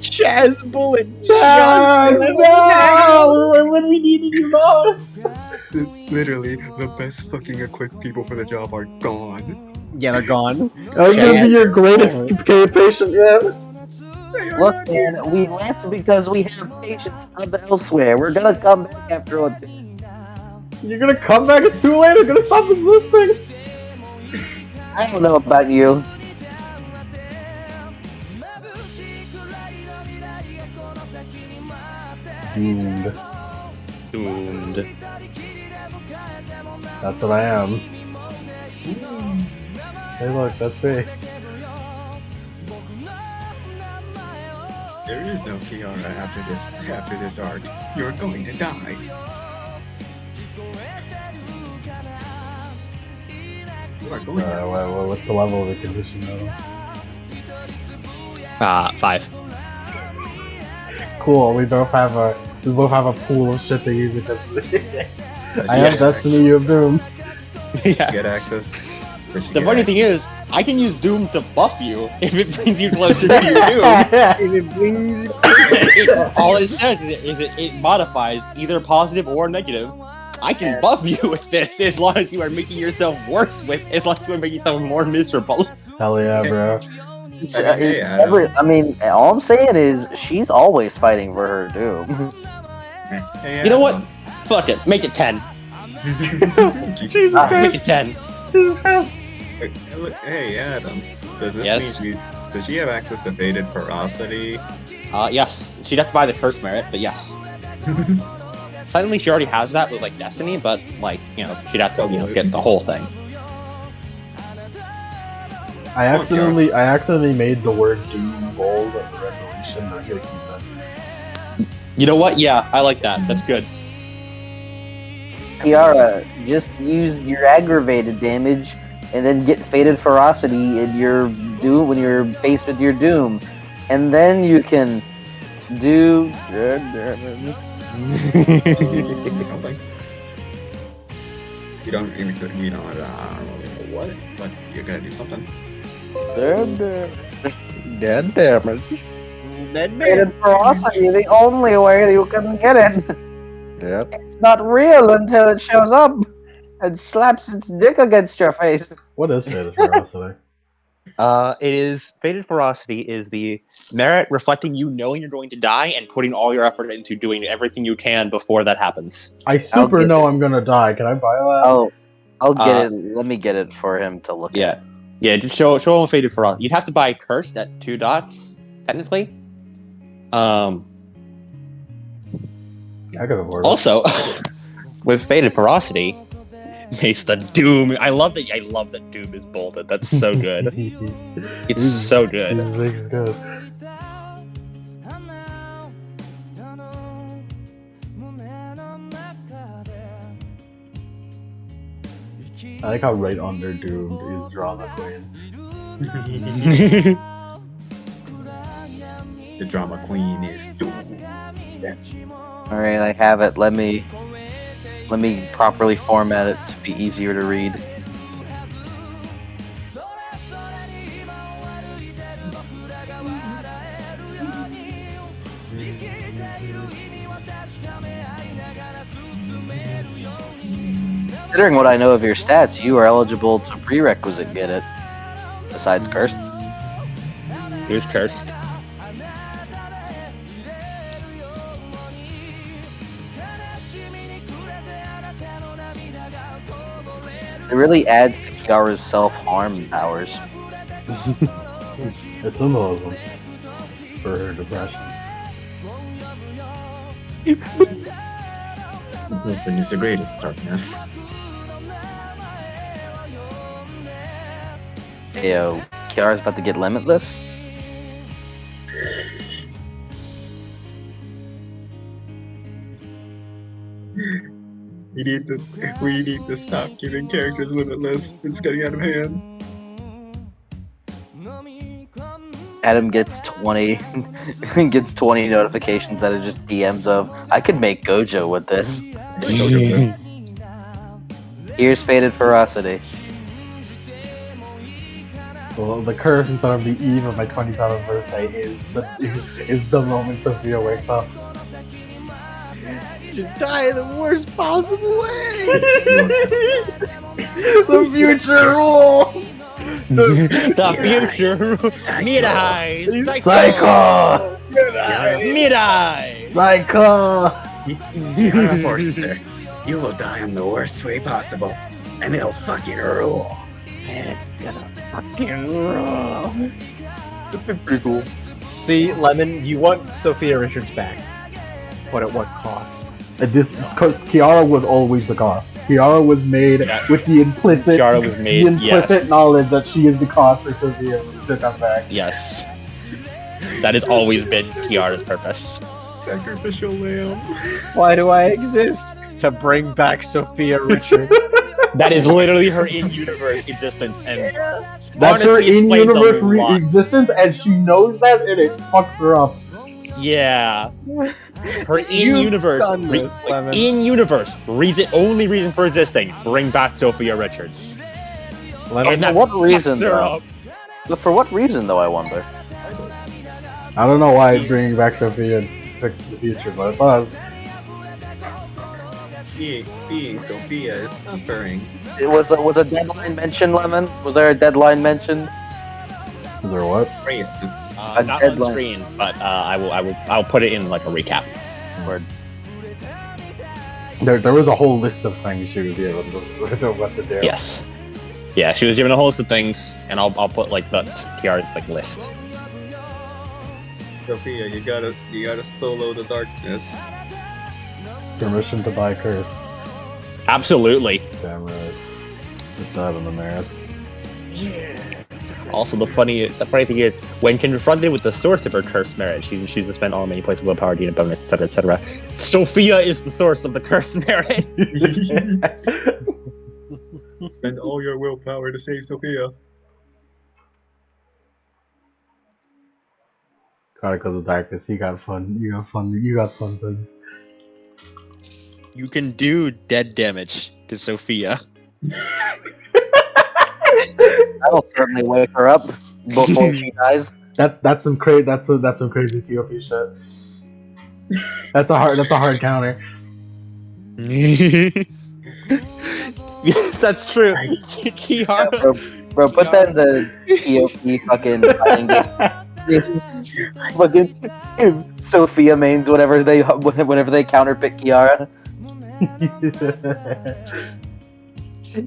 Chaz Bullet just Chaz, left no! When we needed you most! Literally, the best fucking equipped people for the job are gone. town. Yeah, they're gone. I'm gonna be your greatest patient yet. Look, man, we left because we have patients up elsewhere. We're gonna come back after a bit. You're gonna come back, it's too late, I'm gonna stop existing! I don't know about you. Doomed. Doomed. That's what I am. Hey look, that's me. There is no Ciara after this arc. You're going to die. You are going to die. What's the level of the condition though? 5. Cool, we both have a pool of shit to use because I have Destiny, you have Doom. Yeah. Get access. The funny thing is, I can use Doom to buff you if it brings you closer to your Doom. If it brings you All it says is it modifies either positive or negative. I can buff you with this as long as you are making yourself worse as long as you are making yourself more miserable. Hell yeah, bro. I mean, all I'm saying is she's always fighting for her doom. Hey, You know what? Adam. Fuck it. Make it 10. Jesus Make Christ. it 10. Jesus Christ. Hey, Adam. Does this Yes? mean does she have access to Faded Ferocity? Yes. She'd have to buy the curse merit, but yes. Suddenly she already has that with like Destiny, but like, she'd have to get the whole thing. I accidentally made the word Doom bold as a resolution. I'm gonna keep that. You know what? Yeah, I like that. That's good. Ciara, just use your aggravated damage and then get Fated Ferocity in your doom when you're faced with your doom. And then you can do Something. You don't even what? But you're gonna do something. Dead damage. Fated Ferocity, the only way that you can get it. Yep. It's not real until it shows up and slaps its dick against your face. What is Fated Ferocity? It is Fated Ferocity is the merit reflecting you knowing you're going to die and putting all your effort into doing everything you can before that happens. I super get know it. I'm gonna die. Can I buy that? I'll get it. Let me get it for him to look at. Yeah, just show him Fated Ferocity. You'd have to buy Cursed at 2 dots, technically. I could afford it. Also, with Fated Ferocity, makes the Doom. I love that Doom is bolted. That's so good. It's so good. This is good. I like how right under Doomed is Drama Queen. The drama queen is doomed. All right, I have it. Let me properly format it to be easier to read. Considering what I know of your stats, you are eligible to prerequisite get it. Besides cursed. Who's Cursed? It really adds to Kiara's self-harm powers. It's symbolism. for her depression. Nothing is the greatest darkness. Hey, yo, Kiara's about to get limitless. We need to stop giving characters limitless. It's getting out of hand. Adam gets 20 gets 20 notifications that are just DMs of I could make Gojo with this. Here's Faded Ferocity. Well, the curse instead of the eve of my 27th birthday is the moment Sophia wakes up. You die in the worst possible way. The future rule. The future Mid-eye Psycho. Mid-eye Psycho. Ciara Forster, you will die in the worst way possible, and it'll fucking rule. It's gonna fucking rule. Pretty cool. See, Lemon, you want Sophia Richards back, but at what cost? This because Ciara was always the cost. Ciara was made with the implicit, Ciara was made, yes. knowledge that she is the cost for Sophia to come back. Yes. That has always been Kiara's purpose. Sacrificial lamb. Why do I exist? To bring back Sophia Richards. That is literally her in-universe existence, and That's her honestly, it explains in-universe a lot. existence, and she knows that, and it fucks her up. Yeah. Her You've in-universe, done this, Lemon. only reason for existing, bring back Sophia Richards. Lemon, And that For what reason, fucks her though? up. But for what reason, though, I wonder? I don't know why it's bringing back Sophia and fixing the future, but it does. Being Sophia is suffering. It was a deadline mentioned, Lemon? Was there a deadline mentioned? Is there what? Racist. A Not deadline. on screen, but I'll put it in like a recap. Word. There was a whole list of things she would be able to what to do. Yes. Yeah, she was given a whole list of things, and I'll put like the Kiara's like list. Sophia, you gotta solo the darkness. Permission to buy curse. Absolutely. Damn right. Put that in the merits. Also, the funny thing is, when confronted with the source of her cursed merit, she chooses to spend all many points of willpower, unit bonus, etc., etc. Sophia is the source of the cursed merit. Spend all your willpower to save Sophia. Chronicles of Darkness, you got fun things. You can do dead damage to Sophia. That'll certainly wake her up before she dies. That's some crazy TOP shit. That's a hard counter. Yes, that's true. Kiara. Bro, put that in the TOP fucking fighting game. Fucking Sophia mains whenever they counterpick Ciara.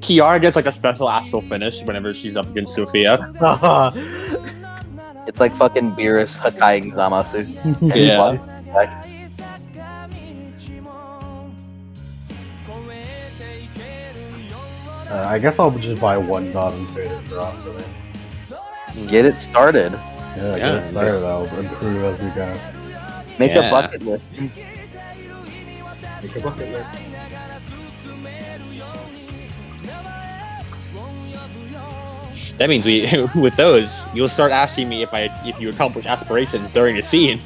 Ciara gets like a special astral finish whenever she's up against Sophia. It's like fucking Beerus Hakaiing Zamasu. Yeah. Like, I guess I'll just buy one dot and trade it for us. get it started. Yeah, get it started. I'll improve as we go. Make a bucket list. Make a bucket list. That means with those, you'll start asking me if you accomplish aspirations during a scene.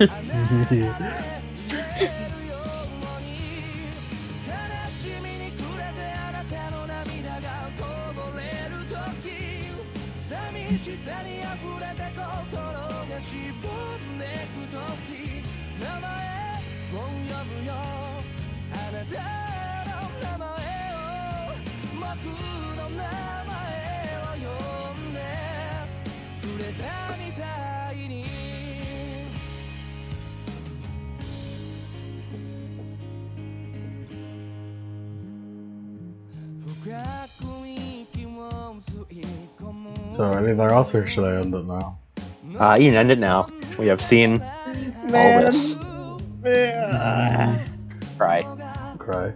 So anything else, or should I end it now? You can end it now. We have seen all this. Man. Cry. Cry.